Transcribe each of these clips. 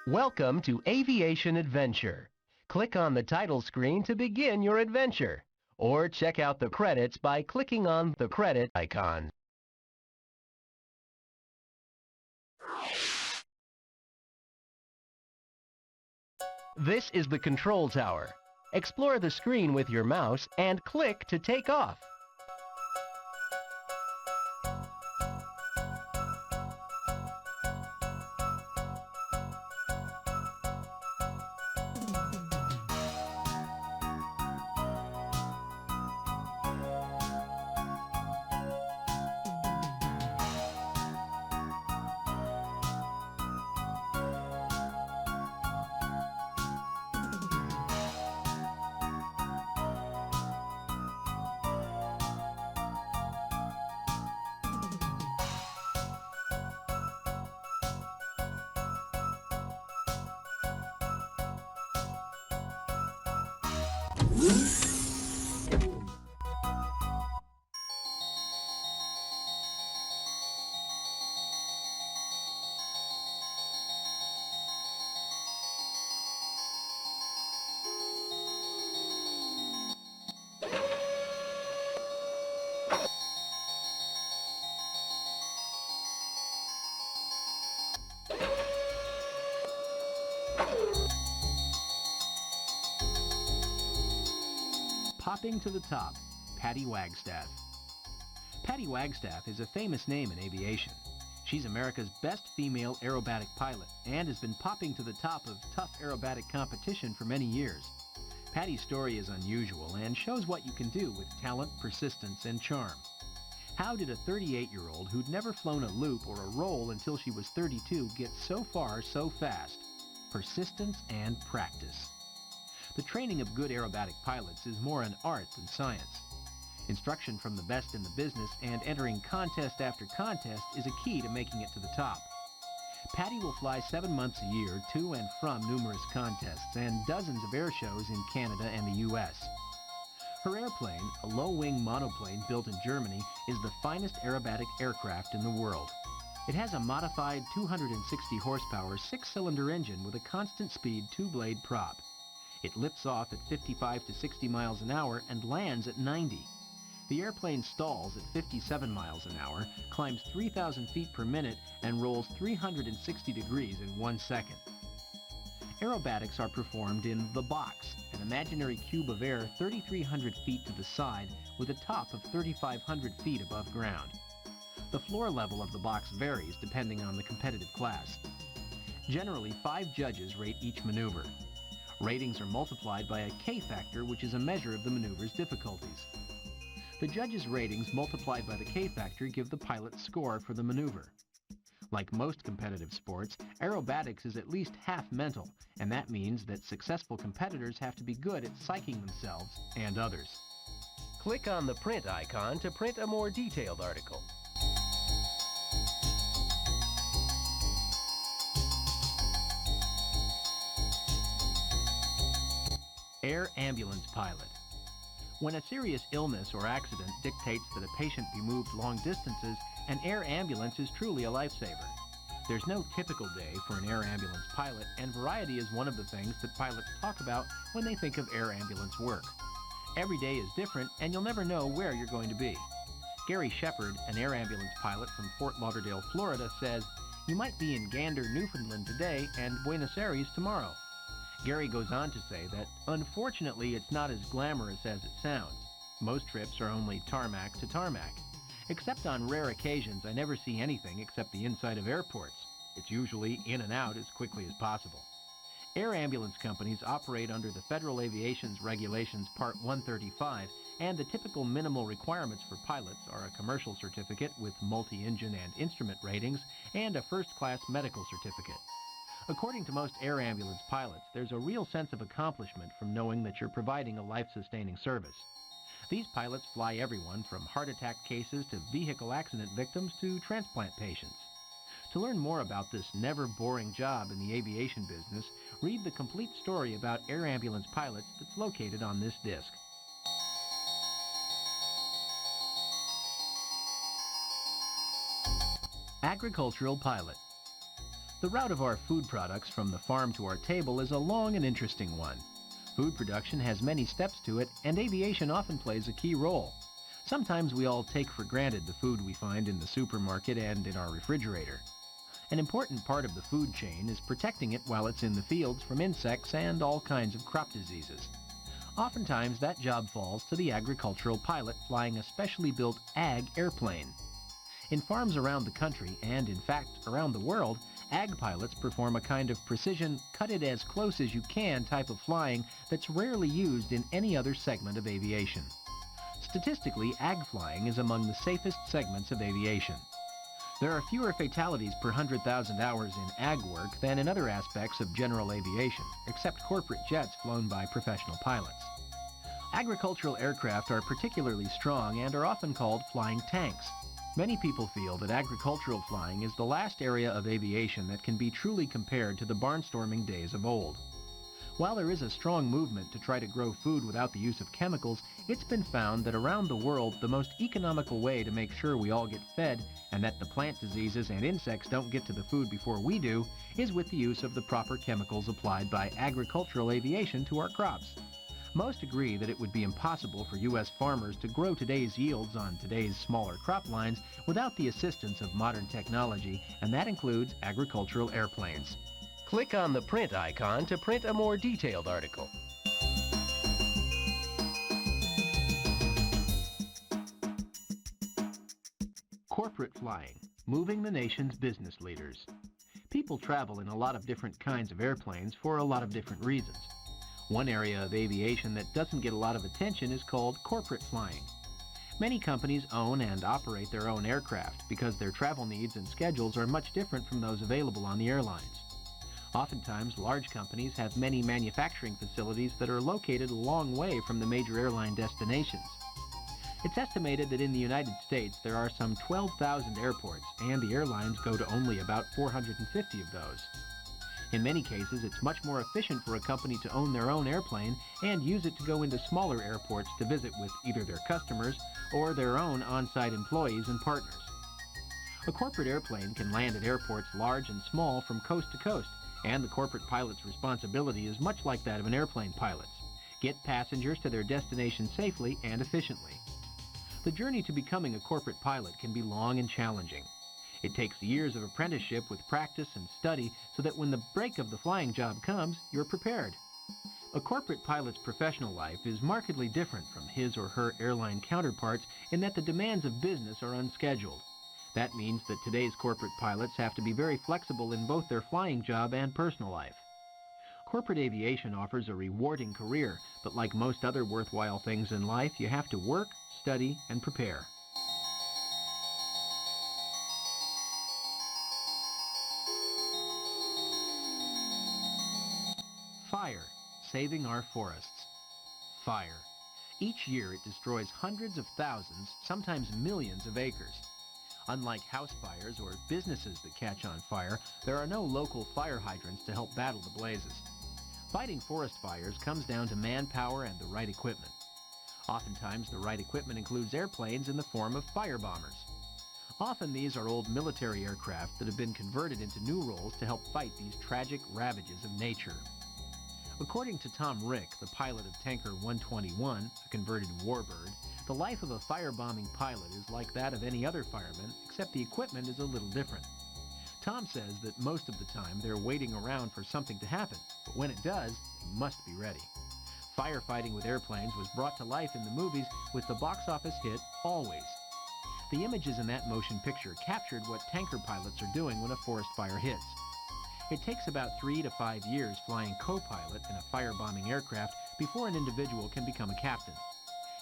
Welcome to Aviation Adventure. Click on the title screen to begin your adventure, or check out the credits by clicking on the credit icon. This is the control tower. Explore the screen with your mouse and click to take off. Popping to the top, Patty Wagstaff. Patty Wagstaff is a famous name in aviation. She's America's best female aerobatic pilot and has been popping to the top of tough aerobatic competition for many years. Patty's story is unusual and shows what you can do with talent, persistence, and charm. How did a 38-year-old who'd never flown a loop or a roll until she was 32 get so far so fast? Persistence and practice. The training of good aerobatic pilots is more an art than science. Instruction from the best in the business and entering contest after contest is a key to making it to the top. Patty will fly 7 months a year to and from numerous contests and dozens of air shows in Canada and the U.S. Her airplane, a low-wing monoplane built in Germany, is the finest aerobatic aircraft in the world. It has a modified 260 horsepower 6-cylinder engine with a constant speed 2-blade prop. It lifts off at 55 to 60 miles an hour and lands at 90. The airplane stalls at 57 miles an hour, climbs 3,000 feet per minute, and rolls 360 degrees in 1 second. Aerobatics are performed in the box, an imaginary cube of air 3,300 feet to the side with a top of 3,500 feet above ground. The floor level of the box varies depending on the competitive class. Generally, 5 judges rate each maneuver. Ratings are multiplied by a K-factor, which is a measure of the maneuver's difficulties. The judges' ratings multiplied by the K-factor give the pilot's score for the maneuver. Like most competitive sports, aerobatics is at least half mental, and that means that successful competitors have to be good at psyching themselves and others. Click on the print icon to print a more detailed article. Air ambulance pilot. When a serious illness or accident dictates that a patient be moved long distances, an air ambulance is truly a lifesaver. There's no typical day for an air ambulance pilot, and variety is one of the things that pilots talk about when they think of air ambulance work. Every day is different, and you'll never know where you're going to be. Gary Shepard, an air ambulance pilot from Fort Lauderdale, Florida, says, "You might be in Gander, Newfoundland today and Buenos Aires tomorrow." Gary goes on to say that, unfortunately, it's not as glamorous as it sounds. Most trips are only tarmac to tarmac. Except on rare occasions, I never see anything except the inside of airports. It's usually in and out as quickly as possible. Air ambulance companies operate under the Federal Aviation's Regulations Part 135, and the typical minimal requirements for pilots are a commercial certificate with multi-engine and instrument ratings and a first-class medical certificate. According to most air ambulance pilots, there's a real sense of accomplishment from knowing that you're providing a life-sustaining service. These pilots fly everyone from heart attack cases to vehicle accident victims to transplant patients. To learn more about this never-boring job in the aviation business, read the complete story about air ambulance pilots that's located on this disc. Agricultural pilot. The route of our food products from the farm to our table is a long and interesting one. Food production has many steps to it, and aviation often plays a key role. Sometimes we all take for granted the food we find in the supermarket and in our refrigerator. An important part of the food chain is protecting it while it's in the fields from insects and all kinds of crop diseases. Oftentimes that job falls to the agricultural pilot flying a specially built ag airplane. In farms around the country, and in fact around the world, ag pilots perform a kind of precision, cut-it-as-close-as-you-can type of flying that's rarely used in any other segment of aviation. Statistically, ag flying is among the safest segments of aviation. There are fewer fatalities per 100,000 hours in ag work than in other aspects of general aviation, except corporate jets flown by professional pilots. Agricultural aircraft are particularly strong and are often called flying tanks. Many people feel that agricultural flying is the last area of aviation that can be truly compared to the barnstorming days of old. While there is a strong movement to try to grow food without the use of chemicals, it's been found that around the world the most economical way to make sure we all get fed and that the plant diseases and insects don't get to the food before we do is with the use of the proper chemicals applied by agricultural aviation to our crops. Most agree that it would be impossible for U.S. farmers to grow today's yields on today's smaller crop lines without the assistance of modern technology, and that includes agricultural airplanes. Click on the print icon to print a more detailed article. Corporate flying, moving the nation's business leaders. People travel in a lot of different kinds of airplanes for a lot of different reasons. One area of aviation that doesn't get a lot of attention is called corporate flying. Many companies own and operate their own aircraft because their travel needs and schedules are much different from those available on the airlines. Oftentimes, large companies have many manufacturing facilities that are located a long way from the major airline destinations. It's estimated that in the United States there are some 12,000 airports, and the airlines go to only about 450 of those. In many cases, it's much more efficient for a company to own their own airplane and use it to go into smaller airports to visit with either their customers or their own on-site employees and partners. A corporate airplane can land at airports large and small from coast to coast, and the corporate pilot's responsibility is much like that of an airplane pilot's. Get passengers to their destination safely and efficiently. The journey to becoming a corporate pilot can be long and challenging. It takes years of apprenticeship with practice and study so that when the break of the flying job comes, you're prepared. A corporate pilot's professional life is markedly different from his or her airline counterparts in that the demands of business are unscheduled. That means that today's corporate pilots have to be very flexible in both their flying job and personal life. Corporate aviation offers a rewarding career, but like most other worthwhile things in life, you have to work, study, and prepare. Fire, saving our forests. Fire. Each year it destroys hundreds of thousands, sometimes millions of acres. Unlike house fires or businesses that catch on fire, there are no local fire hydrants to help battle the blazes. Fighting forest fires comes down to manpower and the right equipment. Oftentimes the right equipment includes airplanes in the form of fire bombers. Often these are old military aircraft that have been converted into new roles to help fight these tragic ravages of nature. According to Tom Rick, the pilot of Tanker 121, a converted warbird, the life of a firebombing pilot is like that of any other fireman, except the equipment is a little different. Tom says that most of the time they're waiting around for something to happen, but when it does, they must be ready. Firefighting with airplanes was brought to life in the movies with the box office hit Always. The images in that motion picture captured what tanker pilots are doing when a forest fire hits. It takes about 3 to 5 years flying co-pilot in a firebombing aircraft before an individual can become a captain.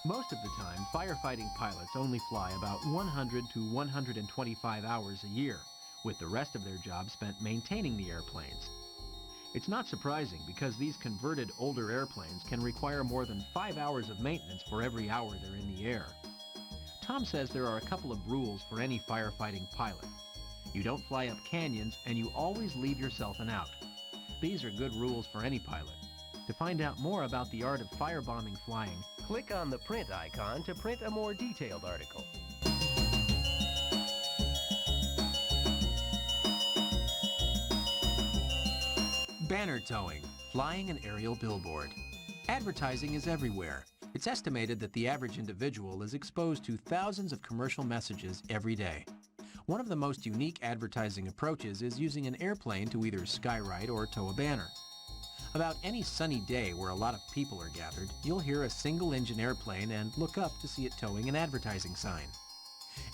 Most of the time, firefighting pilots only fly about 100 to 125 hours a year, with the rest of their job spent maintaining the airplanes. It's not surprising because these converted older airplanes can require more than 5 hours of maintenance for every hour they're in the air. Tom says there are a couple of rules for any firefighting pilot. You don't fly up canyons, and you always leave yourself an out. These are good rules for any pilot. To find out more about the art of firebombing flying, click on the print icon to print a more detailed article. Banner towing, flying an aerial billboard. Advertising is everywhere. It's estimated that the average individual is exposed to thousands of commercial messages every day. One of the most unique advertising approaches is using an airplane to either skywrite or tow a banner. About any sunny day where a lot of people are gathered, you'll hear a single-engine airplane and look up to see it towing an advertising sign.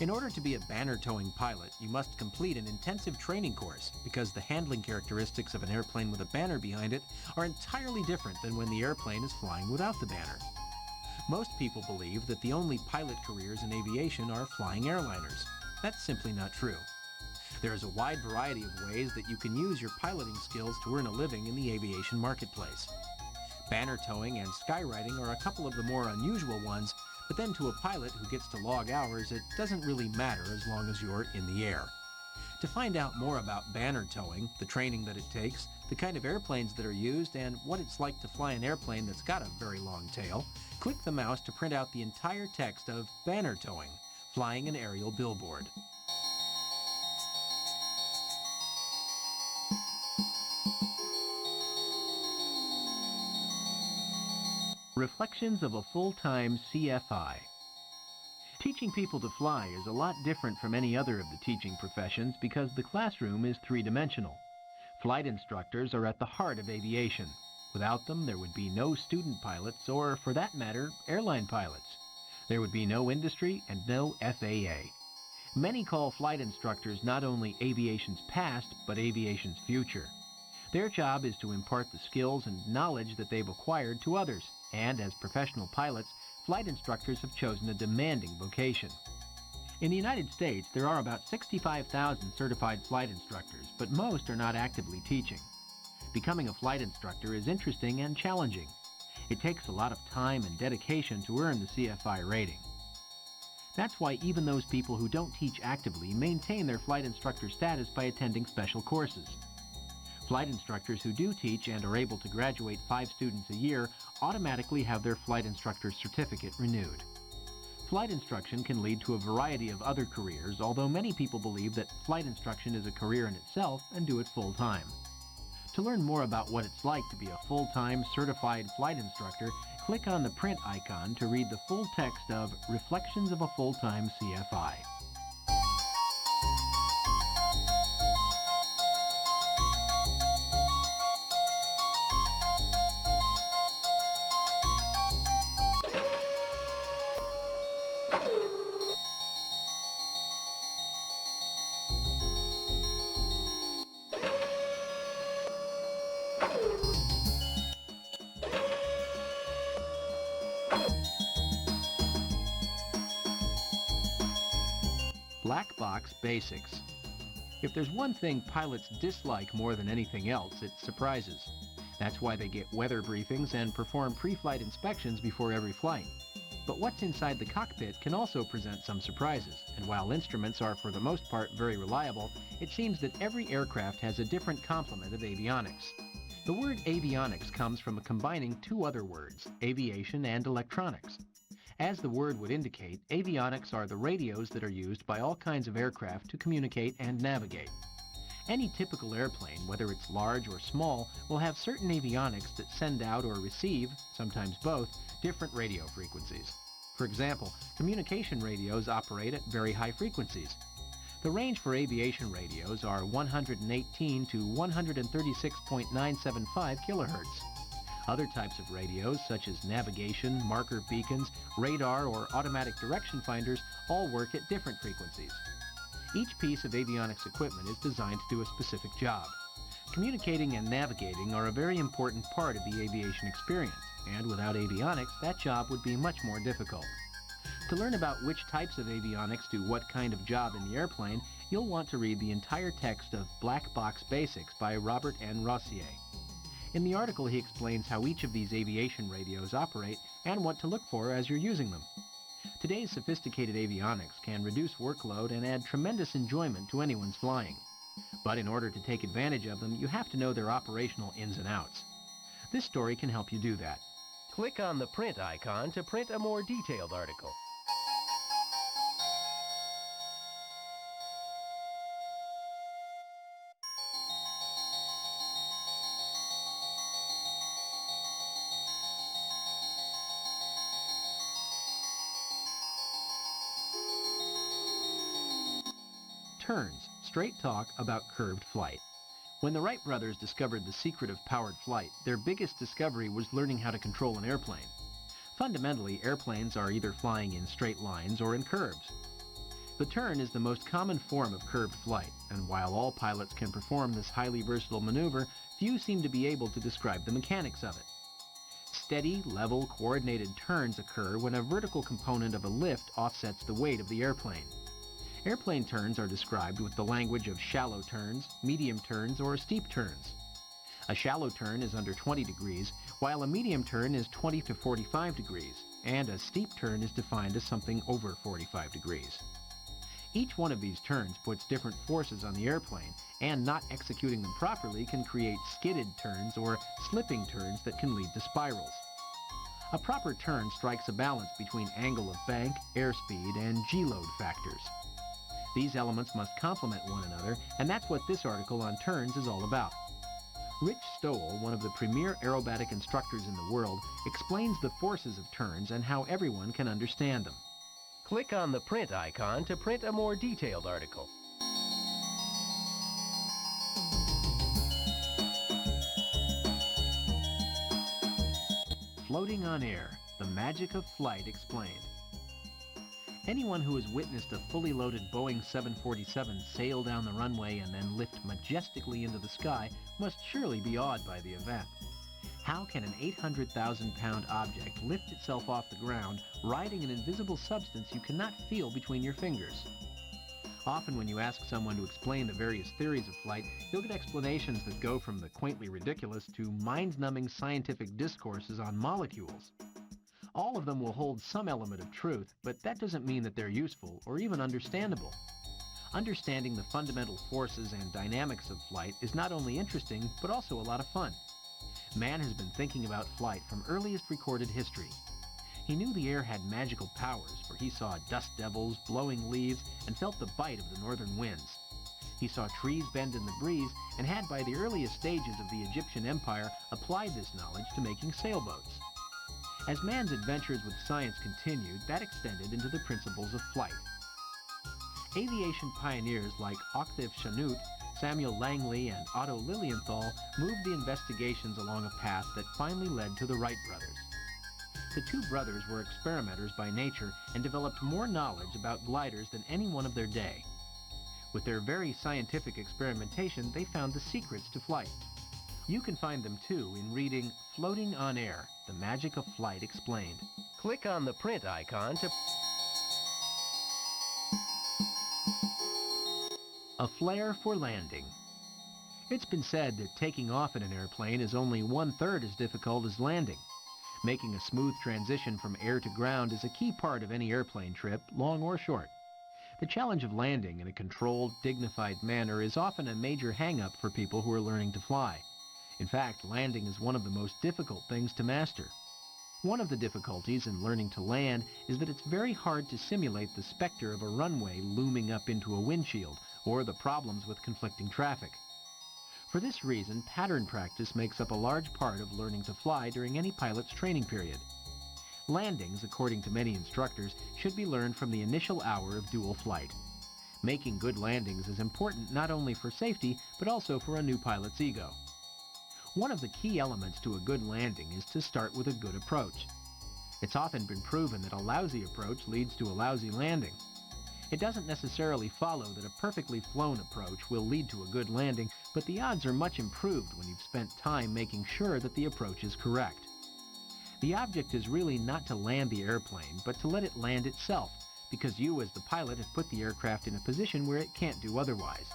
In order to be a banner towing pilot, you must complete an intensive training course because the handling characteristics of an airplane with a banner behind it are entirely different than when the airplane is flying without the banner. Most people believe that the only pilot careers in aviation are flying airliners. That's simply not true. There is a wide variety of ways that you can use your piloting skills to earn a living in the aviation marketplace. Banner towing and skywriting are a couple of the more unusual ones, but then to a pilot who gets to log hours, it doesn't really matter as long as you're in the air. To find out more about banner towing, the training that it takes, the kind of airplanes that are used, and what it's like to fly an airplane that's got a very long tail, click the mouse to print out the entire text of Banner Towing, Flying an Aerial Billboard. Reflections of a full-time CFI. Teaching people to fly is a lot different from any other of the teaching professions because the classroom is three-dimensional. Flight instructors are at the heart of aviation. Without them, there would be no student pilots or, for that matter, airline pilots. There would be no industry and no FAA. Many call flight instructors not only aviation's past, but aviation's future. Their job is to impart the skills and knowledge that they've acquired to others, and as professional pilots, flight instructors have chosen a demanding vocation. In the United States, there are about 65,000 certified flight instructors, but most are not actively teaching. Becoming a flight instructor is interesting and challenging. It takes a lot of time and dedication to earn the CFI rating. That's why even those people who don't teach actively maintain their flight instructor status by attending special courses. Flight instructors who do teach and are able to graduate 5 students a year automatically have their flight instructor certificate renewed. Flight instruction can lead to a variety of other careers, although many people believe that flight instruction is a career in itself and do it full-time. To learn more about what it's like to be a full-time certified flight instructor, click on the print icon to read the full text of Reflections of a Full-Time CFI. Black box basics. If there's one thing pilots dislike more than anything else, it's surprises. That's why they get weather briefings and perform pre-flight inspections before every flight. But what's inside the cockpit can also present some surprises, and while instruments are for the most part very reliable, it seems that every aircraft has a different complement of avionics. The word avionics comes from combining two other words, aviation and electronics. As the word would indicate, avionics are the radios that are used by all kinds of aircraft to communicate and navigate. Any typical airplane, whether it's large or small, will have certain avionics that send out or receive, sometimes both, different radio frequencies. For example, communication radios operate at very high frequencies. The range for aviation radios are 118 to 136.975 kilohertz. Other types of radios, such as navigation, marker beacons, radar, or automatic direction finders, all work at different frequencies. Each piece of avionics equipment is designed to do a specific job. Communicating and navigating are a very important part of the aviation experience, and without avionics, that job would be much more difficult. To learn about which types of avionics do what kind of job in the airplane, you'll want to read the entire text of Black Box Basics by Robert N. Rossier. In the article, he explains how each of these aviation radios operate and what to look for as you're using them. Today's sophisticated avionics can reduce workload and add tremendous enjoyment to anyone's flying. But in order to take advantage of them, you have to know their operational ins and outs. This story can help you do that. Click on the print icon to print a more detailed article. Turns, Straight Talk About Curved Flight. When the Wright brothers discovered the secret of powered flight, their biggest discovery was learning how to control an airplane. Fundamentally, airplanes are either flying in straight lines or in curves. The turn is the most common form of curved flight, and while all pilots can perform this highly versatile maneuver, few seem to be able to describe the mechanics of it. Steady, level, coordinated turns occur when a vertical component of a lift offsets the weight of the airplane. Airplane turns are described with the language of shallow turns, medium turns, or steep turns. A shallow turn is under 20 degrees, while a medium turn is 20 to 45 degrees, and a steep turn is defined as something over 45 degrees. Each one of these turns puts different forces on the airplane, and not executing them properly can create skidded turns or slipping turns that can lead to spirals. A proper turn strikes a balance between angle of bank, airspeed, and G-load factors. These elements must complement one another, and that's what this article on turns is all about. Rich Stowell, one of the premier aerobatic instructors in the world, explains the forces of turns and how everyone can understand them. Click on the print icon to print a more detailed article. Floating on air, the magic of flight explained. Anyone who has witnessed a fully loaded Boeing 747 sail down the runway and then lift majestically into the sky must surely be awed by the event. How can an 800,000-pound object lift itself off the ground, riding an invisible substance you cannot feel between your fingers? Often when you ask someone to explain the various theories of flight, you'll get explanations that go from the quaintly ridiculous to mind-numbing scientific discourses on molecules. All of them will hold some element of truth, but that doesn't mean that they're useful or even understandable. Understanding the fundamental forces and dynamics of flight is not only interesting, but also a lot of fun. Man has been thinking about flight from earliest recorded history. He knew the air had magical powers, for he saw dust devils, blowing leaves, and felt the bite of the northern winds. He saw trees bend in the breeze, and had by the earliest stages of the Egyptian Empire applied this knowledge to making sailboats. As man's adventures with science continued, that extended into the principles of flight. Aviation pioneers like Octave Chanute, Samuel Langley, and Otto Lilienthal moved the investigations along a path that finally led to the Wright brothers. The two brothers were experimenters by nature and developed more knowledge about gliders than anyone of their day. With their very scientific experimentation, they found the secrets to flight. You can find them too in reading Floating on Air, the Magic of Flight Explained. Click on the print icon to... A Flare for Landing. It's been said that taking off in an airplane is only 1/3 as difficult as landing. Making a smooth transition from air to ground is a key part of any airplane trip, long or short. The challenge of landing in a controlled, dignified manner is often a major hang-up for people who are learning to fly. In fact, landing is one of the most difficult things to master. One of the difficulties in learning to land is that it's very hard to simulate the specter of a runway looming up into a windshield, or the problems with conflicting traffic. For this reason, pattern practice makes up a large part of learning to fly during any pilot's training period. Landings, according to many instructors, should be learned from the initial hour of dual flight. Making good landings is important not only for safety, but also for a new pilot's ego. One of the key elements to a good landing is to start with a good approach. It's often been proven that a lousy approach leads to a lousy landing. It doesn't necessarily follow that a perfectly flown approach will lead to a good landing, but the odds are much improved when you've spent time making sure that the approach is correct. The object is really not to land the airplane, but to let it land itself, because you as the pilot have put the aircraft in a position where it can't do otherwise.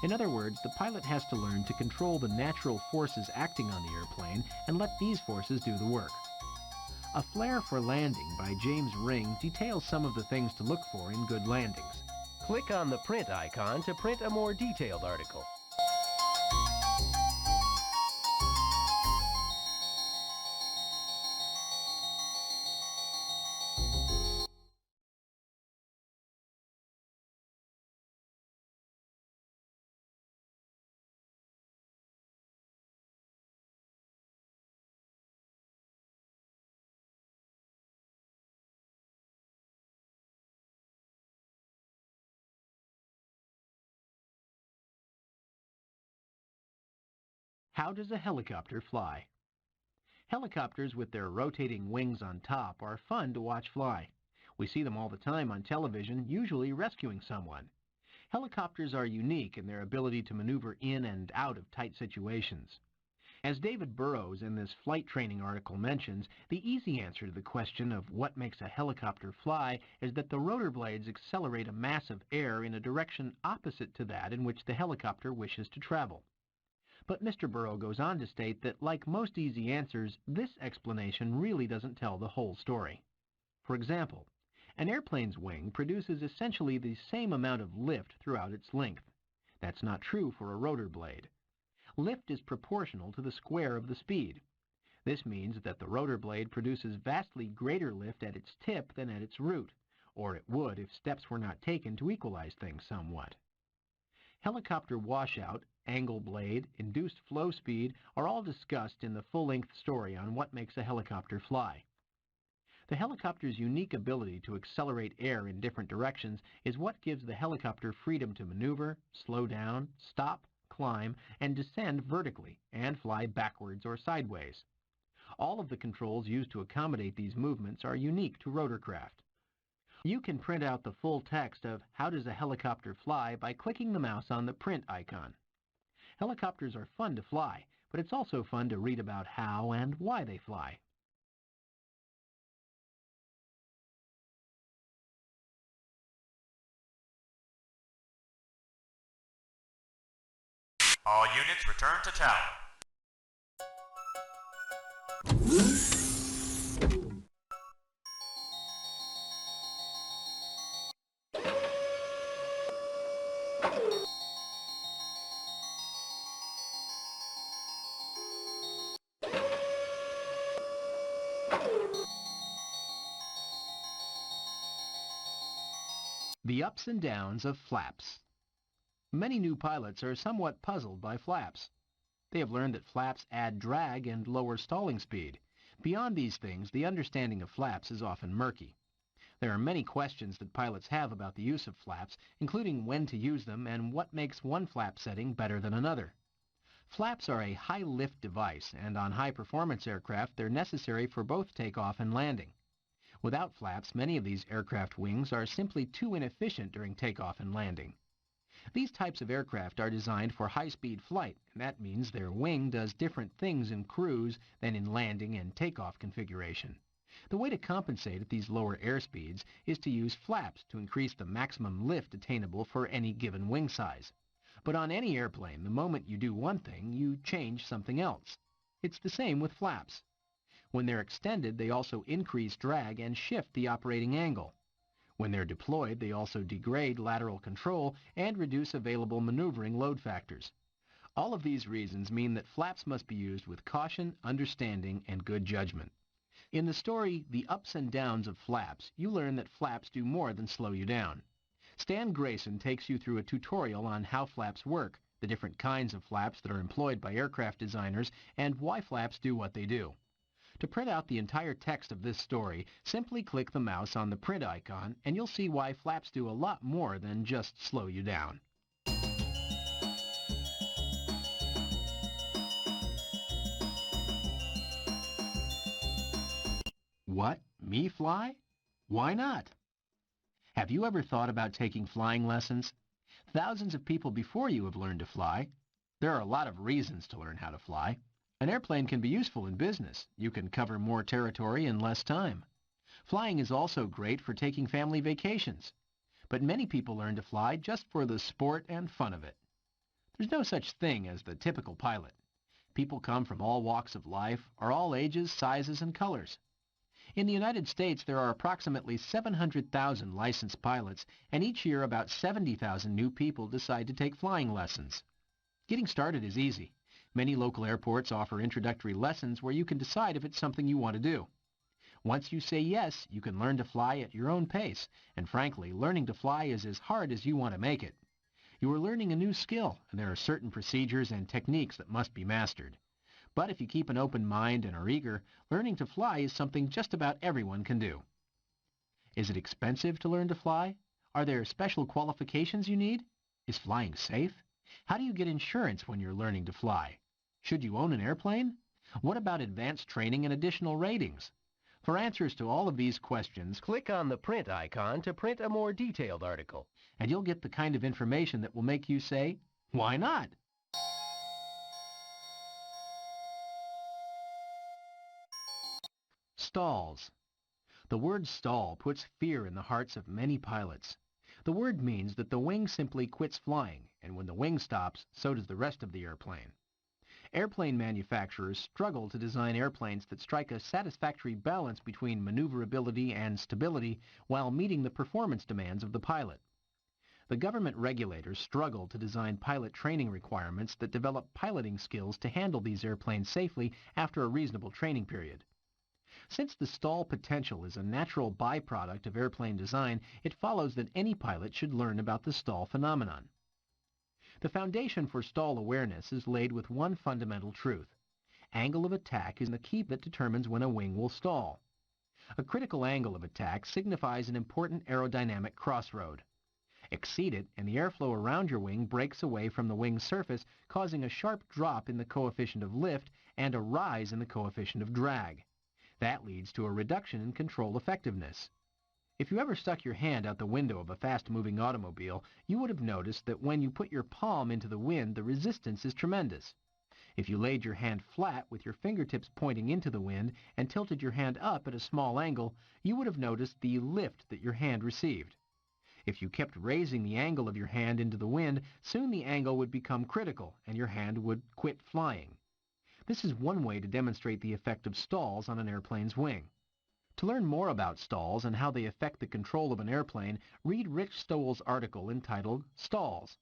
In other words, the pilot has to learn to control the natural forces acting on the airplane and let these forces do the work. A Flare for Landing by James Ring details some of the things to look for in good landings. Click on the print icon to print a more detailed article. How does a helicopter fly? Helicopters with their rotating wings on top are fun to watch fly. We see them all the time on television, usually rescuing someone. Helicopters are unique in their ability to maneuver in and out of tight situations. As David Burrows in this flight training article mentions, the easy answer to the question of what makes a helicopter fly is that the rotor blades accelerate a mass of air in a direction opposite to that in which the helicopter wishes to travel. But Mr. Burrow goes on to state that, like most easy answers, this explanation really doesn't tell the whole story. For example, an airplane's wing produces essentially the same amount of lift throughout its length. That's not true for a rotor blade. Lift is proportional to the square of the speed. This means that the rotor blade produces vastly greater lift at its tip than at its root, or it would if steps were not taken to equalize things somewhat. Helicopter washout, angle blade, induced flow speed are all discussed in the full-length story on what makes a helicopter fly. The helicopter's unique ability to accelerate air in different directions is what gives the helicopter freedom to maneuver, slow down, stop, climb, and descend vertically, and fly backwards or sideways. All of the controls used to accommodate these movements are unique to rotorcraft. You can print out the full text of How Does a Helicopter Fly by clicking the mouse on the print icon. Helicopters are fun to fly, but it's also fun to read about how and why they fly. All units return to tower. The ups and downs of flaps. Many new pilots are somewhat puzzled by flaps. They have learned that flaps add drag and lower stalling speed. Beyond these things, the understanding of flaps is often murky. There are many questions that pilots have about the use of flaps, including when to use them and what makes one flap setting better than another. Flaps are a high-lift device, and on high-performance aircraft they're necessary for both takeoff and landing. Without flaps, many of these aircraft wings are simply too inefficient during takeoff and landing. These types of aircraft are designed for high-speed flight, and that means their wing does different things in cruise than in landing and takeoff configuration. The way to compensate at these lower airspeeds is to use flaps to increase the maximum lift attainable for any given wing size. But on any airplane, the moment you do one thing, you change something else. It's the same with flaps. When they're extended, they also increase drag and shift the operating angle. When they're deployed, they also degrade lateral control and reduce available maneuvering load factors. All of these reasons mean that flaps must be used with caution, understanding, and good judgment. In the story, The Ups and Downs of Flaps, you learn that flaps do more than slow you down. Stan Grayson takes you through a tutorial on how flaps work, the different kinds of flaps that are employed by aircraft designers, and why flaps do what they do. To print out the entire text of this story, simply click the mouse on the print icon and you'll see why flaps do a lot more than just slow you down. What? Me fly? Why not? Have you ever thought about taking flying lessons? Thousands of people before you have learned to fly. There are a lot of reasons to learn how to fly. An airplane can be useful in business. You can cover more territory in less time. Flying is also great for taking family vacations. But many people learn to fly just for the sport and fun of it. There's no such thing as the typical pilot. People come from all walks of life, are all ages, sizes, and colors. In the United States, there are approximately 700,000 licensed pilots, and each year about 70,000 new people decide to take flying lessons. Getting started is easy. Many local airports offer introductory lessons where you can decide if it's something you want to do. Once you say yes, you can learn to fly at your own pace, and frankly, learning to fly is as hard as you want to make it. You are learning a new skill, and there are certain procedures and techniques that must be mastered. But if you keep an open mind and are eager, learning to fly is something just about everyone can do. Is it expensive to learn to fly? Are there special qualifications you need? Is flying safe? How do you get insurance when you're learning to fly? Should you own an airplane? What about advanced training and additional ratings? For answers to all of these questions, Click on the print icon to print a more detailed article. and you'll get the kind of information that will make you say, why not? Stalls. The word stall puts fear in the hearts of many pilots. The word means that the wing simply quits flying, and when the wing stops, so does the rest of the airplane. Airplane manufacturers struggle to design airplanes that strike a satisfactory balance between maneuverability and stability while meeting the performance demands of the pilot. The government regulators struggle to design pilot training requirements that develop piloting skills to handle these airplanes safely after a reasonable training period. Since the stall potential is a natural byproduct of airplane design, it follows that any pilot should learn about the stall phenomenon. The foundation for stall awareness is laid with one fundamental truth. Angle of attack is the key that determines when a wing will stall. A critical angle of attack signifies an important aerodynamic crossroad. Exceed it, and the airflow around your wing breaks away from the wing's surface, causing a sharp drop in the coefficient of lift and a rise in the coefficient of drag. That leads to a reduction in control effectiveness. If you ever stuck your hand out the window of a fast-moving automobile, you would have noticed that when you put your palm into the wind, the resistance is tremendous. If you laid your hand flat with your fingertips pointing into the wind and tilted your hand up at a small angle, you would have noticed the lift that your hand received. If you kept raising the angle of your hand into the wind, soon the angle would become critical and your hand would quit flying. This is one way to demonstrate the effect of stalls on an airplane's wing. To learn more about stalls and how they affect the control of an airplane, read Rich Stowell's article entitled Stalls.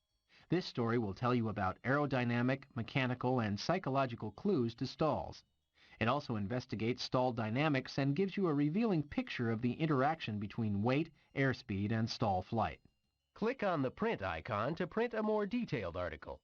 This story will tell you about aerodynamic, mechanical, and psychological clues to stalls. It also investigates stall dynamics and gives you a revealing picture of the interaction between weight, airspeed, and stall flight. Click on the print icon to print a more detailed article.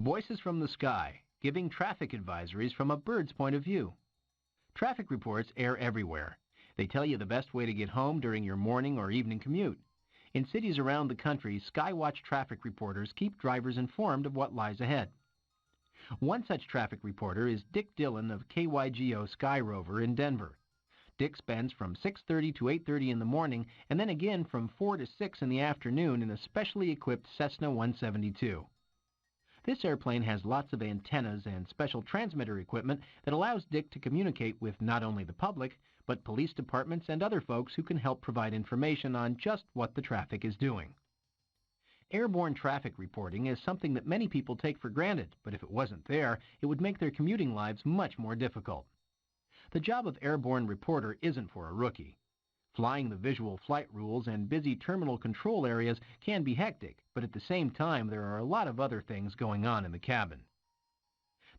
Voices from the sky, giving traffic advisories from a bird's point of view. Traffic reports air everywhere. They tell you the best way to get home during your morning or evening commute. In cities around the country, Skywatch traffic reporters keep drivers informed of what lies ahead. One such traffic reporter is Dick Dillon of KYGO Sky Rover in Denver. Dick spends from 6:30 to 8:30 in the morning and then again from 4 to 6 in the afternoon in a specially equipped Cessna 172. This airplane has lots of antennas and special transmitter equipment that allows Dick to communicate with not only the public, but police departments and other folks who can help provide information on just what the traffic is doing. Airborne traffic reporting is something that many people take for granted, but if it wasn't there, it would make their commuting lives much more difficult. The job of airborne reporter isn't for a rookie. Flying the visual flight rules and busy terminal control areas can be hectic, but at the same time there are a lot of other things going on in the cabin.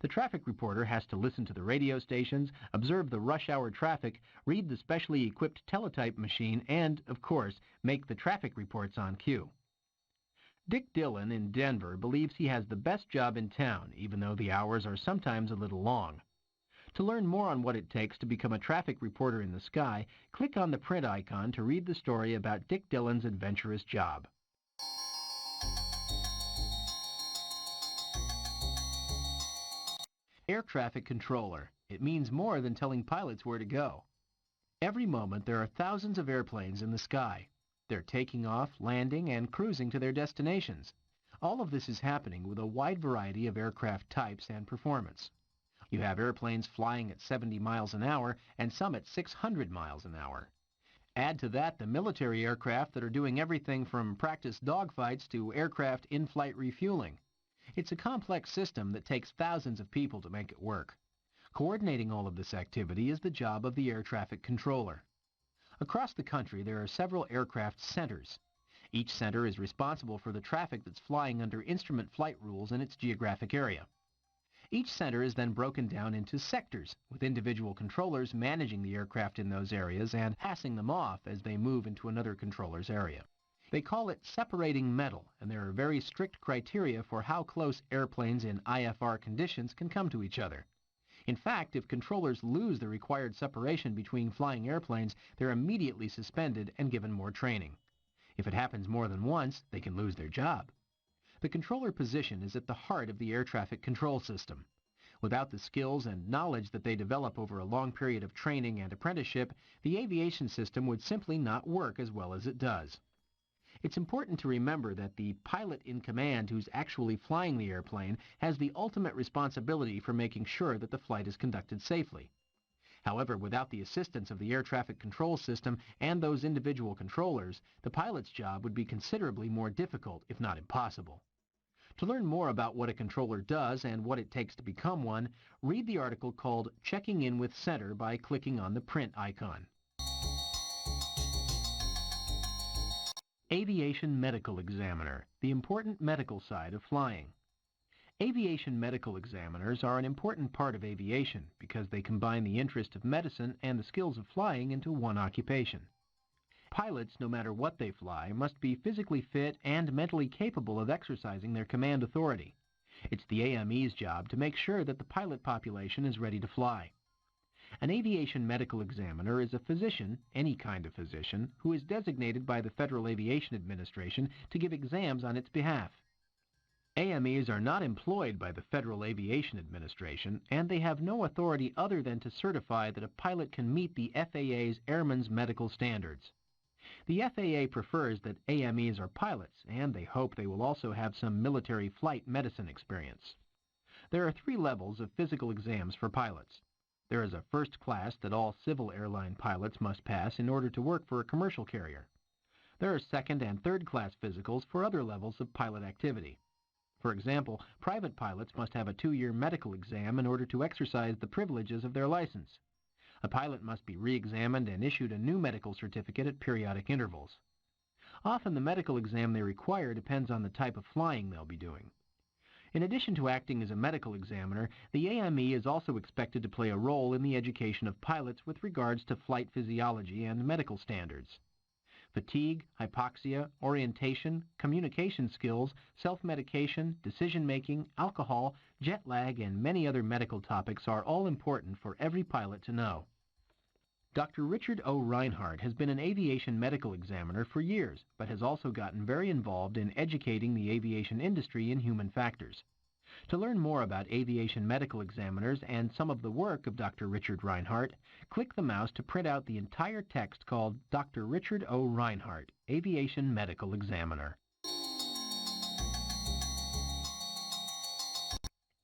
The traffic reporter has to listen to the radio stations, observe the rush hour traffic, read the specially equipped teletype machine, and, of course, make the traffic reports on cue. Dick Dillon in Denver believes he has the best job in town, even though the hours are sometimes a little long. To learn more on what it takes to become a traffic reporter in the sky, click on the print icon to read the story about Dick Dillon's adventurous job. Air traffic controller. It means more than telling pilots where to go. Every moment there are thousands of airplanes in the sky. They're taking off, landing, and cruising to their destinations. All of this is happening with a wide variety of aircraft types and performance. You have airplanes flying at 70 miles an hour and some at 600 miles an hour. Add to that the military aircraft that are doing everything from practice dogfights to aircraft in-flight refueling. It's a complex system that takes thousands of people to make it work. Coordinating all of this activity is the job of the air traffic controller. Across the country there are several aircraft centers. Each center is responsible for the traffic that's flying under instrument flight rules in its geographic area. Each center is then broken down into sectors, with individual controllers managing the aircraft in those areas and passing them off as they move into another controller's area. They call it separating metal, and there are very strict criteria for how close airplanes in IFR conditions can come to each other. In fact, if controllers lose the required separation between flying airplanes, they're immediately suspended and given more training. If it happens more than once, they can lose their job. The controller position is at the heart of the air traffic control system. Without the skills and knowledge that they develop over a long period of training and apprenticeship, the aviation system would simply not work as well as it does. It's important to remember that the pilot in command who's actually flying the airplane has the ultimate responsibility for making sure that the flight is conducted safely. However, without the assistance of the air traffic control system and those individual controllers, the pilot's job would be considerably more difficult, if not impossible. To learn more about what a controller does and what it takes to become one, read the article called Checking In with Center by clicking on the print icon. Aviation Medical Examiner, the important medical side of flying. Aviation medical examiners are an important part of aviation because they combine the interest of medicine and the skills of flying into one occupation. Pilots, no matter what they fly, must be physically fit and mentally capable of exercising their command authority. It's the AME's job to make sure that the pilot population is ready to fly. An aviation medical examiner is a physician, any kind of physician, who is designated by the Federal Aviation Administration to give exams on its behalf. AMEs are not employed by the Federal Aviation Administration, and they have no authority other than to certify that a pilot can meet the FAA's Airman's Medical Standards. The FAA prefers that AMEs are pilots, and they hope they will also have some military flight medicine experience. There are 3 levels of physical exams for pilots. There is a first class that all civil airline pilots must pass in order to work for a commercial carrier. There are second and third class physicals for other levels of pilot activity. For example, private pilots must have a 2-year medical exam in order to exercise the privileges of their license. A pilot must be re-examined and issued a new medical certificate at periodic intervals. Often the medical exam they require depends on the type of flying they'll be doing. In addition to acting as a medical examiner, the AME is also expected to play a role in the education of pilots with regards to flight physiology and medical standards. Fatigue, hypoxia, orientation, communication skills, self-medication, decision-making, alcohol, jet lag, and many other medical topics are all important for every pilot to know. Dr. Richard O. Reinhardt has been an aviation medical examiner for years, but has also gotten very involved in educating the aviation industry in human factors. To learn more about aviation medical examiners and some of the work of Dr. Richard Reinhardt, click the mouse to print out the entire text called Dr. Richard O. Reinhardt, Aviation Medical Examiner.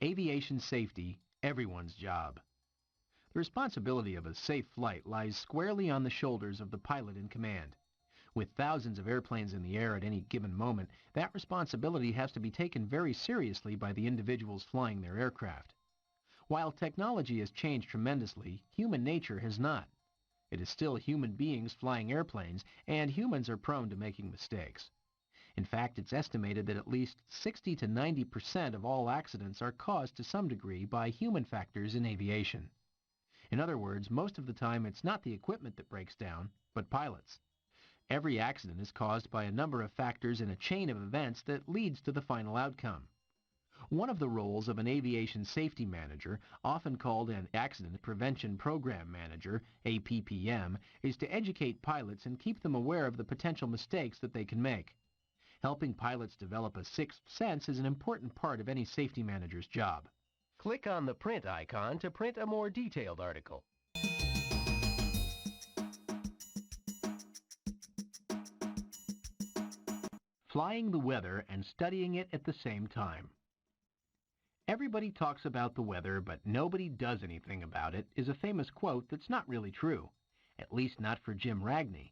Aviation safety, everyone's job. The responsibility of a safe flight lies squarely on the shoulders of the pilot in command. With thousands of airplanes in the air at any given moment, that responsibility has to be taken very seriously by the individuals flying their aircraft. While technology has changed tremendously, human nature has not. It is still human beings flying airplanes, and humans are prone to making mistakes. In fact, it's estimated that at least 60 to 90% of all accidents are caused to some degree by human factors in aviation. In other words, most of the time it's not the equipment that breaks down, but pilots. Every accident is caused by a number of factors in a chain of events that leads to the final outcome. One of the roles of an aviation safety manager, often called an Accident Prevention Program Manager, APPM, is to educate pilots and keep them aware of the potential mistakes that they can make. Helping pilots develop a sixth sense is an important part of any safety manager's job. Click on the print icon to print a more detailed article. Flying the weather and studying it at the same time. Everybody talks about the weather, but nobody does anything about it is a famous quote that's not really true, at least not for Jim Ragney.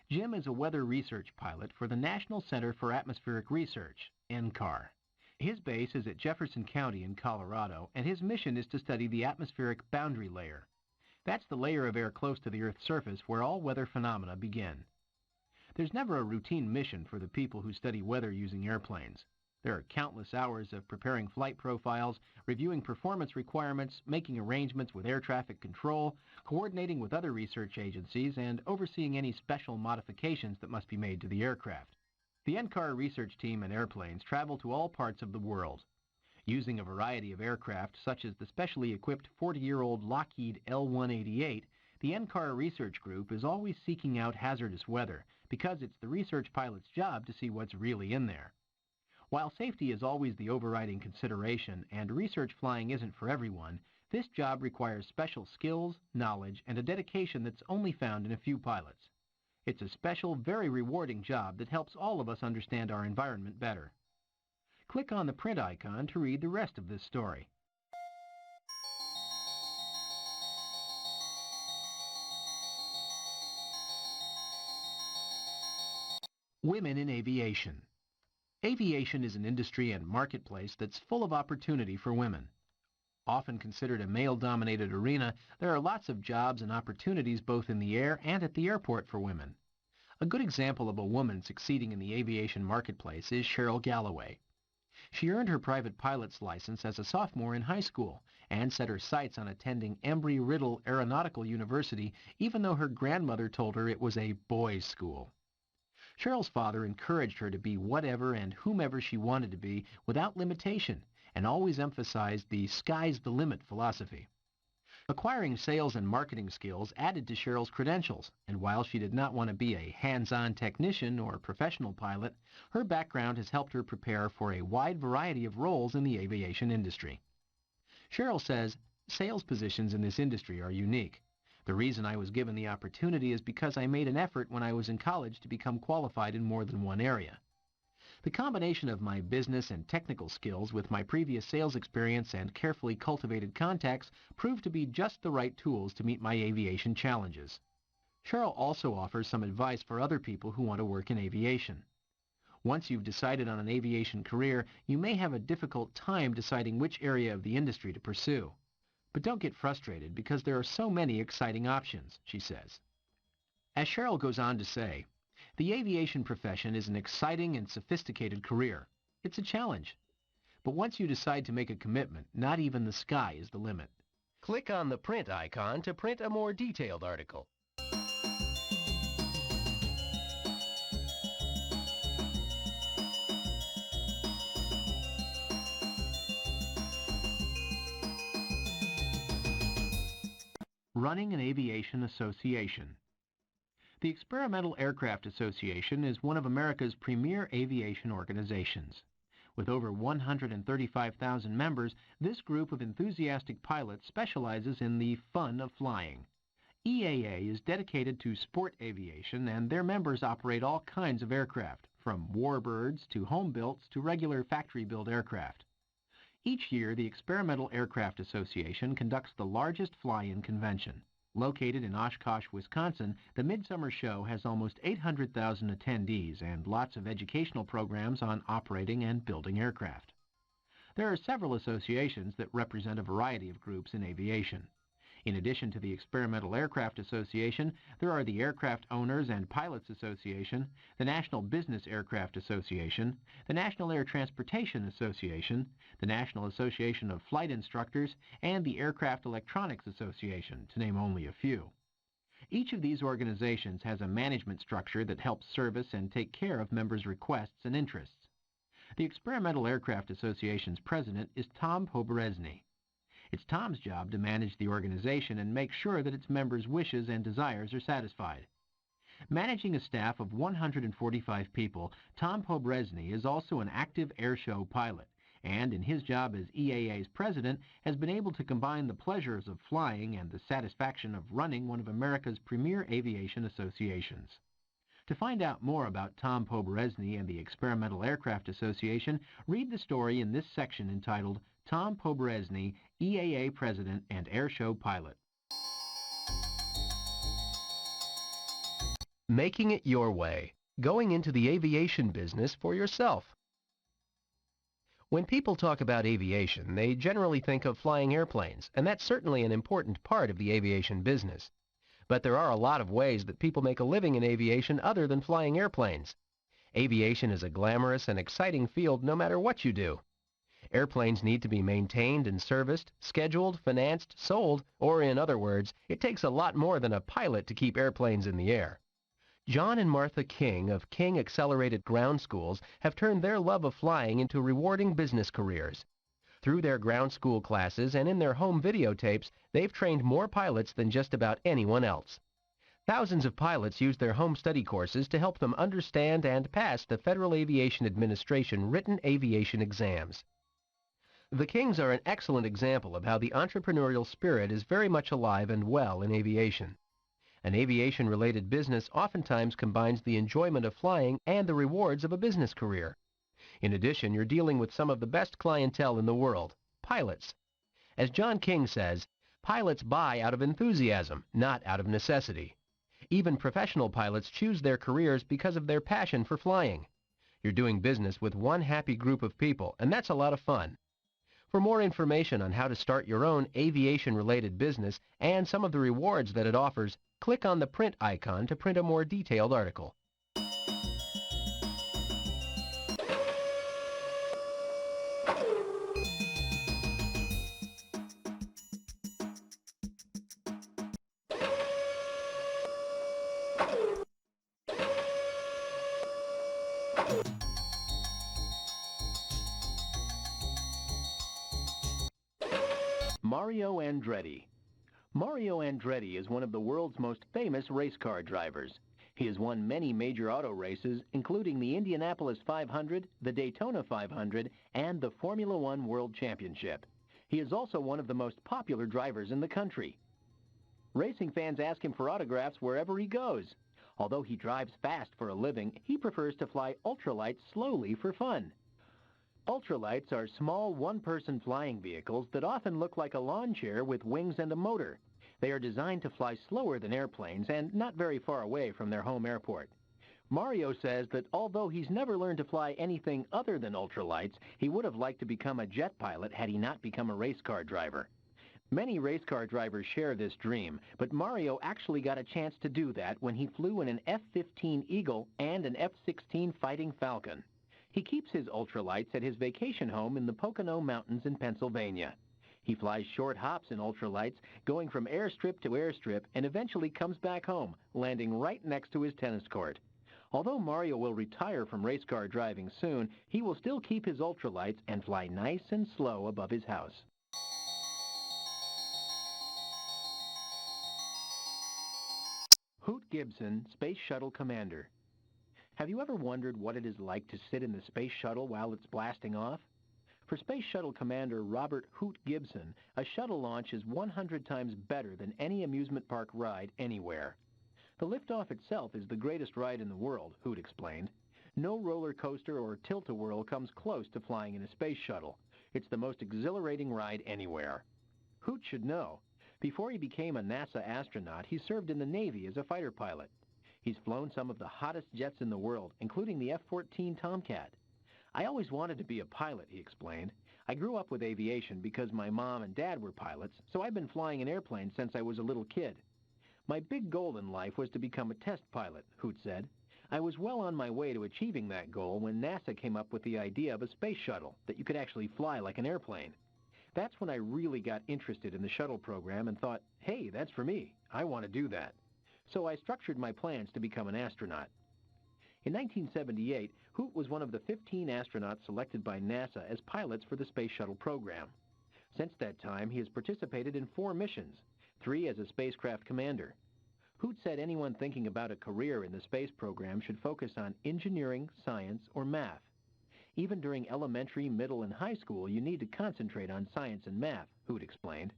Jim is a weather research pilot for the National Center for Atmospheric Research, NCAR. His base is at Jefferson County in Colorado, and his mission is to study the atmospheric boundary layer. That's the layer of air close to the Earth's surface where all weather phenomena begin. There's never a routine mission for the people who study weather using airplanes. There are countless hours of preparing flight profiles, reviewing performance requirements, making arrangements with air traffic control, coordinating with other research agencies, and overseeing any special modifications that must be made to the aircraft. The NCAR research team and airplanes travel to all parts of the world. Using a variety of aircraft, such as the specially equipped 40-year-old Lockheed L-188, the NCAR research group is always seeking out hazardous weather because it's the research pilot's job to see what's really in there. While safety is always the overriding consideration and research flying isn't for everyone, this job requires special skills, knowledge, and a dedication that's only found in a few pilots. It's a special, very rewarding job that helps all of us understand our environment better. Click on the print icon to read the rest of this story. Women in aviation. Aviation is an industry and marketplace that's full of opportunity for women. Often considered a male-dominated arena, there are lots of jobs and opportunities both in the air and at the airport for women. A good example of a woman succeeding in the aviation marketplace is Cheryl Galloway. She earned her private pilot's license as a sophomore in high school and set her sights on attending Embry-Riddle Aeronautical University even though her grandmother told her it was a boys' school. Cheryl's father encouraged her to be whatever and whomever she wanted to be without limitation and always emphasized the sky's the limit philosophy. Acquiring sales and marketing skills added to Cheryl's credentials, and while she did not want to be a hands-on technician or professional pilot, her background has helped her prepare for a wide variety of roles in the aviation industry. Cheryl says, sales positions in this industry are unique. The reason I was given the opportunity is because I made an effort when I was in college to become qualified in more than one area. The combination of my business and technical skills with my previous sales experience and carefully cultivated contacts proved to be just the right tools to meet my aviation challenges. Cheryl also offers some advice for other people who want to work in aviation. Once you've decided on an aviation career, you may have a difficult time deciding which area of the industry to pursue. But don't get frustrated because there are so many exciting options, she says. As Cheryl goes on to say, the aviation profession is an exciting and sophisticated career. It's a challenge. But once you decide to make a commitment, not even the sky is the limit. Click on the print icon to print a more detailed article. Running an aviation association. The Experimental Aircraft Association is one of America's premier aviation organizations. With over 135,000 members, this group of enthusiastic pilots specializes in the fun of flying. EAA is dedicated to sport aviation, and their members operate all kinds of aircraft, from warbirds to home-builts to regular factory-built aircraft. Each year, the Experimental Aircraft Association conducts the largest fly-in convention. Located in Oshkosh, Wisconsin, the Midsummer Show has almost 800,000 attendees and lots of educational programs on operating and building aircraft. There are several associations that represent a variety of groups in aviation. In addition to the Experimental Aircraft Association, there are the Aircraft Owners and Pilots Association, the National Business Aircraft Association, the National Air Transportation Association, the National Association of Flight Instructors, and the Aircraft Electronics Association, to name only a few. Each of these organizations has a management structure that helps service and take care of members' requests and interests. The Experimental Aircraft Association's president is Tom Poberezny. It's Tom's job to manage the organization and make sure that its members' wishes and desires are satisfied. Managing a staff of 145 people, Tom Poberezny is also an active airshow pilot, and in his job as EAA's president has been able to combine the pleasures of flying and the satisfaction of running one of America's premier aviation associations. To find out more about Tom Poberezny and the Experimental Aircraft Association, read the story in this section entitled Tom Poberezny, EAA President and Airshow Pilot. Making it your way. Going into the aviation business for yourself. When people talk about aviation, they generally think of flying airplanes, and that's certainly an important part of the aviation business. But there are a lot of ways that people make a living in aviation other than flying airplanes. Aviation is a glamorous and exciting field no matter what you do. Airplanes need to be maintained and serviced, scheduled, financed, sold, or in other words, it takes a lot more than a pilot to keep airplanes in the air. John and Martha King of King Accelerated Ground Schools have turned their love of flying into rewarding business careers. Through their ground school classes and in their home videotapes, they've trained more pilots than just about anyone else. Thousands of pilots use their home study courses to help them understand and pass the Federal Aviation Administration written aviation exams. The Kings are an excellent example of how the entrepreneurial spirit is very much alive and well in aviation. An aviation-related business oftentimes combines the enjoyment of flying and the rewards of a business career. In addition, you're dealing with some of the best clientele in the world, pilots. As John King says, pilots buy out of enthusiasm, not out of necessity. Even professional pilots choose their careers because of their passion for flying. You're doing business with one happy group of people, and that's a lot of fun. For more information on how to start your own aviation-related business and some of the rewards that it offers, click on the print icon to print a more detailed article. Mario Andretti. Mario Andretti is one of the world's most famous race car drivers. He has won many major auto races, including the Indianapolis 500, the Daytona 500, and the Formula One World Championship. He is also one of the most popular drivers in the country. Racing fans ask him for autographs wherever he goes. Although he drives fast for a living, he prefers to fly ultralights slowly for fun. Ultralights are small one-person flying vehicles that often look like a lawn chair with wings and a motor. They are designed to fly slower than airplanes and not very far away from their home airport. Mario says that although he's never learned to fly anything other than ultralights, he would have liked to become a jet pilot had he not become a race car driver. Many race car drivers share this dream, but Mario actually got a chance to do that when he flew in an F-15 Eagle and an F-16 Fighting Falcon. He keeps his ultralights at his vacation home in the Pocono Mountains in Pennsylvania. He flies short hops in ultralights, going from airstrip to airstrip, and eventually comes back home, landing right next to his tennis court. Although Mario will retire from race car driving soon, he will still keep his ultralights and fly nice and slow above his house. Hoot Gibson, Space Shuttle Commander. Have you ever wondered what it is like to sit in the space shuttle while it's blasting off? For Space Shuttle Commander Robert Hoot Gibson, a shuttle launch is 100 times better than any amusement park ride anywhere. The liftoff itself is the greatest ride in the world, Hoot explained. No roller coaster or tilt-a-whirl comes close to flying in a space shuttle. It's the most exhilarating ride anywhere. Hoot should know. Before he became a NASA astronaut, he served in the Navy as a fighter pilot. He's flown some of the hottest jets in the world, including the F-14 Tomcat. I always wanted to be a pilot, he explained. I grew up with aviation because my mom and dad were pilots, so I've been flying an airplane since I was a little kid. My big goal in life was to become a test pilot, Hoot said. I was well on my way to achieving that goal when NASA came up with the idea of a space shuttle that you could actually fly like an airplane. That's when I really got interested in the shuttle program and thought, hey, that's for me. I want to do that. So I structured my plans to become an astronaut. In 1978, Hoot was one of the 15 astronauts selected by NASA as pilots for the Space Shuttle program. Since that time, he has participated in 4 missions, 3 as a spacecraft commander. Hoot said anyone thinking about a career in the space program should focus on engineering, science, or math. Even during elementary, middle, and high school, you need to concentrate on science and math, Hoot explained.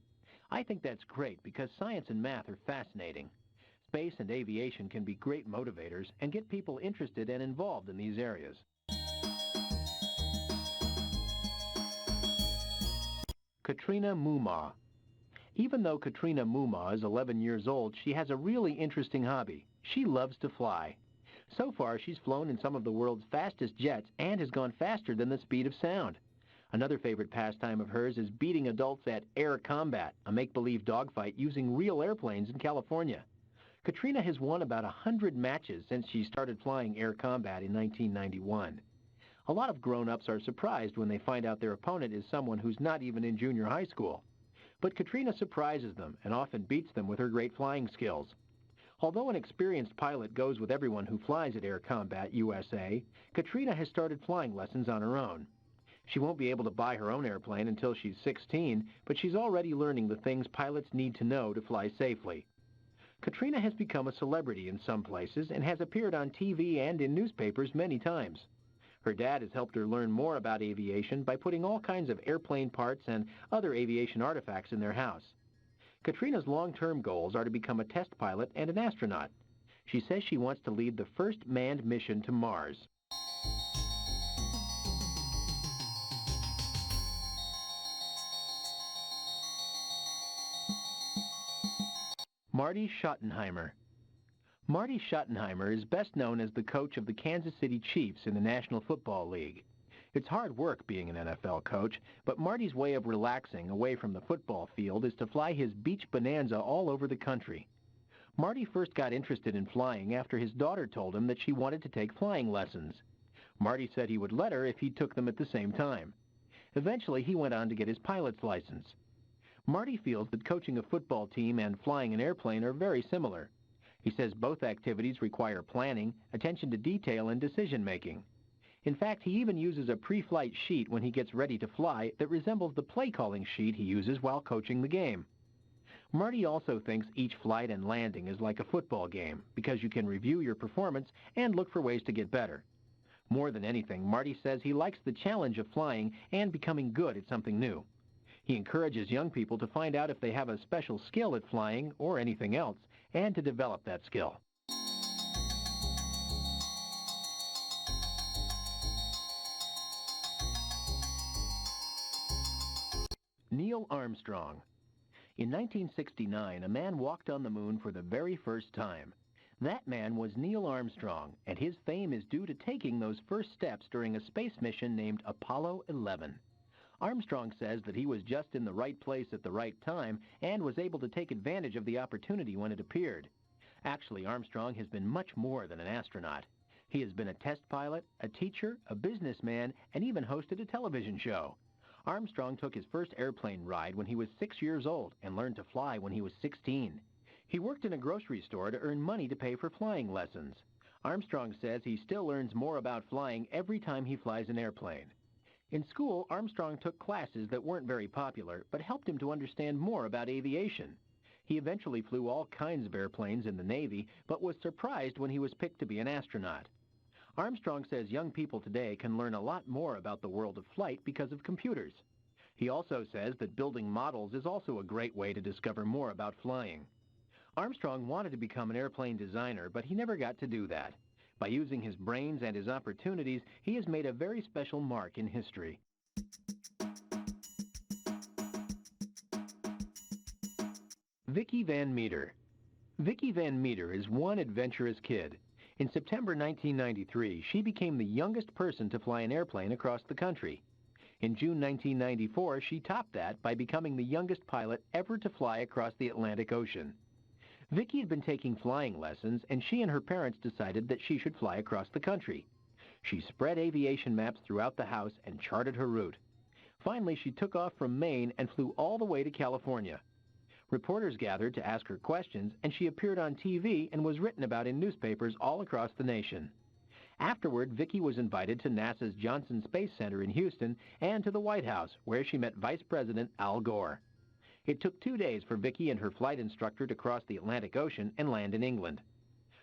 I think that's great because science and math are fascinating. Space and aviation can be great motivators and get people interested and involved in these areas. Katrina Mumma. Even though Katrina Mumma is 11 years old, she has a really interesting hobby. She loves to fly. So far, she's flown in some of the world's fastest jets and has gone faster than the speed of sound. Another favorite pastime of hers is beating adults at Air Combat, a make-believe dogfight using real airplanes in California. Katrina has won about 100 matches since she started flying air combat in 1991. A lot of grown-ups are surprised when they find out their opponent is someone who's not even in junior high school. But Katrina surprises them and often beats them with her great flying skills. Although an experienced pilot goes with everyone who flies at Air Combat USA, Katrina has started flying lessons on her own. She won't be able to buy her own airplane until she's 16, but she's already learning the things pilots need to know to fly safely. Katrina has become a celebrity in some places and has appeared on TV and in newspapers many times. Her dad has helped her learn more about aviation by putting all kinds of airplane parts and other aviation artifacts in their house. Katrina's long-term goals are to become a test pilot and an astronaut. She says she wants to lead the first manned mission to Mars. Marty Schottenheimer. Marty Schottenheimer is best known as the coach of the Kansas City Chiefs in the National Football League. It's hard work being an NFL coach, but Marty's way of relaxing away from the football field is to fly his beach bonanza all over the country. Marty first got interested in flying after his daughter told him that she wanted to take flying lessons. Marty said he would let her if he took them at the same time. Eventually, he went on to get his pilot's license. Marty feels that coaching a football team and flying an airplane are very similar. He says both activities require planning, attention to detail, and decision-making. In fact, he even uses a pre-flight sheet when he gets ready to fly that resembles the play-calling sheet he uses while coaching the game. Marty also thinks each flight and landing is like a football game because you can review your performance and look for ways to get better. More than anything, Marty says he likes the challenge of flying and becoming good at something new. He encourages young people to find out if they have a special skill at flying or anything else, and to develop that skill. Neil Armstrong. In 1969, a man walked on the moon for the very first time. That man was Neil Armstrong, and his fame is due to taking those first steps during a space mission named Apollo 11. Armstrong says that he was just in the right place at the right time and was able to take advantage of the opportunity when it appeared. Actually, Armstrong has been much more than an astronaut. He has been a test pilot, a teacher, a businessman, and even hosted a television show. Armstrong took his first airplane ride when he was 6 years old and learned to fly when he was 16. He worked in a grocery store to earn money to pay for flying lessons. Armstrong says he still learns more about flying every time he flies an airplane. In school, Armstrong took classes that weren't very popular, but helped him to understand more about aviation. He eventually flew all kinds of airplanes in the Navy, but was surprised when he was picked to be an astronaut. Armstrong says young people today can learn a lot more about the world of flight because of computers. He also says that building models is also a great way to discover more about flying. Armstrong wanted to become an airplane designer, but he never got to do that. By using his brains and his opportunities, he has made a very special mark in history. Vicki Van Meter. Vicki Van Meter is one adventurous kid. In September 1993, she became the youngest person to fly an airplane across the country. In June 1994, she topped that by becoming the youngest pilot ever to fly across the Atlantic Ocean. Vicki had been taking flying lessons, and she and her parents decided that she should fly across the country. She spread aviation maps throughout the house and charted her route. Finally, she took off from Maine and flew all the way to California. Reporters gathered to ask her questions, and she appeared on TV and was written about in newspapers all across the nation. Afterward, Vicki was invited to NASA's Johnson Space Center in Houston and to the White House, where she met Vice President Al Gore. It took 2 days for Vicki and her flight instructor to cross the Atlantic Ocean and land in England.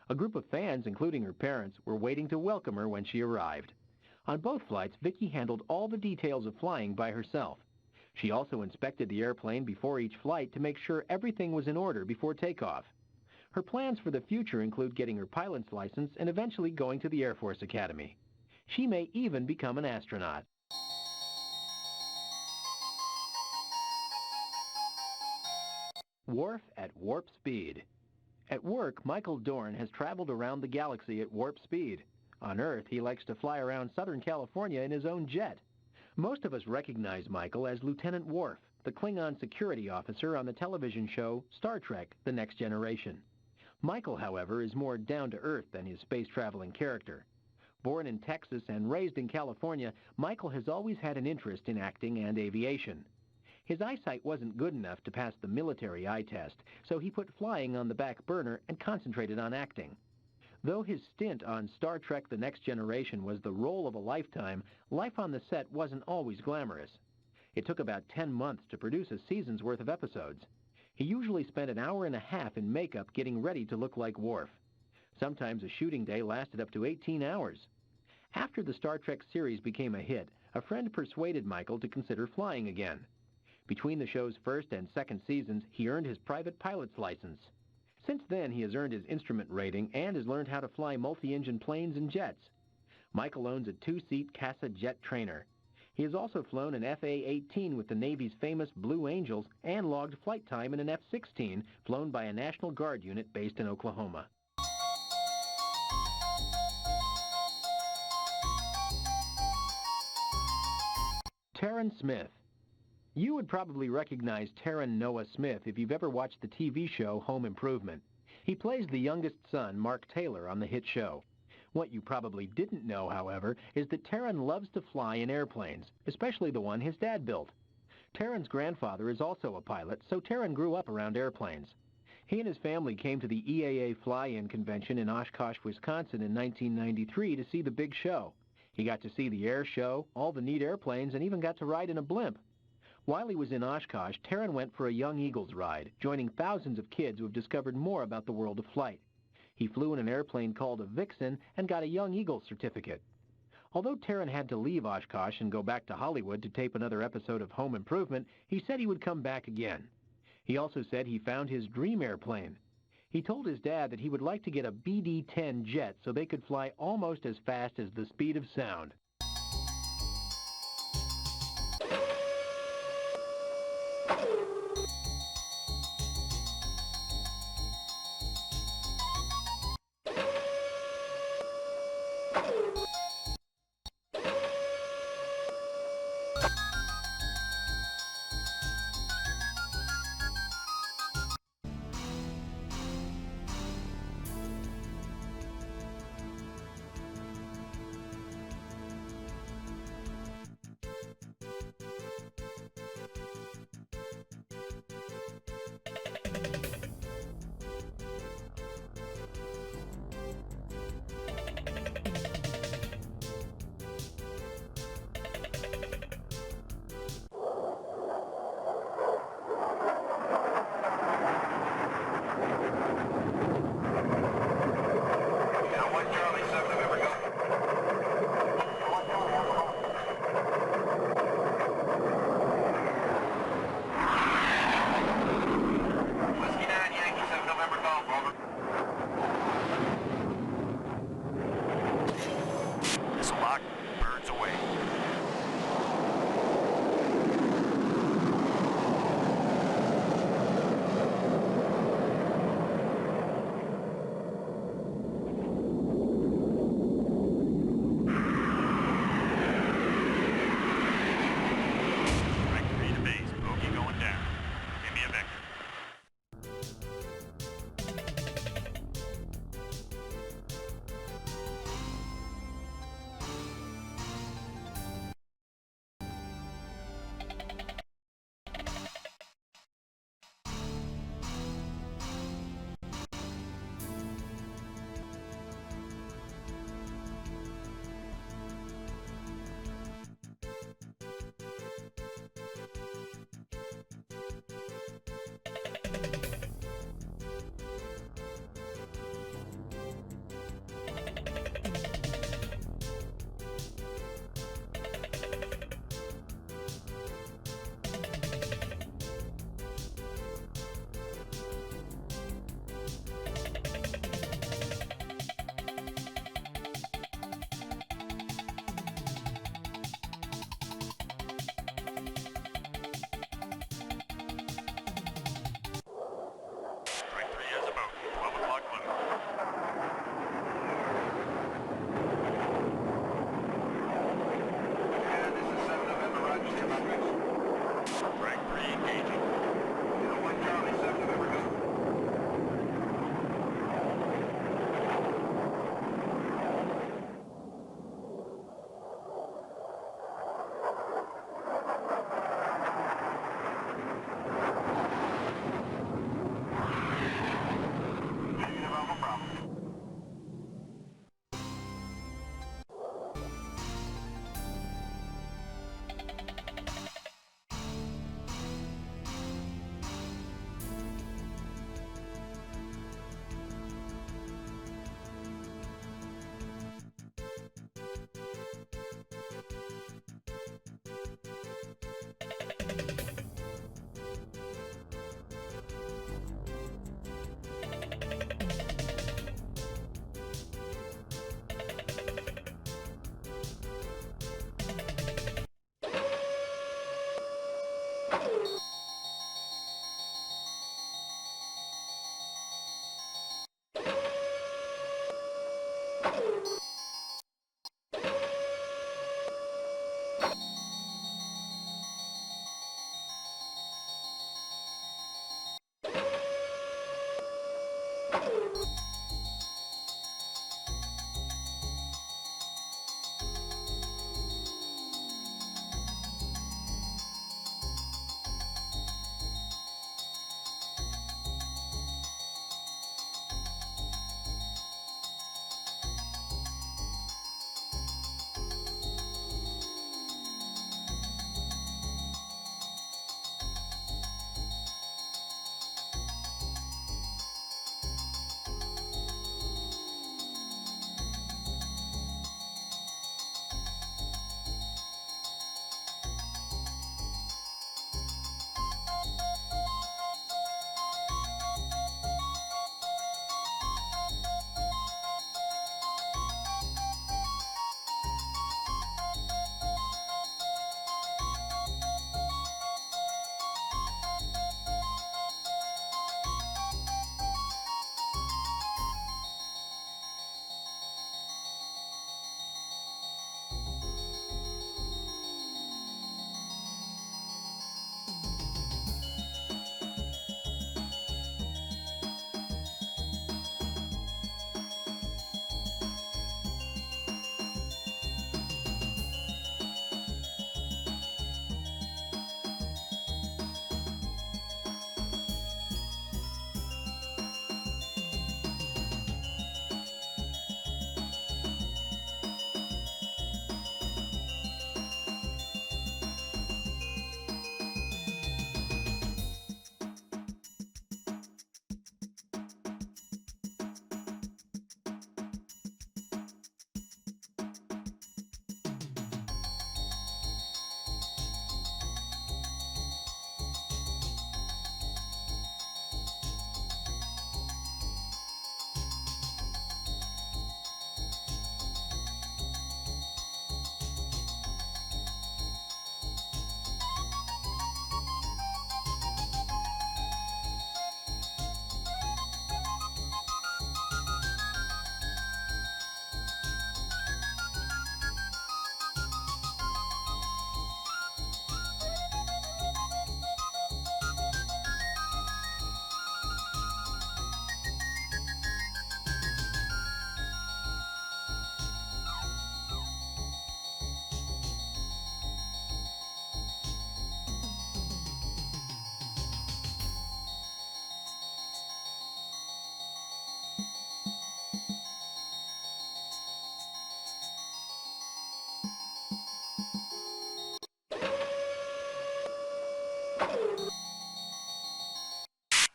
A group of fans, including her parents, were waiting to welcome her when she arrived. On both flights, Vicki handled all the details of flying by herself. She also inspected the airplane before each flight to make sure everything was in order before takeoff. Her plans for the future include getting her pilot's license and eventually going to the Air Force Academy. She may even become an astronaut. Worf at warp speed. At work, Michael Dorn has traveled around the galaxy at warp speed. On Earth, he likes to fly around Southern California in his own jet. Most of us recognize Michael as Lieutenant Worf, the Klingon security officer on the television show Star Trek: The Next Generation. Michael, however, is more down-to-earth than his space-traveling character. Born in Texas and raised in California, Michael has always had an interest in acting and aviation. His eyesight wasn't good enough to pass the military eye test, so he put flying on the back burner and concentrated on acting. Though his stint on Star Trek The Next Generation was the role of a lifetime, life on the set wasn't always glamorous. It took about 10 months to produce a season's worth of episodes. He usually spent an hour and a half in makeup getting ready to look like Worf. Sometimes a shooting day lasted up to 18 hours. After the Star Trek series became a hit, a friend persuaded Michael to consider flying again. Between the show's first and second seasons, he earned his private pilot's license. Since then, he has earned his instrument rating and has learned how to fly multi-engine planes and jets. Michael owns a two-seat Casa jet trainer. He has also flown an FA-18 with the Navy's famous Blue Angels and logged flight time in an F-16 flown by a National Guard unit based in Oklahoma. Terran Smith. You would probably recognize Terran Noah Smith if you've ever watched the TV show Home Improvement. He plays the youngest son, Mark Taylor, on the hit show. What you probably didn't know, however, is that Terran loves to fly in airplanes, especially the one his dad built. Terran's grandfather is also a pilot, so Terran grew up around airplanes. He and his family came to the EAA Fly-In convention in Oshkosh, Wisconsin in 1993 to see the big show. He got to see the air show, all the neat airplanes, and even got to ride in a blimp. While he was in Oshkosh, Terran went for a Young Eagles ride, joining thousands of kids who have discovered more about the world of flight. He flew in an airplane called a Vixen and got a Young Eagles certificate. Although Terran had to leave Oshkosh and go back to Hollywood to tape another episode of Home Improvement, he said he would come back again. He also said he found his dream airplane. He told his dad that he would like to get a BD-10 jet so they could fly almost as fast as the speed of sound.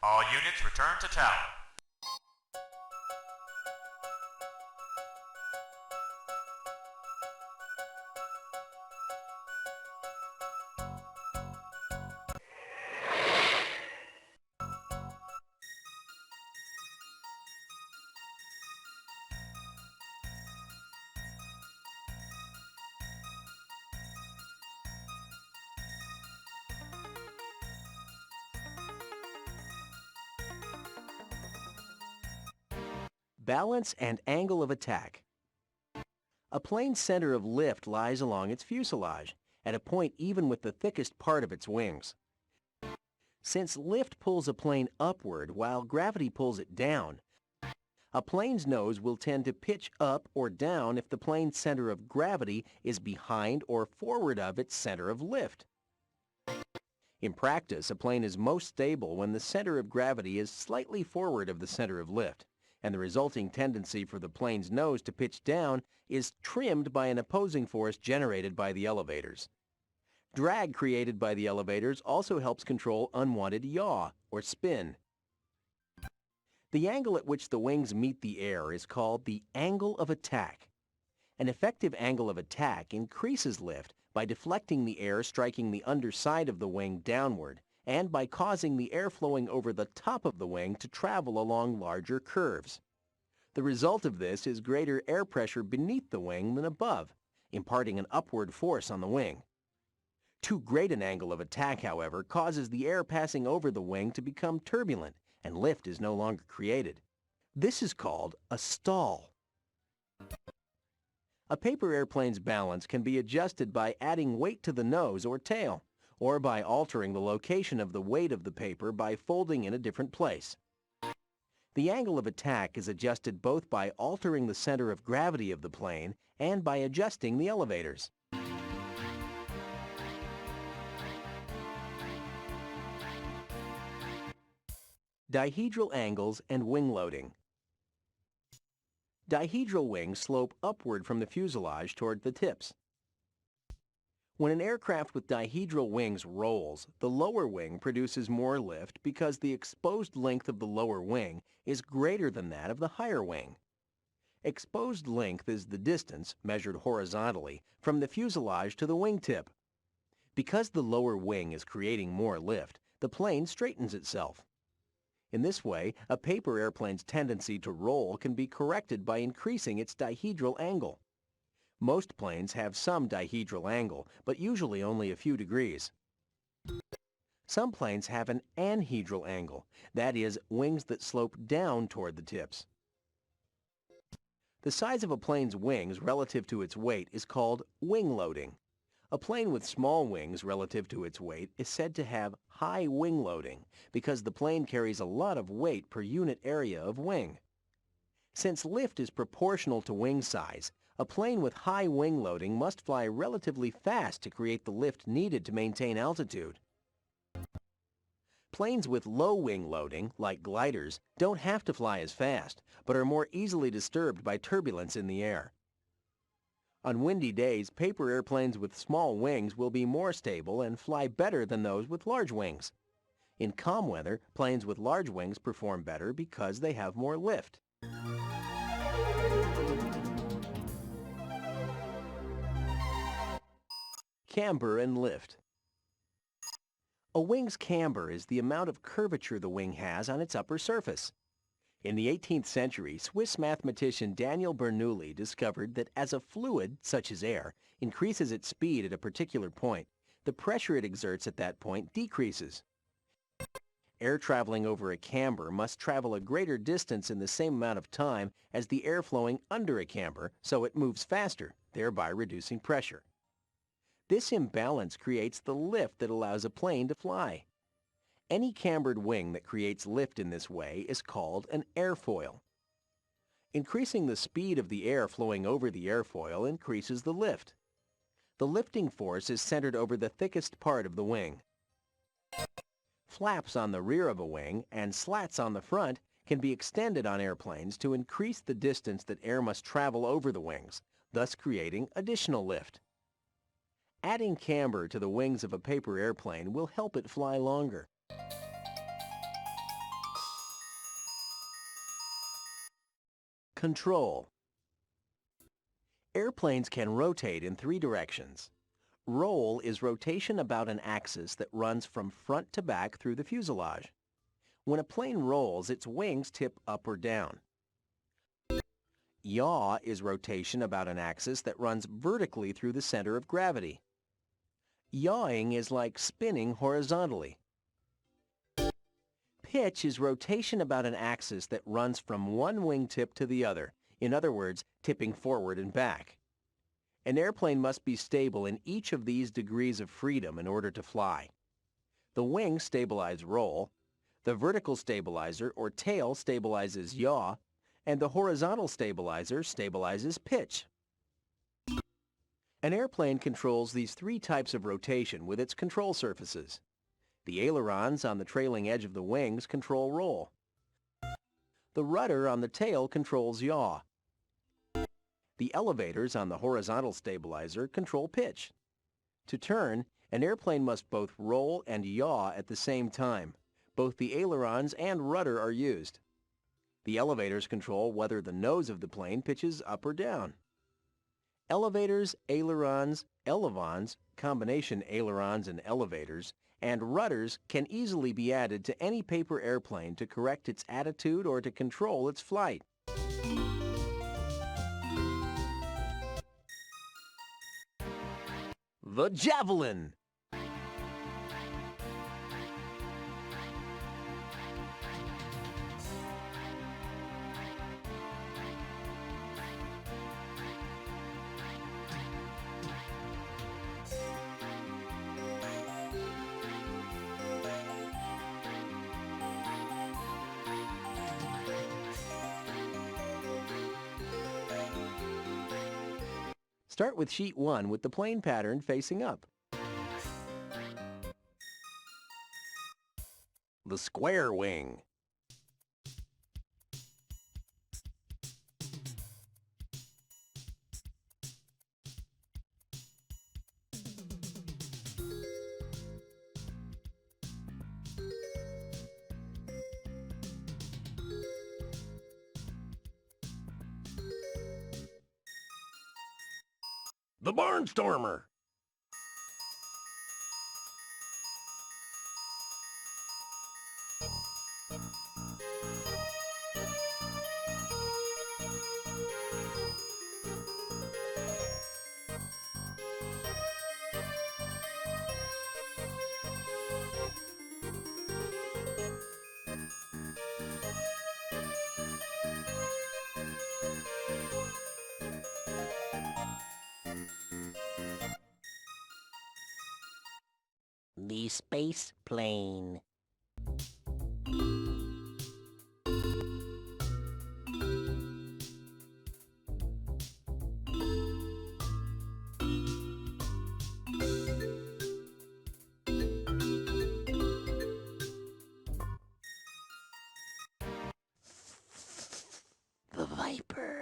All units return to tower. Balance and angle of attack. A plane's center of lift lies along its fuselage, at a point even with the thickest part of its wings. Since lift pulls a plane upward while gravity pulls it down, a plane's nose will tend to pitch up or down if the plane's center of gravity is behind or forward of its center of lift. In practice, a plane is most stable when the center of gravity is slightly forward of the center of lift, and the resulting tendency for the plane's nose to pitch down is trimmed by an opposing force generated by the elevators. Drag created by the elevators also helps control unwanted yaw, or spin. The angle at which the wings meet the air is called the angle of attack. An effective angle of attack increases lift by deflecting the air striking the underside of the wing downward, and by causing the air flowing over the top of the wing to travel along larger curves. The result of this is greater air pressure beneath the wing than above, imparting an upward force on the wing. Too great an angle of attack, however, causes the air passing over the wing to become turbulent, and lift is no longer created. This is called a stall. A paper airplane's balance can be adjusted by adding weight to the nose or tail, or by altering the location of the weight of the paper by folding in a different place. The angle of attack is adjusted both by altering the center of gravity of the plane and by adjusting the elevators. Dihedral angles and wing loading. Dihedral wings slope upward from the fuselage toward the tips. When an aircraft with dihedral wings rolls, the lower wing produces more lift because the exposed length of the lower wing is greater than that of the higher wing. Exposed length is the distance, measured horizontally, from the fuselage to the wingtip. Because the lower wing is creating more lift, the plane straightens itself. In this way, a paper airplane's tendency to roll can be corrected by increasing its dihedral angle. Most planes have some dihedral angle, but usually only a few degrees. Some planes have an anhedral angle, that is, wings that slope down toward the tips. The size of a plane's wings relative to its weight is called wing loading. A plane with small wings relative to its weight is said to have high wing loading because the plane carries a lot of weight per unit area of wing. Since lift is proportional to wing size, a plane with high wing loading must fly relatively fast to create the lift needed to maintain altitude. Planes with low wing loading, like gliders, don't have to fly as fast, but are more easily disturbed by turbulence in the air. On windy days, paper airplanes with small wings will be more stable and fly better than those with large wings. In calm weather, planes with large wings perform better because they have more lift. Camber and lift. A wing's camber is the amount of curvature the wing has on its upper surface. In the 18th century, Swiss mathematician Daniel Bernoulli discovered that as a fluid, such as air, increases its speed at a particular point, the pressure it exerts at that point decreases. Air traveling over a camber must travel a greater distance in the same amount of time as the air flowing under a camber, so it moves faster, thereby reducing pressure. This imbalance creates the lift that allows a plane to fly. Any cambered wing that creates lift in this way is called an airfoil. Increasing the speed of the air flowing over the airfoil increases the lift. The lifting force is centered over the thickest part of the wing. Flaps on the rear of a wing and slats on the front can be extended on airplanes to increase the distance that air must travel over the wings, thus creating additional lift. Adding camber to the wings of a paper airplane will help it fly longer. Control. Airplanes can rotate in 3 directions. Roll is rotation about an axis that runs from front to back through the fuselage. When a plane rolls, its wings tip up or down. Yaw is rotation about an axis that runs vertically through the center of gravity. Yawing is like spinning horizontally. Pitch is rotation about an axis that runs from one wingtip to the other, in other words, tipping forward and back. An airplane must be stable in each of these degrees of freedom in order to fly. The wings stabilize roll, the vertical stabilizer or tail stabilizes yaw, and the horizontal stabilizer stabilizes pitch. An airplane controls these 3 types of rotation with its control surfaces. The ailerons on the trailing edge of the wings control roll. The rudder on the tail controls yaw. The elevators on the horizontal stabilizer control pitch. To turn, an airplane must both roll and yaw at the same time. Both the ailerons and rudder are used. The elevators control whether the nose of the plane pitches up or down. Elevators, ailerons, elevons, combination ailerons and elevators, and rudders can easily be added to any paper airplane to correct its attitude or to control its flight. The javelin. Start with sheet 1 with the plane pattern facing up. The square wing. The barnstormer. The space plane. The Viper.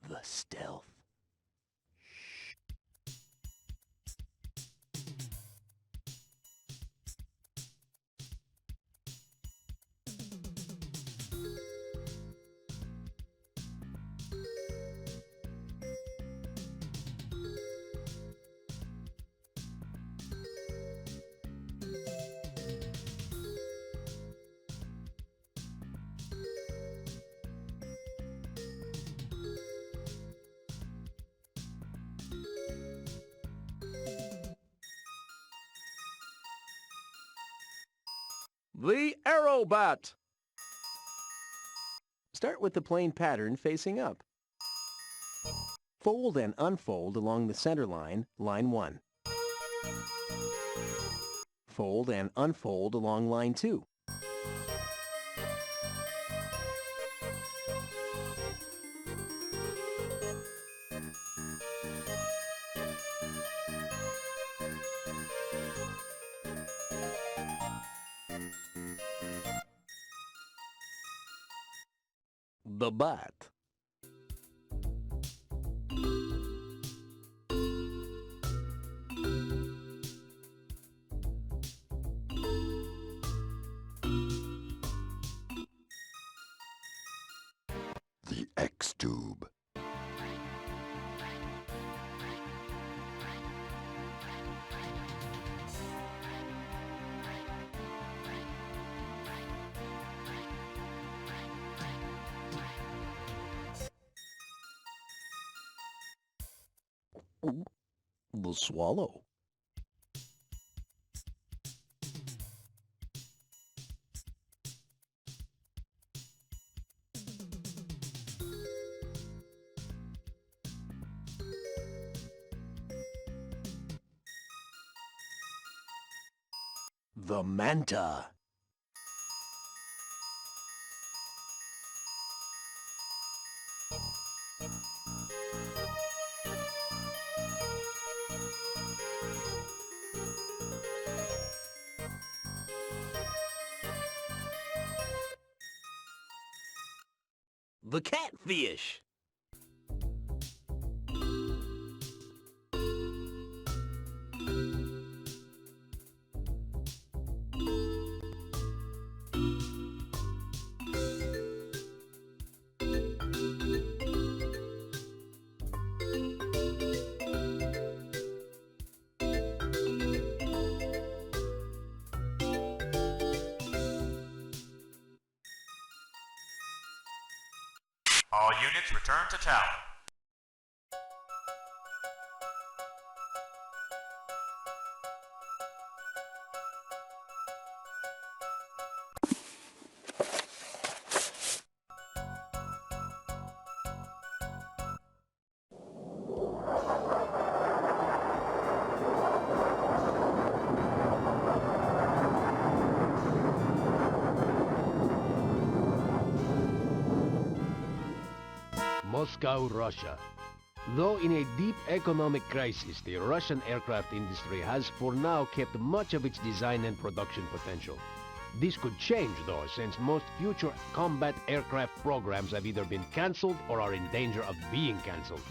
The Stealth. The Aerobat. Start with the plane pattern facing up. Fold and unfold along the center line, line 1. Fold and unfold along line 2. The Bat. The X-Tube. The Swallow. The Manta. The Catfish. All units return to tower. Moscow, Russia. Though in a deep economic crisis, the Russian aircraft industry has for now kept much of its design and production potential. This could change though, since most future combat aircraft programs have either been cancelled or are in danger of being cancelled.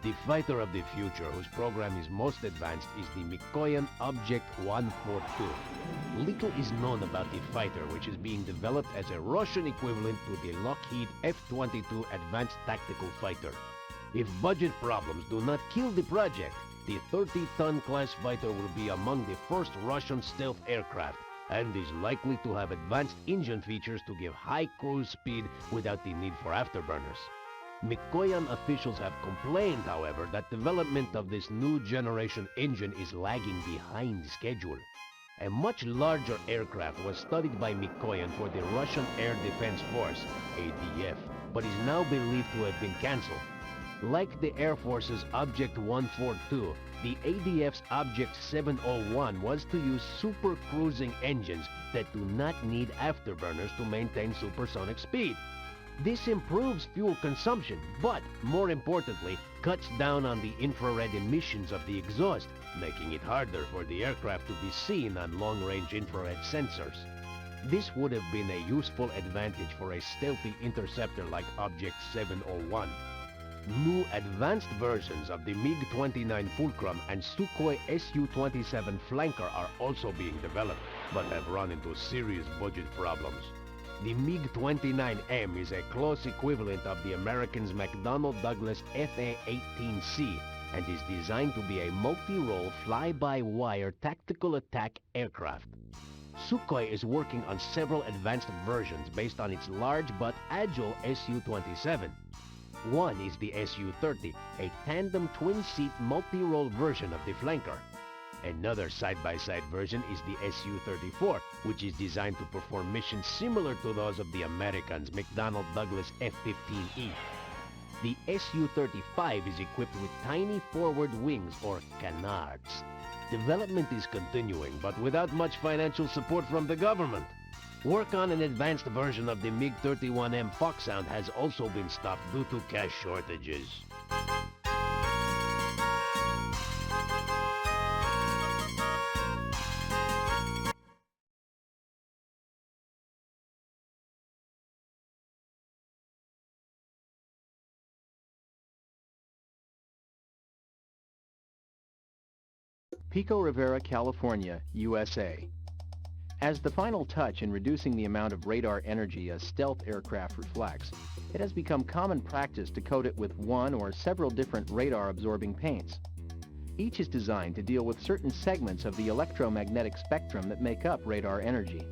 The fighter of the future, whose program is most advanced, is the Mikoyan Object 142. Little is known about the fighter, which is being developed as a Russian equivalent to the Lockheed F-22 Advanced Tactical Fighter. If budget problems do not kill the project, the 30-ton class fighter will be among the first Russian stealth aircraft, and is likely to have advanced engine features to give high cruise speed without the need for afterburners. Mikoyan officials have complained, however, that development of this new generation engine is lagging behind schedule. A much larger aircraft was studied by Mikoyan for the Russian Air Defense Force, ADF, but is now believed to have been cancelled. Like the Air Force's Object 142, the ADF's Object 701 was to use super cruising engines that do not need afterburners to maintain supersonic speed. This improves fuel consumption, but more importantly, cuts down on the infrared emissions of the exhaust, making it harder for the aircraft to be seen on long-range infrared sensors. This would have been a useful advantage for a stealthy interceptor like Object 701. New advanced versions of the MiG-29 Fulcrum and Sukhoi Su-27 Flanker are also being developed, but have run into serious budget problems. The MiG-29M is a close equivalent of the Americans' McDonnell Douglas FA-18C and is designed to be a multi-role fly-by-wire tactical attack aircraft. Sukhoi is working on several advanced versions based on its large but agile Su-27. One is the Su-30, a tandem twin-seat multi-role version of the Flanker. Another side-by-side version is the Su-34, which is designed to perform missions similar to those of the Americans' McDonnell Douglas F-15E. The Su-35 is equipped with tiny forward wings, or canards. Development is continuing, but without much financial support from the government. Work on an advanced version of the MiG-31M Foxhound has also been stopped due to cash shortages. Pico Rivera, California, USA. As the final touch in reducing the amount of radar energy a stealth aircraft reflects, it has become common practice to coat it with one or several different radar-absorbing paints. Each is designed to deal with certain segments of the electromagnetic spectrum that make up radar energy.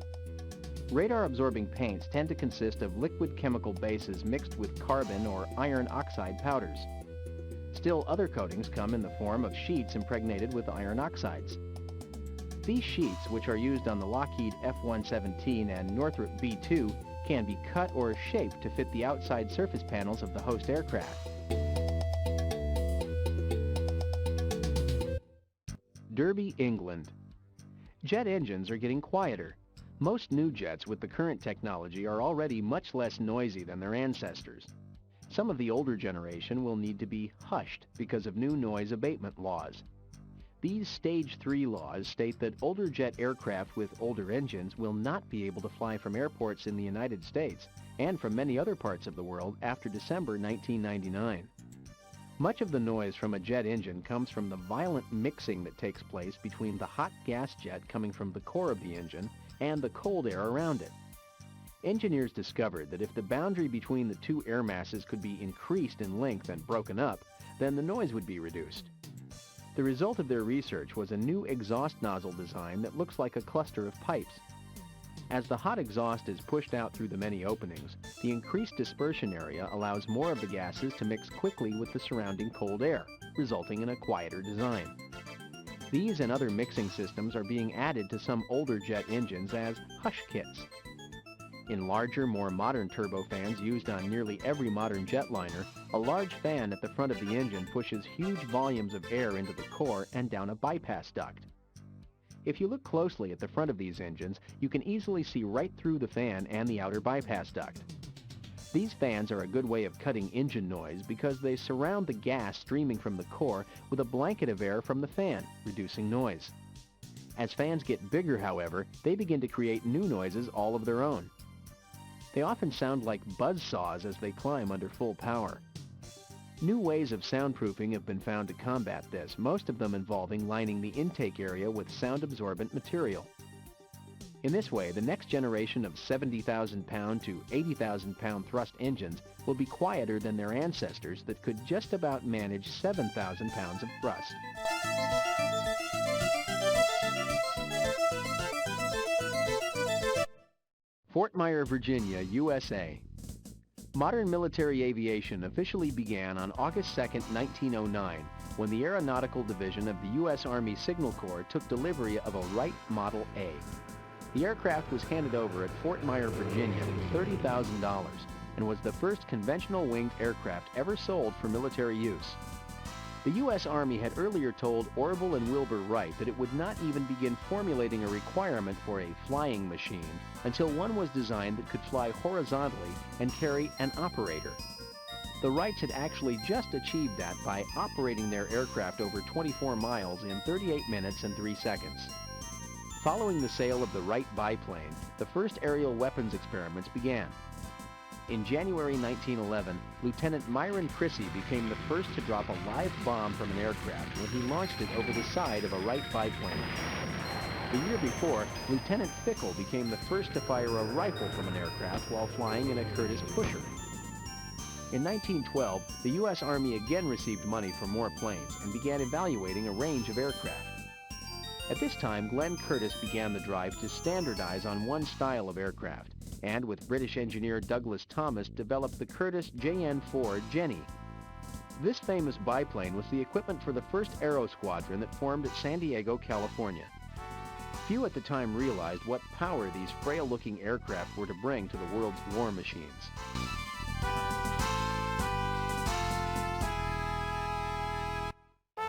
Radar-absorbing paints tend to consist of liquid chemical bases mixed with carbon or iron oxide powders. Still, other coatings come in the form of sheets impregnated with iron oxides. These sheets, which are used on the Lockheed F-117 and Northrop B-2, can be cut or shaped to fit the outside surface panels of the host aircraft. Derby, England. Jet engines are getting quieter. Most new jets with the current technology are already much less noisy than their ancestors. Some of the older generation will need to be hushed because of new noise abatement laws. These Stage 3 laws state that older jet aircraft with older engines will not be able to fly from airports in the United States and from many other parts of the world after December 1999. Much of the noise from a jet engine comes from the violent mixing that takes place between the hot gas jet coming from the core of the engine and the cold air around it. Engineers discovered that if the boundary between the two air masses could be increased in length and broken up, then the noise would be reduced. The result of their research was a new exhaust nozzle design that looks like a cluster of pipes. As the hot exhaust is pushed out through the many openings, the increased dispersion area allows more of the gases to mix quickly with the surrounding cold air, resulting in a quieter design. These and other mixing systems are being added to some older jet engines as hush kits. In larger, more modern turbofans used on nearly every modern jetliner, a large fan at the front of the engine pushes huge volumes of air into the core and down a bypass duct. If you look closely at the front of these engines, you can easily see right through the fan and the outer bypass duct. These fans are a good way of cutting engine noise because they surround the gas streaming from the core with a blanket of air from the fan, reducing noise. As fans get bigger, however, they begin to create new noises all of their own. They often sound like buzz saws as they climb under full power. New ways of soundproofing have been found to combat this, most of them involving lining the intake area with sound-absorbent material. In this way, the next generation of 70,000-pound to 80,000-pound thrust engines will be quieter than their ancestors that could just about manage 7,000 pounds of thrust. Fort Myer, Virginia, USA. Modern military aviation officially began on August 2, 1909, when the Aeronautical Division of the U.S. Army Signal Corps took delivery of a Wright Model A. The aircraft was handed over at Fort Myer, Virginia for $30,000 and was the first conventional winged aircraft ever sold for military use. The U.S. Army had earlier told Orville and Wilbur Wright that it would not even begin formulating a requirement for a flying machine until one was designed that could fly horizontally and carry an operator. The Wrights had actually just achieved that by operating their aircraft over 24 miles in 38 minutes and 3 seconds. Following the sale of the Wright biplane, the first aerial weapons experiments began. In January 1911, Lieutenant Myron Crissy became the first to drop a live bomb from an aircraft when he launched it over the side of a Wright biplane. The year before, Lieutenant Fickle became the first to fire a rifle from an aircraft while flying in a Curtiss pusher. In 1912, the U.S. Army again received money for more planes and began evaluating a range of aircraft. At this time, Glenn Curtiss began the drive to standardize on one style of aircraft, and with British engineer Douglas Thomas developed the Curtiss JN-4 Jenny. This famous biplane was the equipment for the first Aero Squadron that formed at San Diego, California. Few at the time realized what power these frail-looking aircraft were to bring to the world's war machines.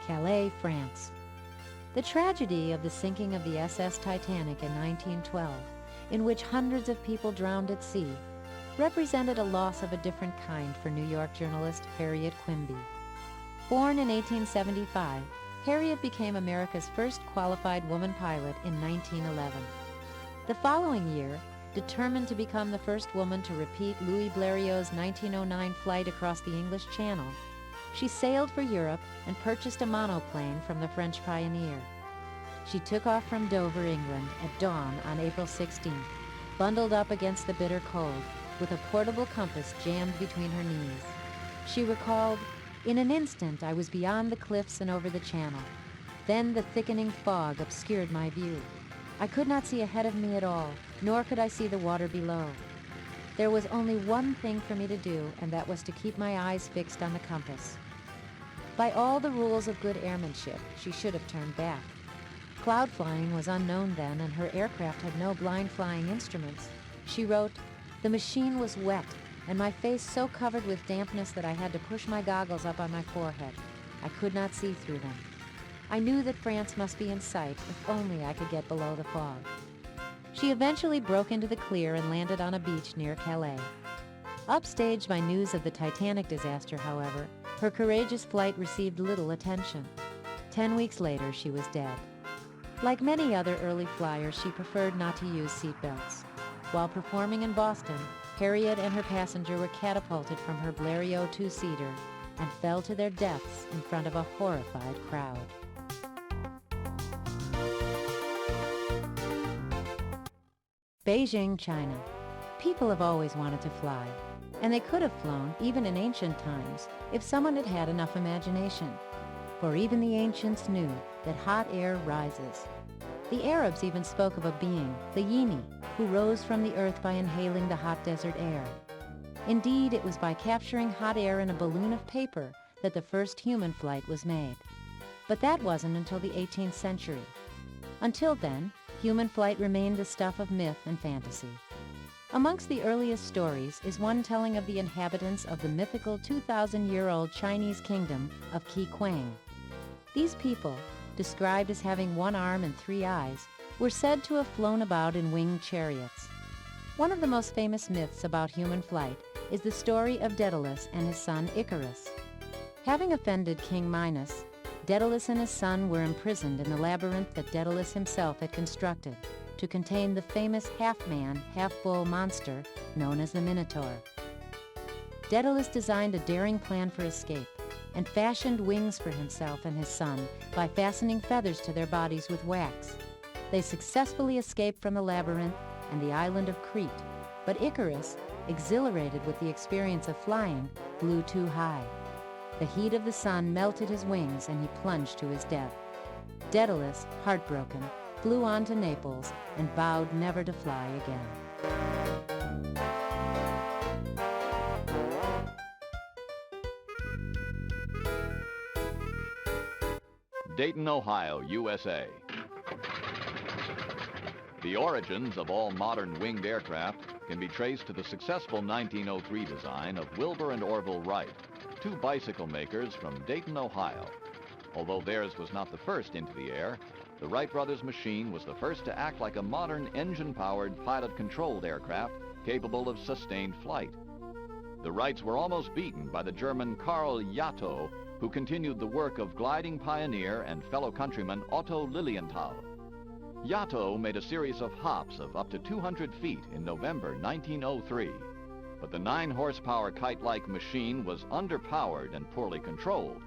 Calais, France. The tragedy of the sinking of the SS Titanic in 1912, in which hundreds of people drowned at sea, represented a loss of a different kind for New York journalist Harriet Quimby. Born in 1875, Harriet became America's first qualified woman pilot in 1911. The following year, determined to become the first woman to repeat Louis Blériot's 1909 flight across the English Channel, she sailed for Europe and purchased a monoplane from the French pioneer. She took off from Dover, England at dawn on April 16th, bundled up against the bitter cold, with a portable compass jammed between her knees. She recalled, "In an instant I was beyond the cliffs and over the channel. Then the thickening fog obscured my view. I could not see ahead of me at all, nor could I see the water below. There was only one thing for me to do, and that was to keep my eyes fixed on the compass." By all the rules of good airmanship, she should have turned back. Cloud flying was unknown then, and her aircraft had no blind flying instruments. She wrote, "The machine was wet, and my face so covered with dampness that I had to push my goggles up on my forehead. I could not see through them. I knew that France must be in sight if only I could get below the fog." She eventually broke into the clear and landed on a beach near Calais. Upstaged by news of the Titanic disaster, however, her courageous flight received little attention. 10 weeks later, she was dead. Like many other early flyers, she preferred not to use seatbelts. While performing in Boston, Harriet and her passenger were catapulted from her Blériot two-seater and fell to their deaths in front of a horrified crowd. Beijing, China. People have always wanted to fly, and they could have flown even in ancient times if someone had had enough imagination. For even the ancients knew that hot air rises. The Arabs even spoke of a being, the Yini, who rose from the earth by inhaling the hot desert air. Indeed, it was by capturing hot air in a balloon of paper that the first human flight was made. But that wasn't until the 18th century. Until then, human flight remained the stuff of myth and fantasy. Amongst the earliest stories is one telling of the inhabitants of the mythical 2,000-year-old Chinese kingdom of Qi. These people, described as having one arm and 3 eyes, were said to have flown about in winged chariots. One of the most famous myths about human flight is the story of Daedalus and his son Icarus. Having offended King Minos, Daedalus and his son were imprisoned in the labyrinth that Daedalus himself had constructed to contain the famous half-man, half-bull monster known as the Minotaur. Daedalus designed a daring plan for escape and fashioned wings for himself and his son by fastening feathers to their bodies with wax. They successfully escaped from the labyrinth and the island of Crete, but Icarus, exhilarated with the experience of flying, flew too high. The heat of the sun melted his wings and he plunged to his death. Daedalus, heartbroken, flew on to Naples and vowed never to fly again. Dayton, Ohio, USA. The origins of all modern winged aircraft can be traced to the successful 1903 design of Wilbur and Orville Wright, two bicycle makers from Dayton, Ohio. Although theirs was not the first into the air, the Wright brothers' machine was the first to act like a modern engine-powered, pilot-controlled aircraft capable of sustained flight. The Wrights were almost beaten by the German Karl Jatto, who continued the work of gliding pioneer and fellow countryman Otto Lilienthal. Jatto made a series of hops of up to 200 feet in November 1903, but the 9-horsepower kite-like machine was underpowered and poorly controlled.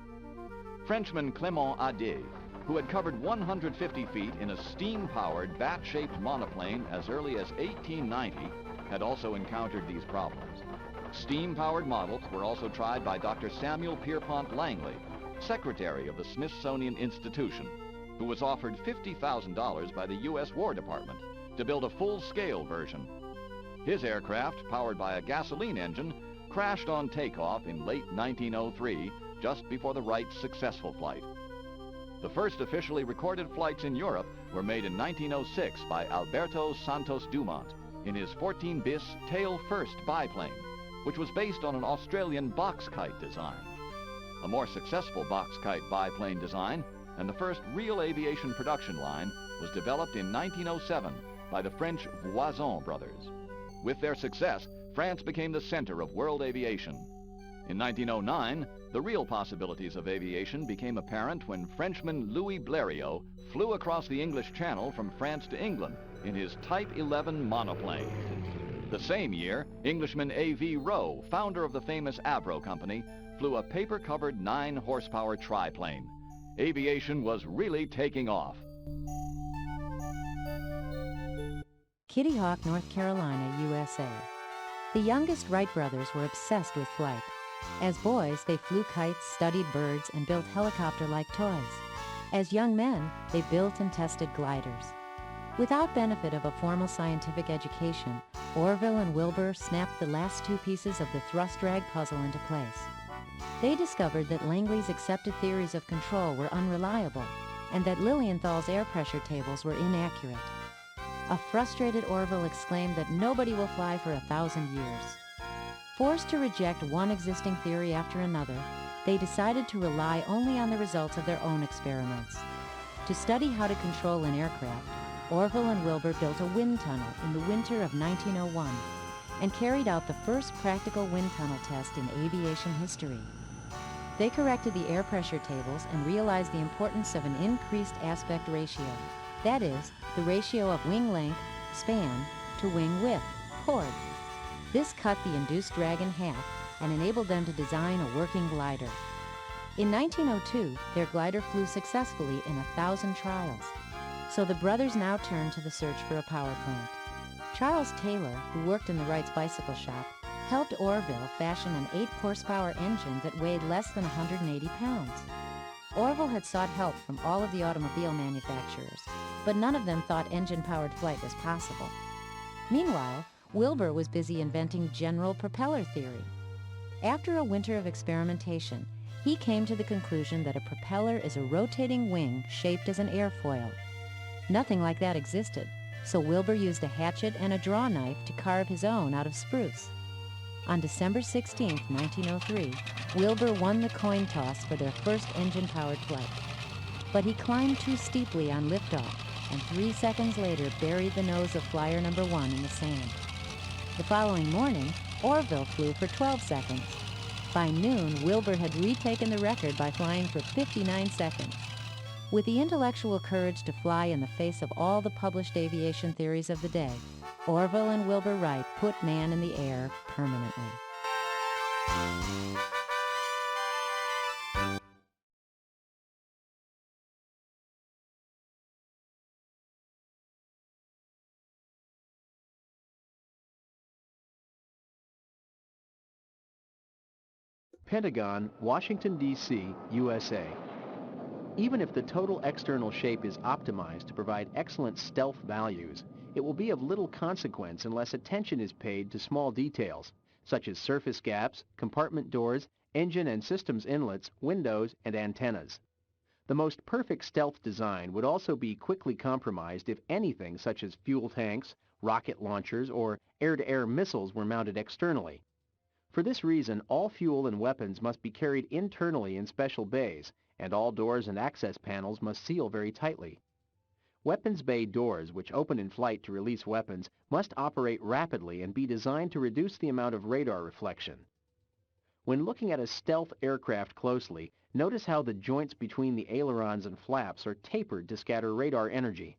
Frenchman Clément Adet, who had covered 150 feet in a steam-powered, bat-shaped monoplane as early as 1890, had also encountered these problems. Steam-powered models were also tried by Dr. Samuel Pierpont Langley, secretary of the Smithsonian Institution, who was offered $50,000 by the U.S. War Department to build a full-scale version. His aircraft, powered by a gasoline engine, crashed on takeoff in late 1903, just before the Wrights' successful flight. The first officially recorded flights in Europe were made in 1906 by Alberto Santos Dumont in his 14-bis tail-first biplane, which was based on an Australian box kite design. A more successful box kite biplane design and the first real aviation production line was developed in 1907 by the French Voisin brothers. With their success, France became the center of world aviation. In 1909, the real possibilities of aviation became apparent when Frenchman Louis Blériot flew across the English Channel from France to England in his Type 11 monoplane. The same year, Englishman A.V. Rowe, founder of the famous Avro Company, flew a paper-covered 9-horsepower triplane. Aviation was really taking off. Kitty Hawk, North Carolina, USA. The youngest Wright brothers were obsessed with flight. As boys, they flew kites, studied birds, and built helicopter-like toys. As young men, they built and tested gliders. Without benefit of a formal scientific education, Orville and Wilbur snapped the last two pieces of the thrust-drag puzzle into place. They discovered that Langley's accepted theories of control were unreliable and that Lilienthal's air pressure tables were inaccurate. A frustrated Orville exclaimed that nobody will fly for 1,000 years. Forced to reject one existing theory after another, they decided to rely only on the results of their own experiments. To study how to control an aircraft, Orville and Wilbur built a wind tunnel in the winter of 1901 and carried out the first practical wind tunnel test in aviation history. They corrected the air pressure tables and realized the importance of an increased aspect ratio, that is, the ratio of wing length, span, to wing width, chord. This cut the induced drag in half and enabled them to design a working glider. In 1902, their glider flew successfully in 1,000 trials. So the brothers now turned to the search for a power plant. Charles Taylor, who worked in the Wrights' bicycle shop, helped Orville fashion an 8-horsepower engine that weighed less than 180 pounds. Orville had sought help from all of the automobile manufacturers, but none of them thought engine-powered flight was possible. Meanwhile, Wilbur was busy inventing general propeller theory. After a winter of experimentation, he came to the conclusion that a propeller is a rotating wing shaped as an airfoil. Nothing like that existed, so Wilbur used a hatchet and a draw knife to carve his own out of spruce. On December 16, 1903, Wilbur won the coin toss for their first engine-powered flight. But he climbed too steeply on liftoff, and 3 seconds later buried the nose of flyer number 1 in the sand. The following morning, Orville flew for 12 seconds. By noon, Wilbur had retaken the record by flying for 59 seconds. With the intellectual courage to fly in the face of all the published aviation theories of the day, Orville and Wilbur Wright put man in the air permanently. Pentagon, Washington, D.C., USA. Even if the total external shape is optimized to provide excellent stealth values, it will be of little consequence unless attention is paid to small details, such as surface gaps, compartment doors, engine and systems inlets, windows, and antennas. The most perfect stealth design would also be quickly compromised if anything such as fuel tanks, rocket launchers, or air-to-air missiles were mounted externally. For this reason, all fuel and weapons must be carried internally in special bays, and all doors and access panels must seal very tightly. Weapons bay doors, which open in flight to release weapons, must operate rapidly and be designed to reduce the amount of radar reflection. When looking at a stealth aircraft closely, notice how the joints between the ailerons and flaps are tapered to scatter radar energy.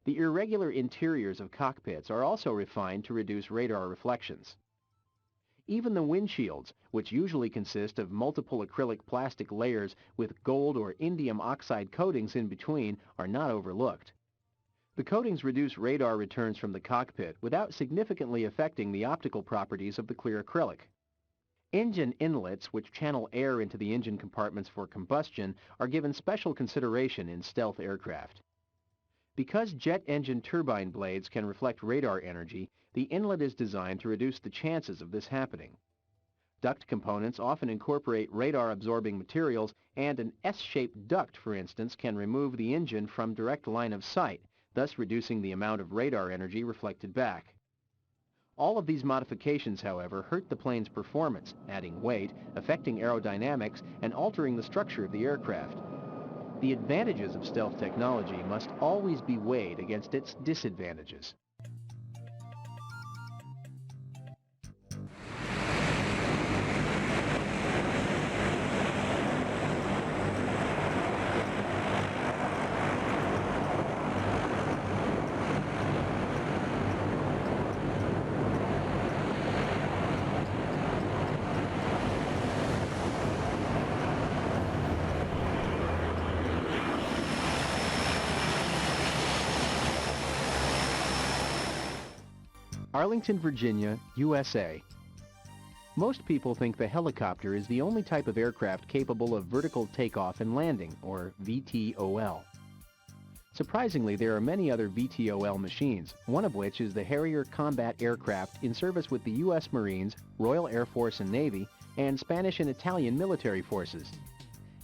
The irregular interiors of cockpits are also refined to reduce radar reflections. Even the windshields, which usually consist of multiple acrylic plastic layers with gold or indium oxide coatings in between, are not overlooked. The coatings reduce radar returns from the cockpit without significantly affecting the optical properties of the clear acrylic. Engine inlets, which channel air into the engine compartments for combustion, are given special consideration in stealth aircraft. Because jet engine turbine blades can reflect radar energy, the inlet is designed to reduce the chances of this happening. Duct components often incorporate radar-absorbing materials, and an S-shaped duct, for instance, can remove the engine from direct line of sight, thus reducing the amount of radar energy reflected back. All of these modifications, however, hurt the plane's performance, adding weight, affecting aerodynamics, and altering the structure of the aircraft. The advantages of stealth technology must always be weighed against its disadvantages. Arlington, Virginia, USA. Most people think the helicopter is the only type of aircraft capable of vertical takeoff and landing, or VTOL. Surprisingly, there are many other VTOL machines, one of which is the Harrier combat aircraft in service with the U.S. Marines, Royal Air Force and Navy, and Spanish and Italian military forces.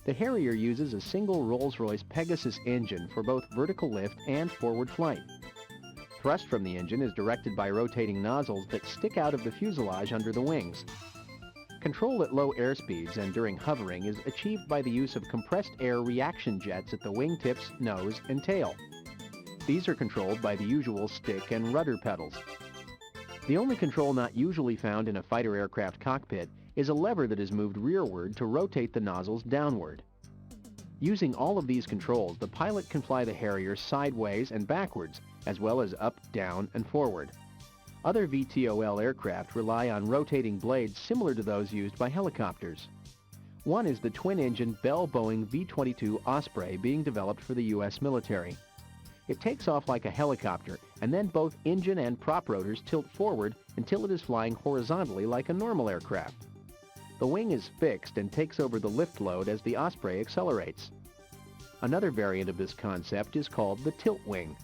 The Harrier uses a single Rolls-Royce Pegasus engine for both vertical lift and forward flight. Thrust from the engine is directed by rotating nozzles that stick out of the fuselage under the wings. Control at low airspeeds and during hovering is achieved by the use of compressed air reaction jets at the wingtips, nose, and tail. These are controlled by the usual stick and rudder pedals. The only control not usually found in a fighter aircraft cockpit is a lever that is moved rearward to rotate the nozzles downward. Using all of these controls, the pilot can fly the Harrier sideways and backwards, as well as up, down, and forward. Other VTOL aircraft rely on rotating blades similar to those used by helicopters. One is the twin-engine Bell-Boeing V-22 Osprey being developed for the U.S. military. It takes off like a helicopter, and then both engine and prop rotors tilt forward until it is flying horizontally like a normal aircraft. The wing is fixed and takes over the lift load as the Osprey accelerates. Another variant of this concept is called the tilt wing.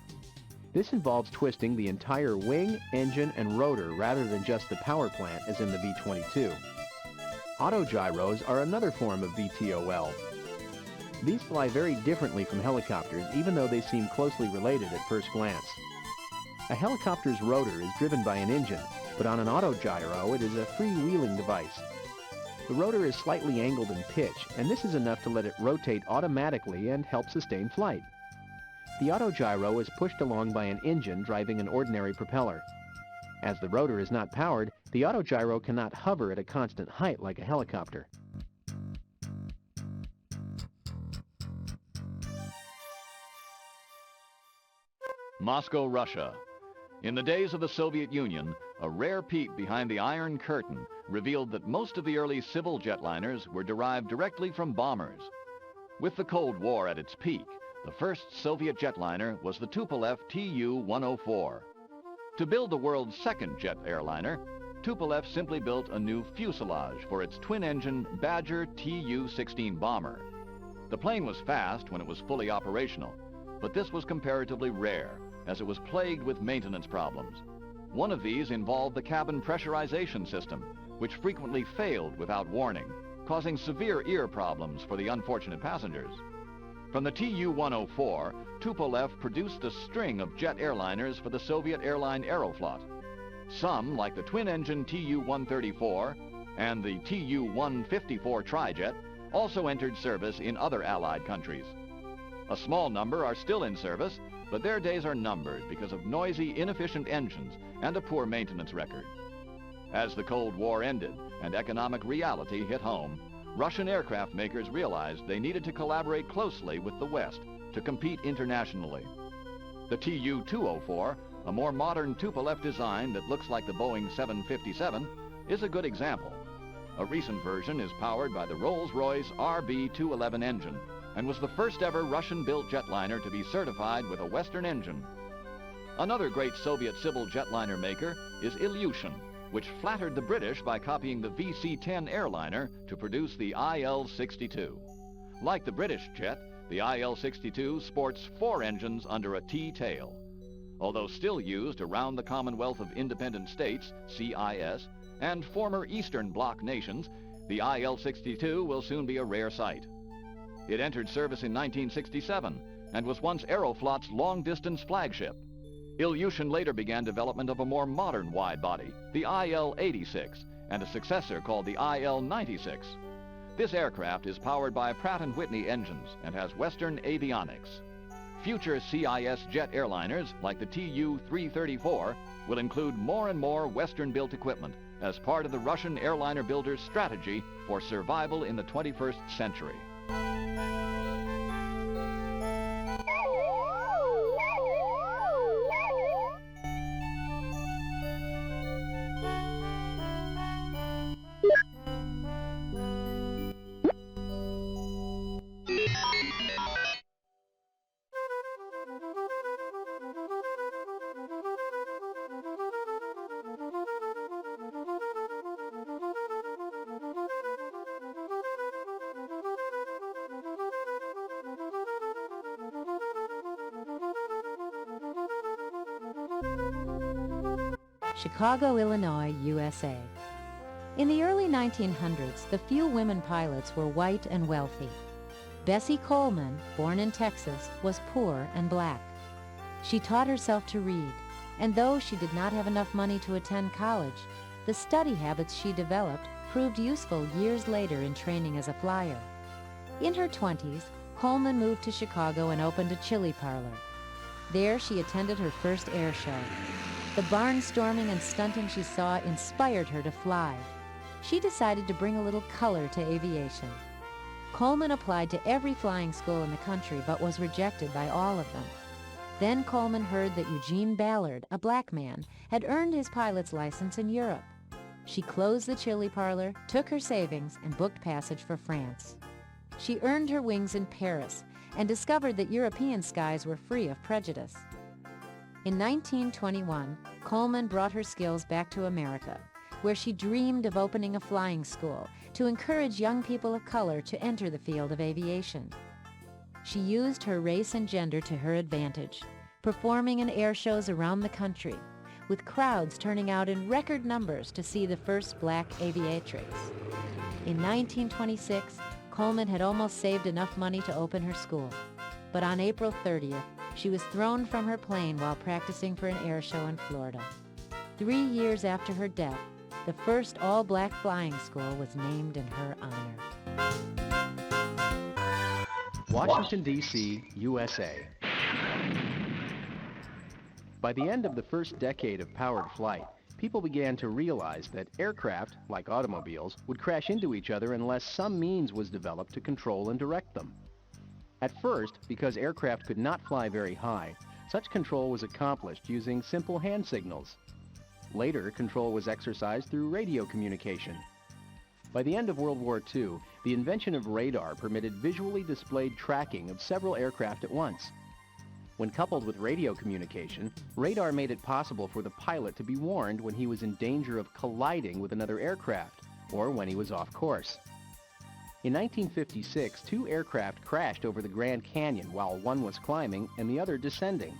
This involves twisting the entire wing, engine, and rotor rather than just the power plant as in the V-22. Autogyros are another form of VTOL. These fly very differently from helicopters, even though they seem closely related at first glance. A helicopter's rotor is driven by an engine, but on an autogyro it is a freewheeling device. The rotor is slightly angled in pitch, and this is enough to let it rotate automatically and help sustain flight. The autogyro is pushed along by an engine driving an ordinary propeller. As the rotor is not powered, the autogyro cannot hover at a constant height like a helicopter. Moscow, Russia. In the days of the Soviet Union, a rare peek behind the Iron Curtain revealed that most of the early civil jetliners were derived directly from bombers. With the Cold War at its peak, the first Soviet jetliner was the Tupolev Tu-104. To build the world's second jet airliner, Tupolev simply built a new fuselage for its twin-engine Badger Tu-16 bomber. The plane was fast when it was fully operational, but this was comparatively rare, as it was plagued with maintenance problems. One of these involved the cabin pressurization system, which frequently failed without warning, causing severe ear problems for the unfortunate passengers. From the Tu-104, Tupolev produced a string of jet airliners for the Soviet airline Aeroflot. Some, like the twin-engine Tu-134 and the Tu-154 trijet, also entered service in other Allied countries. A small number are still in service, but their days are numbered because of noisy, inefficient engines and a poor maintenance record. As the Cold War ended and economic reality hit home, Russian aircraft makers realized they needed to collaborate closely with the West to compete internationally. The Tu-204, a more modern Tupolev design that looks like the Boeing 757, is a good example. A recent version is powered by the Rolls-Royce RB211 engine and was the first ever Russian-built jetliner to be certified with a Western engine. Another great Soviet civil jetliner maker is Ilyushin, which flattered the British by copying the VC-10 airliner to produce the IL-62. Like the British jet, the IL-62 sports 4 engines under a T-tail. Although still used around the Commonwealth of Independent States, CIS, and former Eastern Bloc nations, the IL-62 will soon be a rare sight. It entered service in 1967 and was once Aeroflot's long-distance flagship. Ilyushin later began development of a more modern wide-body, the IL-86, and a successor called the IL-96. This aircraft is powered by Pratt & Whitney engines and has Western avionics. Future CIS jet airliners, like the Tu-334, will include more and more Western-built equipment as part of the Russian airliner builders' strategy for survival in the 21st century. Chicago, Illinois, USA. In the early 1900s, the few women pilots were white and wealthy. Bessie Coleman, born in Texas, was poor and black. She taught herself to read, and though she did not have enough money to attend college, the study habits she developed proved useful years later in training as a flyer. In her 20s, Coleman moved to Chicago and opened a chili parlor. There she attended her first air show. The barnstorming and stunting she saw inspired her to fly. She decided to bring a little color to aviation. Coleman applied to every flying school in the country but was rejected by all of them. Then Coleman heard that Eugene Ballard, a black man, had earned his pilot's license in Europe. She closed the chili parlor, took her savings, and booked passage for France. She earned her wings in Paris and discovered that European skies were free of prejudice. In 1921, Coleman brought her skills back to America, where she dreamed of opening a flying school to encourage young people of color to enter the field of aviation. She used her race and gender to her advantage, performing in air shows around the country, with crowds turning out in record numbers to see the first black aviatrix. In 1926, Coleman had almost saved enough money to open her school, but on April 30th, she was thrown from her plane while practicing for an air show in Florida. 3 years after her death, the first all-black flying school was named in her honor. Washington, D.C., USA. By the end of the first decade of powered flight, people began to realize that aircraft, like automobiles, would crash into each other unless some means was developed to control and direct them. At first, because aircraft could not fly very high, such control was accomplished using simple hand signals. Later, control was exercised through radio communication. By the end of World War II, the invention of radar permitted visually displayed tracking of several aircraft at once. When coupled with radio communication, radar made it possible for the pilot to be warned when he was in danger of colliding with another aircraft, or when he was off course. In 1956, 2 aircraft crashed over the Grand Canyon while one was climbing and the other descending.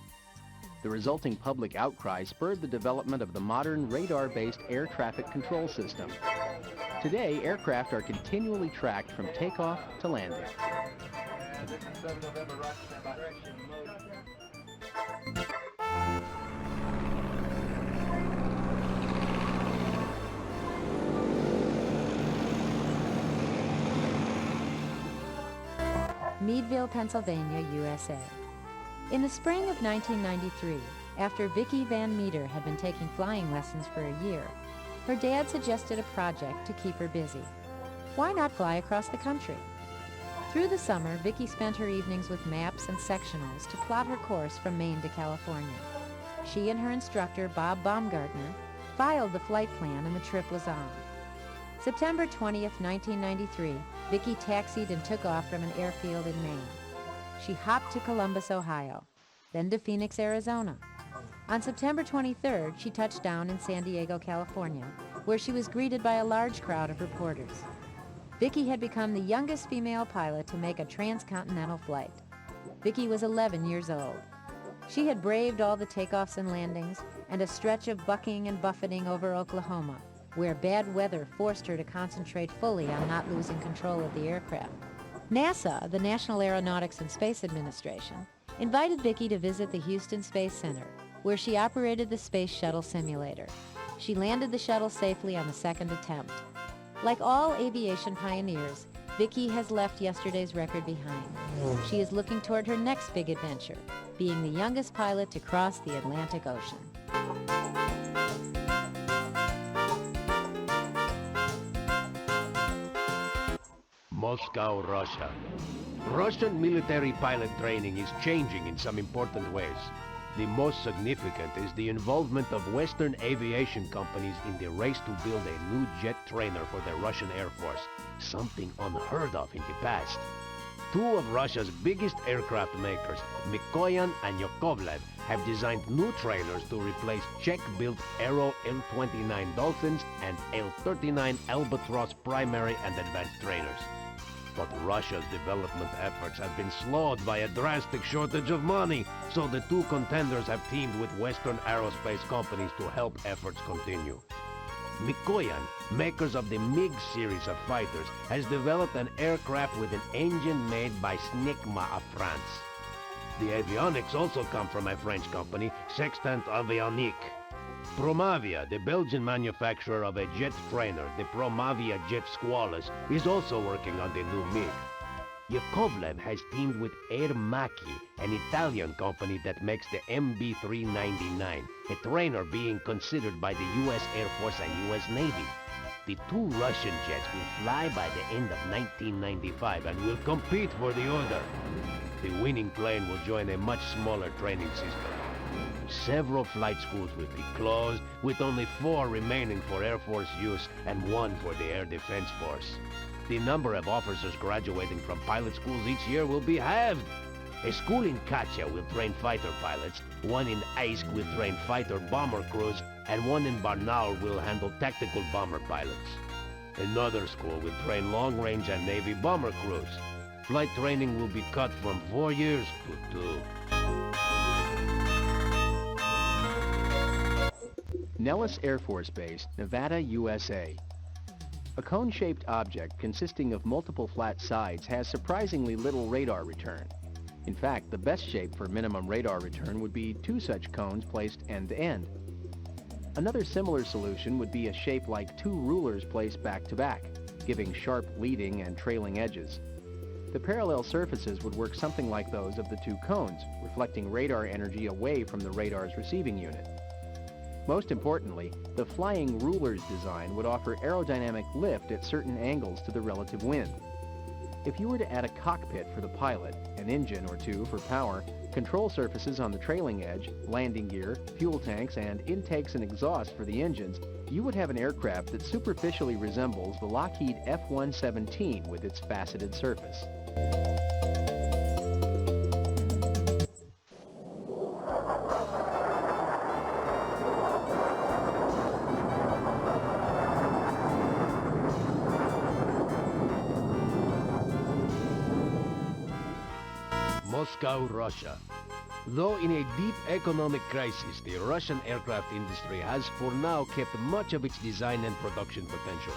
The resulting public outcry spurred the development of the modern radar-based air traffic control system. Today, aircraft are continually tracked from takeoff to landing. Meadville, Pennsylvania, USA. In the spring of 1993, after Vicki Van Meter had been taking flying lessons for a year, her dad suggested a project to keep her busy. Why not fly across the country? Through the summer, Vicki spent her evenings with maps and sectionals to plot her course from Maine to California. She and her instructor, Bob Baumgartner, filed the flight plan and the trip was on. September 20th, 1993, Vicki taxied and took off from an airfield in Maine. She hopped to Columbus, Ohio, then to Phoenix, Arizona. On September 23rd, she touched down in San Diego, California, where she was greeted by a large crowd of reporters. Vicki had become the youngest female pilot to make a transcontinental flight. Vicki was 11 years old. She had braved all the takeoffs and landings and a stretch of bucking and buffeting over Oklahoma, where bad weather forced her to concentrate fully on not losing control of the aircraft. NASA, the National Aeronautics and Space Administration, invited Vicki to visit the Houston Space Center, where she operated the Space Shuttle simulator. She landed the shuttle safely on the second attempt. Like all aviation pioneers, Vicki has left yesterday's record behind. She is looking toward her next big adventure, being the youngest pilot to cross the Atlantic Ocean. Moscow, Russia. Russian military pilot training is changing in some important ways. The most significant is the involvement of Western aviation companies in the race to build a new jet trainer for the Russian Air Force, something unheard of in the past. 2 of Russia's biggest aircraft makers, Mikoyan and Yakovlev, have designed new trainers to replace Czech-built Aero L-29 Dolphins and L-39 Albatross primary and advanced trainers. But Russia's development efforts have been slowed by a drastic shortage of money, so the 2 contenders have teamed with Western aerospace companies to help efforts continue. Mikoyan, makers of the MiG series of fighters, has developed an aircraft with an engine made by Snecma of France. The avionics also come from a French company, Sextant Avionique. Promavia, the Belgian manufacturer of a jet trainer, the Promavia Jet Squalus, is also working on the new MiG. Yakovlev has teamed with Air Macchi, an Italian company that makes the MB-399, a trainer being considered by the U.S. Air Force and U.S. Navy. The 2 Russian jets will fly by the end of 1995 and will compete for the order. The winning plane will join a much smaller training system. Several flight schools will be closed, with only 4 remaining for Air Force use and 1 for the Air Defense Force. The number of officers graduating from pilot schools each year will be halved. A school in Katia will train fighter pilots, 1 in Aisk will train fighter-bomber crews, and 1 in Barnaul will handle tactical bomber pilots. Another school will train long-range and Navy bomber crews. Flight training will be cut from 4 years to 2. Nellis Air Force Base, Nevada, USA. A cone-shaped object consisting of multiple flat sides has surprisingly little radar return. In fact, the best shape for minimum radar return would be 2 such cones placed end-to-end. Another similar solution would be a shape like 2 rulers placed back-to-back, giving sharp leading and trailing edges. The parallel surfaces would work something like those of the 2 cones, reflecting radar energy away from the radar's receiving unit. Most importantly, the flying ruler's design would offer aerodynamic lift at certain angles to the relative wind. If you were to add a cockpit for the pilot, an engine or two for power, control surfaces on the trailing edge, landing gear, fuel tanks, and intakes and exhaust for the engines, you would have an aircraft that superficially resembles the Lockheed F-117 with its faceted surface. Moscow, Russia. Though in a deep economic crisis, the Russian aircraft industry has for now kept much of its design and production potential.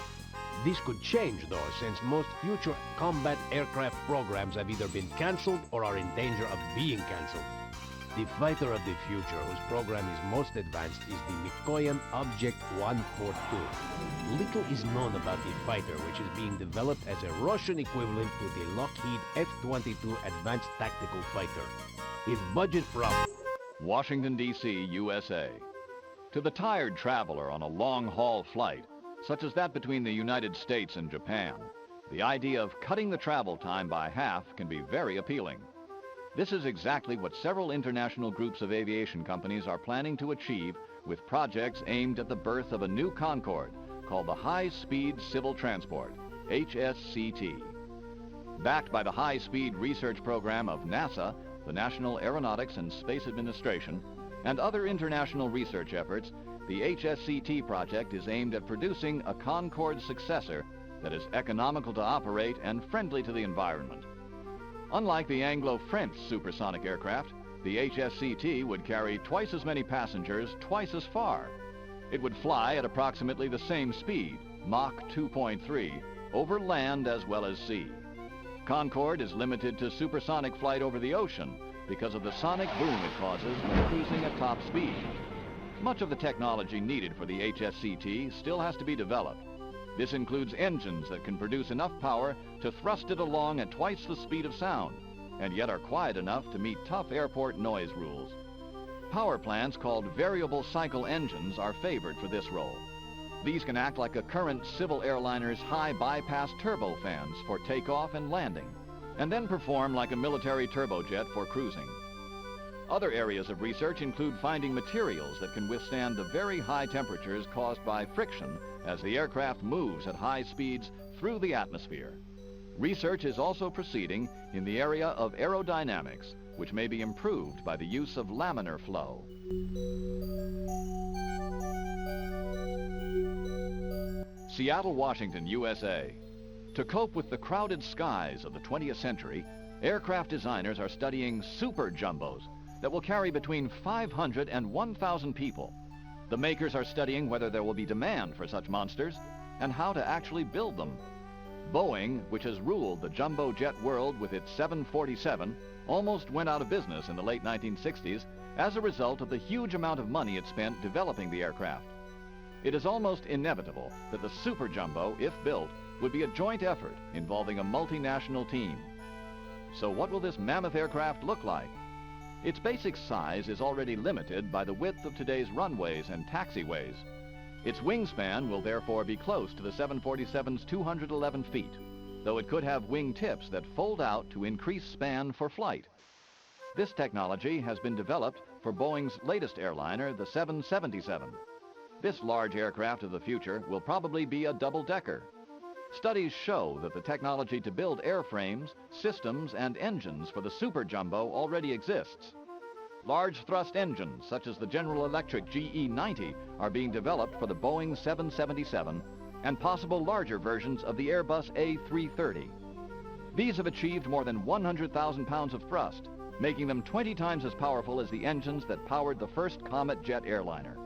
This could change though, since most future combat aircraft programs have either been cancelled or are in danger of being cancelled. The fighter of the future, whose program is most advanced, is the Mikoyan Object 142. Little is known about the fighter, which is being developed as a Russian equivalent to the Lockheed F-22 Advanced Tactical Fighter. Its budget from Washington, D.C., USA. To the tired traveler on a long-haul flight, such as that between the United States and Japan, the idea of cutting the travel time by half can be very appealing. This is exactly what several international groups of aviation companies are planning to achieve with projects aimed at the birth of a new Concorde called the High Speed Civil Transport, HSCT. Backed by the High Speed Research Program of NASA, the National Aeronautics and Space Administration, and other international research efforts, the HSCT project is aimed at producing a Concorde successor that is economical to operate and friendly to the environment. Unlike the Anglo-French supersonic aircraft, the HSCT would carry twice as many passengers twice as far. It would fly at approximately the same speed, Mach 2.3, over land as well as sea. Concorde is limited to supersonic flight over the ocean because of the sonic boom it causes when cruising at top speed. Much of the technology needed for the HSCT still has to be developed. This includes engines that can produce enough power to thrust it along at twice the speed of sound, and yet are quiet enough to meet tough airport noise rules. Power plants called variable cycle engines are favored for this role. These can act like a current civil airliner's high bypass turbofans for takeoff and landing, and then perform like a military turbojet for cruising. Other areas of research include finding materials that can withstand the very high temperatures caused by friction as the aircraft moves at high speeds through the atmosphere. Research is also proceeding in the area of aerodynamics, which may be improved by the use of laminar flow. Seattle, Washington, USA. To cope with the crowded skies of the 20th century, aircraft designers are studying super jumbos that will carry between 500 and 1,000 people. The makers are studying whether there will be demand for such monsters and how to actually build them. Boeing, which has ruled the jumbo jet world with its 747, almost went out of business in the late 1960s as a result of the huge amount of money it spent developing the aircraft. It is almost inevitable that the super jumbo, if built, would be a joint effort involving a multinational team. So what will this mammoth aircraft look like? Its basic size is already limited by the width of today's runways and taxiways. Its wingspan will therefore be close to the 747's 211 feet, though it could have wing tips that fold out to increase span for flight. This technology has been developed for Boeing's latest airliner, the 777. This large aircraft of the future will probably be a double-decker. Studies show that the technology to build airframes, systems, and engines for the super jumbo already exists. Large thrust engines, such as the General Electric GE90, are being developed for the Boeing 777 and possible larger versions of the Airbus A330. These have achieved more than 100,000 pounds of thrust, making them 20 times as powerful as the engines that powered the first Comet jet airliner.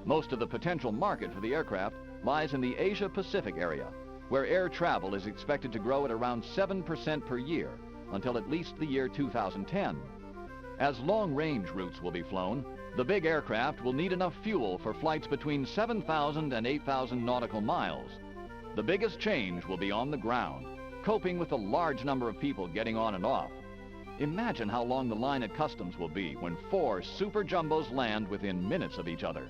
Most of the potential market for the aircraft lies in the Asia-Pacific area, where air travel is expected to grow at around 7% per year until at least the year 2010. As long-range routes will be flown, the big aircraft will need enough fuel for flights between 7,000 and 8,000 nautical miles. The biggest change will be on the ground, coping with the large number of people getting on and off. Imagine how long the line at customs will be when 4 super jumbos land within minutes of each other.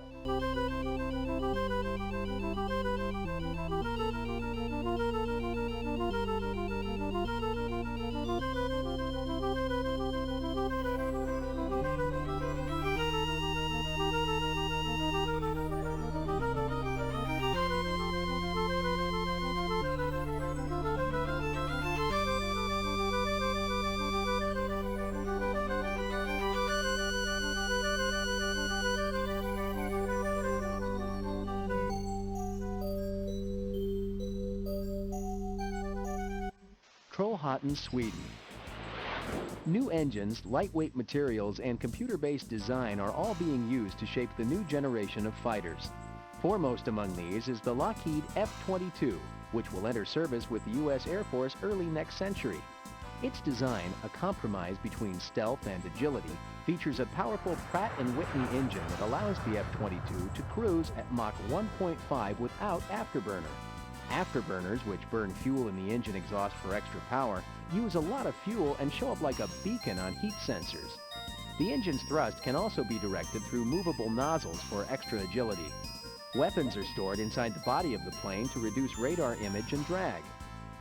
Trollhättan, Sweden. New engines, lightweight materials, and computer-based design are all being used to shape the new generation of fighters. Foremost among these is the Lockheed F-22, which will enter service with the U.S. Air Force early next century. Its design, a compromise between stealth and agility, features a powerful Pratt & Whitney engine that allows the F-22 to cruise at Mach 1.5 without afterburner. Afterburners, which burn fuel in the engine exhaust for extra power, use a lot of fuel and show up like a beacon on heat sensors. The engine's thrust can also be directed through movable nozzles for extra agility. Weapons are stored inside the body of the plane to reduce radar image and drag.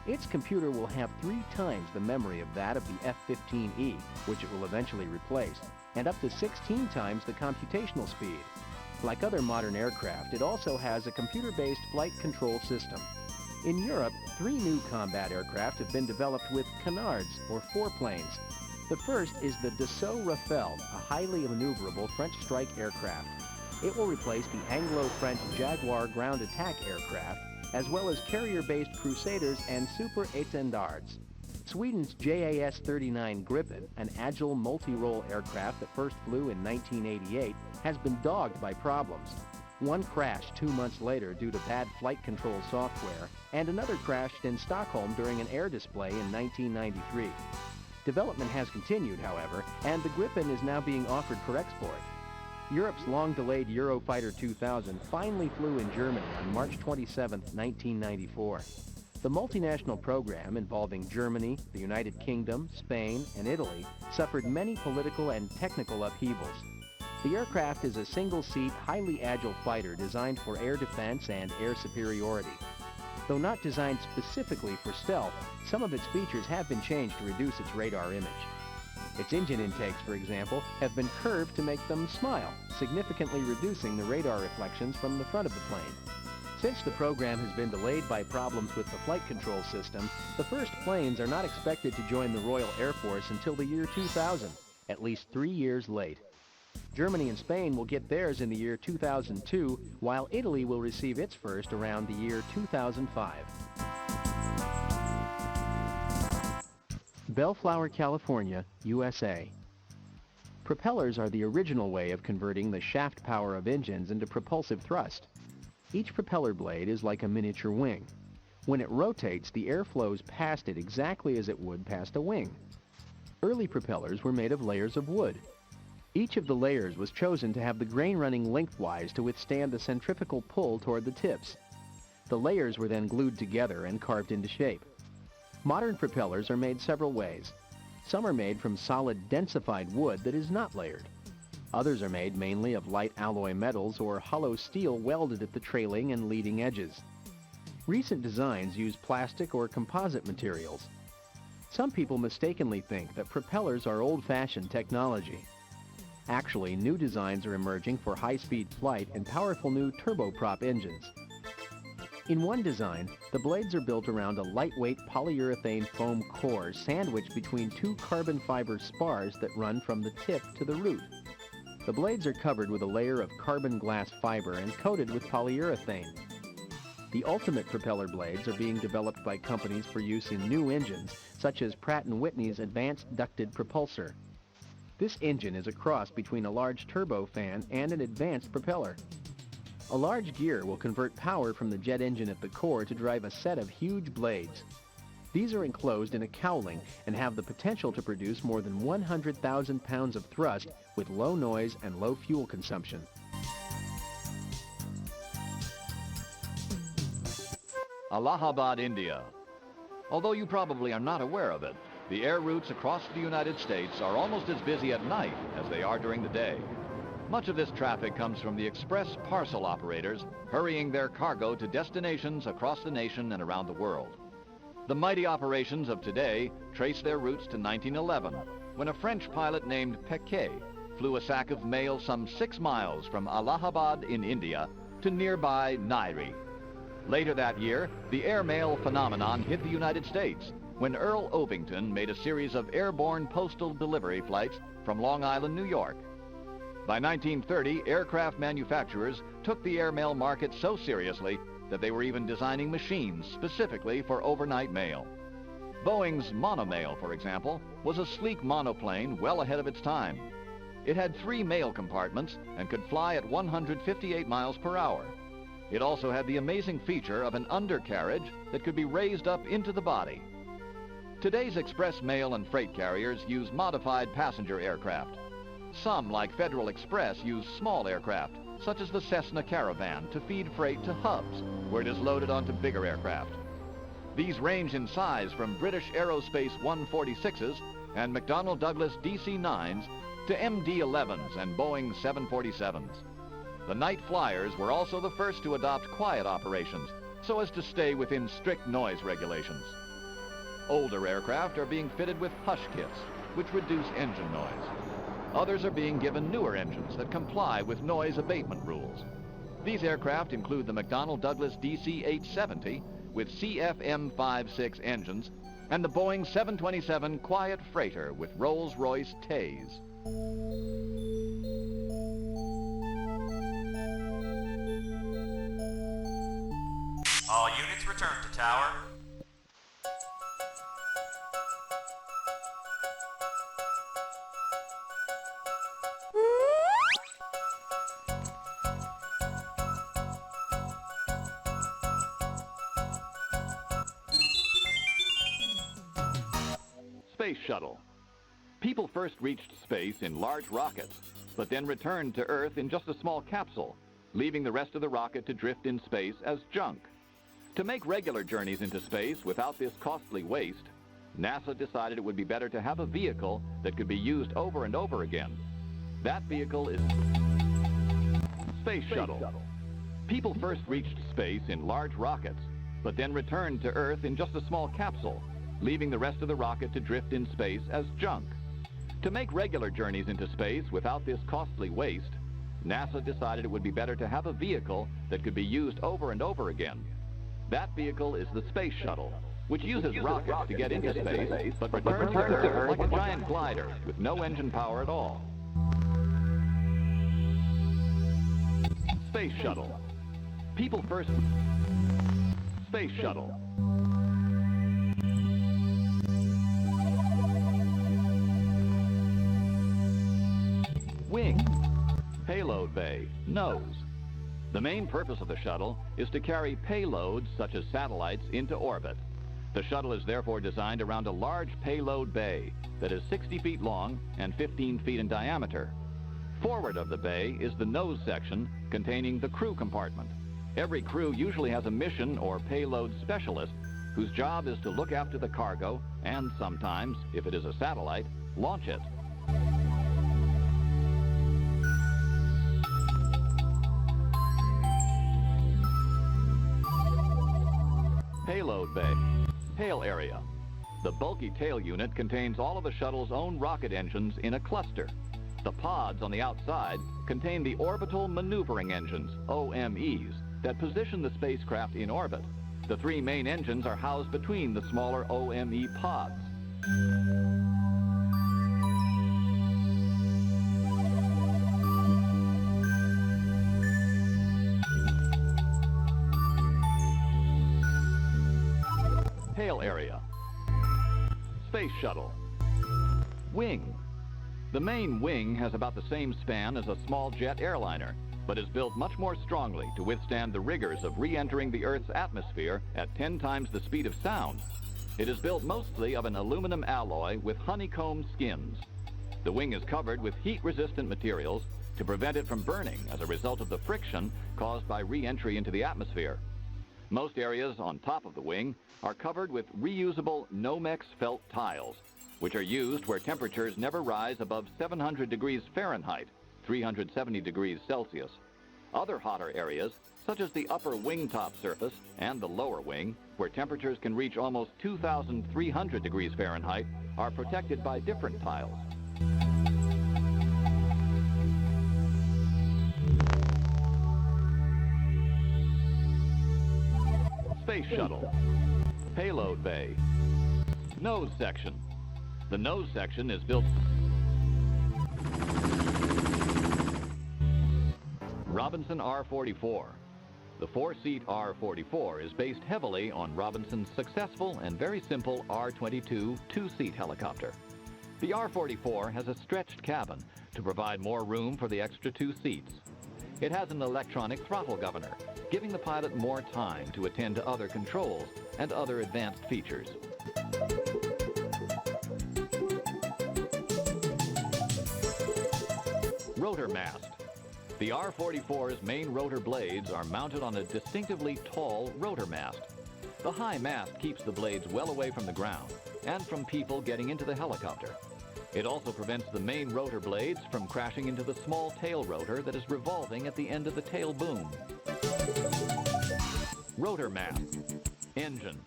Its computer will have 3 times the memory of that of the F-15E, which it will eventually replace, and up to 16 times the computational speed. Like other modern aircraft, it also has a computer-based flight control system. In Europe, 3 new combat aircraft have been developed with canards, or foreplanes. The first is the Dassault Rafale, a highly maneuverable French strike aircraft. It will replace the Anglo-French Jaguar ground attack aircraft, as well as carrier-based Crusaders and Super Étendards. Sweden's JAS-39 Gripen, an agile multi-role aircraft that first flew in 1988, has been dogged by problems. One crashed 2 months later due to bad flight control software, and another crashed in Stockholm during an air display in 1993. Development has continued, however, and the Gripen is now being offered for export. Europe's long-delayed Eurofighter 2000 finally flew in Germany on March 27, 1994. The multinational program involving Germany, the United Kingdom, Spain, and Italy suffered many political and technical upheavals. The aircraft is a single-seat, highly agile fighter designed for air defense and air superiority. Though not designed specifically for stealth, some of its features have been changed to reduce its radar image. Its engine intakes, for example, have been curved to make them smile, significantly reducing the radar reflections from the front of the plane. Since the program has been delayed by problems with the flight control system, the first planes are not expected to join the Royal Air Force until the year 2000, at least 3 years late. Germany and Spain will get theirs in the year 2002, while Italy will receive its first around the year 2005. Bellflower, California, USA. Propellers are the original way of converting the shaft power of engines into propulsive thrust. Each propeller blade is like a miniature wing. When it rotates, the air flows past it exactly as it would past a wing. Early propellers were made of layers of wood. Each of the layers was chosen to have the grain running lengthwise to withstand the centrifugal pull toward the tips. The layers were then glued together and carved into shape. Modern propellers are made several ways. Some are made from solid densified wood that is not layered. Others are made mainly of light alloy metals or hollow steel welded at the trailing and leading edges. Recent designs use plastic or composite materials. Some people mistakenly think that propellers are old-fashioned technology. Actually, new designs are emerging for high-speed flight and powerful new turboprop engines. In one design, the blades are built around a lightweight polyurethane foam core sandwiched between 2 carbon fiber spars that run from the tip to the root. The blades are covered with a layer of carbon glass fiber and coated with polyurethane. The ultimate propeller blades are being developed by companies for use in new engines, such as Pratt & Whitney's Advanced Ducted Propulsor. This engine is a cross between a large turbofan and an advanced propeller. A large gear will convert power from the jet engine at the core to drive a set of huge blades. These are enclosed in a cowling and have the potential to produce more than 100,000 pounds of thrust with low noise and low fuel consumption. Allahabad, India. Although you probably are not aware of it, The air routes across the United States are almost as busy at night as they are during the day. Much of this traffic comes from the express parcel operators hurrying their cargo to destinations across the nation and around the world. The mighty operations of today trace their roots to 1911, when a French pilot named Pequet flew a sack of mail some 6 miles from Allahabad in India to nearby Nairi. Later that year, the airmail phenomenon hit the United States when Earl Ovington made a series of airborne postal delivery flights from Long Island, New York. By 1930, aircraft manufacturers took the airmail market so seriously that they were even designing machines specifically for overnight mail. Boeing's monomail, for example, was a sleek monoplane well ahead of its time. It had 3 mail compartments and could fly at 158 miles per hour. It also had the amazing feature of an undercarriage that could be raised up into the body. Today's express mail and freight carriers use modified passenger aircraft. Some, like Federal Express, use small aircraft, such as the Cessna Caravan, to feed freight to hubs, where it is loaded onto bigger aircraft. These range in size from British Aerospace 146s and McDonnell Douglas DC-9s to MD-11s and Boeing 747s. The night flyers were also the first to adopt quiet operations, so as to stay within strict noise regulations. Older aircraft are being fitted with hush kits, which reduce engine noise. Others are being given newer engines that comply with noise abatement rules. These aircraft include the McDonnell Douglas DC-870 with CFM56 engines and the Boeing 727 Quiet Freighter with Rolls-Royce Tays. All units return to tower. Space Shuttle. People first reached space in large rockets, but then returned to Earth in just a small capsule, leaving the rest of the rocket to drift in space as junk. To make regular journeys into space without this costly waste, NASA decided it would be better to have a vehicle that could be used over and over again. That vehicle is Space Shuttle. People first reached space in large rockets, but then returned to Earth in just a small capsule, leaving the rest of the rocket to drift in space as junk. To make regular journeys into space without this costly waste, NASA decided it would be better to have a vehicle that could be used over and over again. That vehicle is the Space Shuttle, which uses rockets to get into space, but returns to Earth like a giant glider with no engine power at all. Space Shuttle. People first... Space Shuttle. Wing. Payload bay. Nose. The main purpose of the shuttle is to carry payloads such as satellites into orbit. The shuttle is therefore designed around a large payload bay that is 60 feet long and 15 feet in diameter. Forward of the bay is the nose section containing the crew compartment. Every crew usually has a mission or payload specialist whose job is to look after the cargo and sometimes, if it is a satellite, launch it. Payload bay. Tail area. The bulky tail unit contains all of the shuttle's own rocket engines in a cluster. The pods on the outside contain the orbital maneuvering engines, OMEs, that position the spacecraft in orbit. The 3 main engines are housed between the smaller OME pods. Tail area. Space Shuttle. Wing. The main wing has about the same span as a small jet airliner, but is built much more strongly to withstand the rigors of re-entering the Earth's atmosphere at 10 times the speed of sound. It is built mostly of an aluminum alloy with honeycomb skins. The wing is covered with heat-resistant materials to prevent it from burning as a result of the friction caused by re-entry into the atmosphere. Most areas on top of the wing are covered with reusable Nomex felt tiles, which are used where temperatures never rise above 700 degrees Fahrenheit, 370 degrees Celsius. Other hotter areas, such as the upper wing top surface and the lower wing, where temperatures can reach almost 2,300 degrees Fahrenheit, are protected by different tiles. Space Shuttle. Payload Bay. Nose section. The nose section is built... Robinson R-44. The four-seat R-44 is based heavily on Robinson's successful and very simple R-22 two-seat helicopter. The R-44 has a stretched cabin to provide more room for the extra two seats. It has an electronic throttle governor, giving the pilot more time to attend to other controls and other advanced features. Rotor mast. The R-44's main rotor blades are mounted on a distinctively tall rotor mast. The high mast keeps the blades well away from the ground and from people getting into the helicopter. It also prevents the main rotor blades from crashing into the small tail rotor that is revolving at the end of the tail boom. Rotor mast. Engine.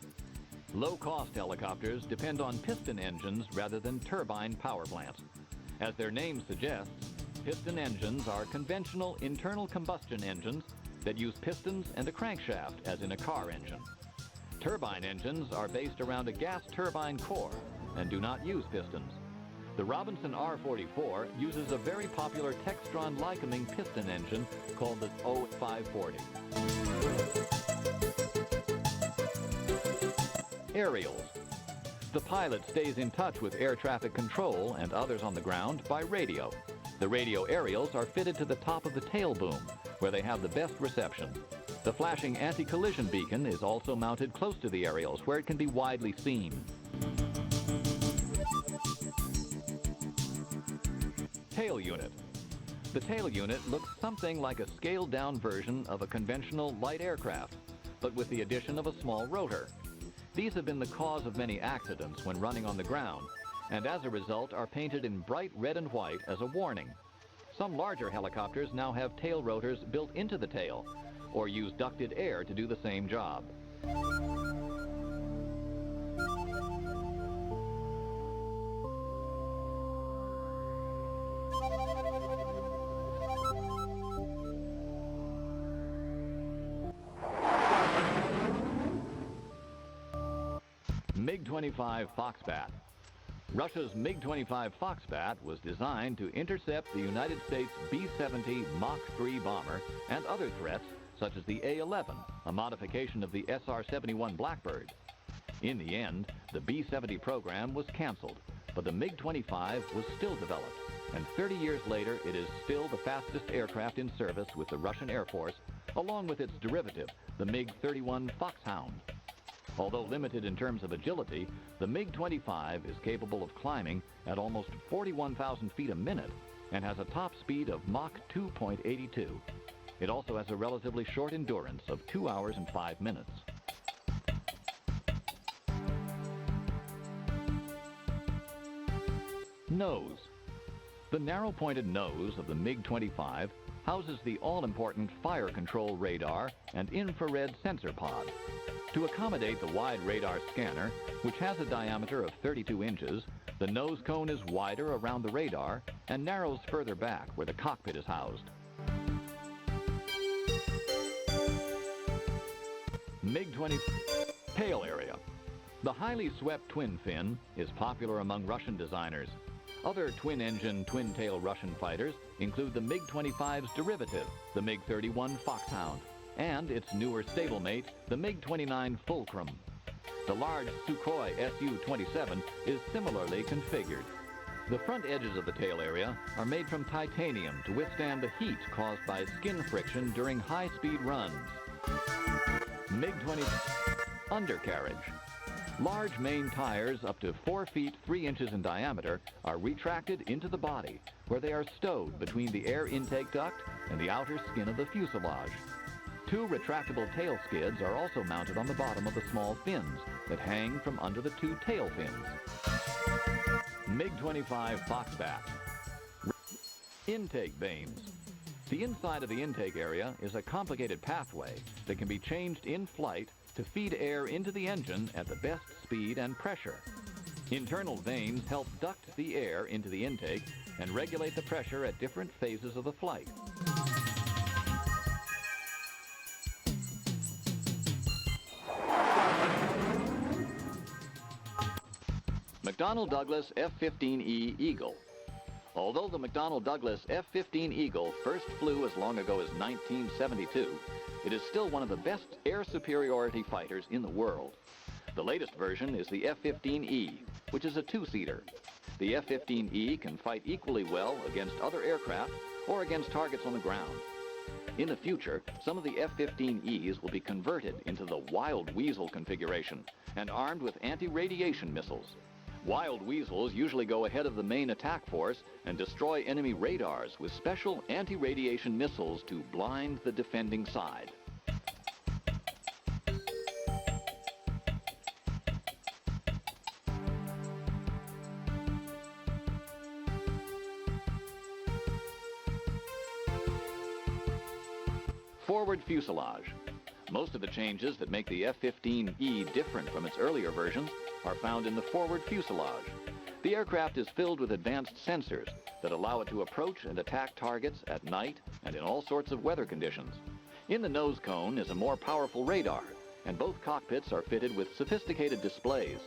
Low-cost helicopters depend on piston engines rather than turbine power plants. As their name suggests, piston engines are conventional internal combustion engines that use pistons and a crankshaft, as in a car engine. Turbine engines are based around a gas turbine core and do not use pistons. The Robinson R-44 uses a very popular Textron-Lycoming piston engine called the O540. Aerials. The pilot stays in touch with air traffic control and others on the ground by radio. The radio aerials are fitted to the top of the tail boom, where they have the best reception. The flashing anti-collision beacon is also mounted close to the aerials, where it can be widely seen. Tail unit. The tail unit looks something like a scaled-down version of a conventional light aircraft, but with the addition of a small rotor. These have been the cause of many accidents when running on the ground, and as a result are painted in bright red and white as a warning. Some larger helicopters now have tail rotors built into the tail, or use ducted air to do the same job. MiG-25 Foxbat. Russia's MiG-25 Foxbat was designed to intercept the United States B-70 Mach 3 bomber and other threats such as the A-11, a modification of the SR-71 Blackbird. In the end, the B-70 program was canceled, but the MiG-25 was still developed, and 30 years later it is still the fastest aircraft in service with the Russian Air Force, along with its derivative, the MiG-31 Foxhound. Although limited in terms of agility, the MiG-25 is capable of climbing at almost 41,000 feet a minute and has a top speed of Mach 2.82. It also has a relatively short endurance of 2 hours and 5 minutes. Nose. The narrow-pointed nose of the MiG-25 houses the all-important fire control radar and infrared sensor pod. To accommodate the wide radar scanner, which has a diameter of 32 inches, the nose cone is wider around the radar and narrows further back where the cockpit is housed. MiG-20 tail area. The highly swept twin fin is popular among Russian designers. Other twin-engine, twin-tail Russian fighters include the MiG-25's derivative, the MiG-31 Foxhound, and its newer stablemate, the MiG-29 Fulcrum. The large Sukhoi Su-27 is similarly configured. The front edges of the tail area are made from titanium to withstand the heat caused by skin friction during high-speed runs. MiG-20 undercarriage. Large main tires up to 4 feet 3 inches in diameter are retracted into the body, where they are stowed between the air intake duct and the outer skin of the fuselage. 2 retractable tail skids are also mounted on the bottom of the small fins that hang from under the 2 tail fins. MiG-25 Foxbat. Intake vanes. The inside of the intake area is a complicated pathway that can be changed in flight to feed air into the engine at the best speed and pressure. Internal vanes help duct the air into the intake and regulate the pressure at different phases of the flight. McDonnell Douglas F-15E Eagle. Although the McDonnell Douglas F-15 Eagle first flew as long ago as 1972, it is still one of the best air superiority fighters in the world. The latest version is the F-15E, which is a two-seater. The F-15E can fight equally well against other aircraft or against targets on the ground. In the future, some of the F-15Es will be converted into the Wild Weasel configuration and armed with anti-radiation missiles. Wild Weasels usually go ahead of the main attack force and destroy enemy radars with special anti-radiation missiles to blind the defending side. Forward fuselage. Most of the changes that make the F-15E different from its earlier versions are found in the forward fuselage. The aircraft is filled with advanced sensors that allow it to approach and attack targets at night and in all sorts of weather conditions. In the nose cone is a more powerful radar, and both cockpits are fitted with sophisticated displays.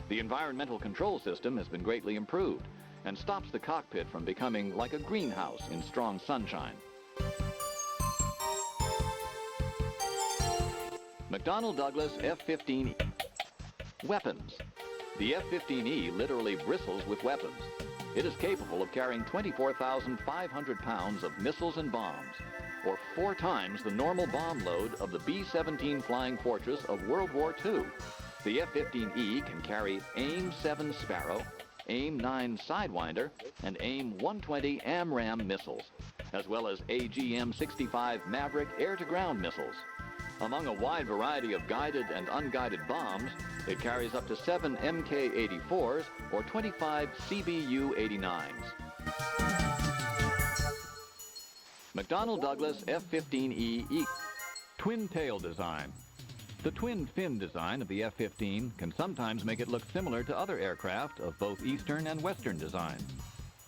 The environmental control system has been greatly improved and stops the cockpit from becoming like a greenhouse in strong sunshine. McDonnell Douglas F-15E. Weapons. The F-15E literally bristles with weapons. It is capable of carrying 24,500 pounds of missiles and bombs, or 4 times the normal bomb load of the B-17 Flying Fortress of World War II. The F-15E can carry AIM-7 Sparrow, AIM-9 Sidewinder, and AIM-120 AMRAAM missiles, as well as AGM-65 Maverick air-to-ground missiles. Among a wide variety of guided and unguided bombs, it carries up to 7 Mk-84s or 25 CBU-89s. McDonnell Douglas F-15E Twin tail design. The twin fin design of the F-15 can sometimes make it look similar to other aircraft of both Eastern and Western designs.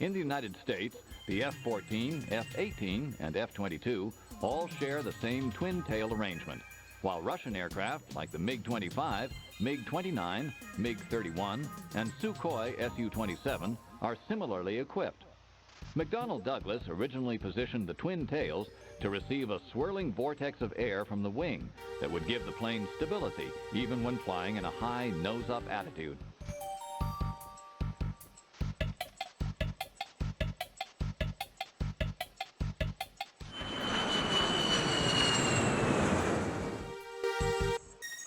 In the United States, the F-14, F-18, and F-22 all share the same twin tail arrangement, while Russian aircraft like the MiG-25, MiG-29, MiG-31, and Sukhoi Su-27 are similarly equipped. McDonnell Douglas originally positioned the twin tails to receive a swirling vortex of air from the wing that would give the plane stability even when flying in a high nose-up attitude.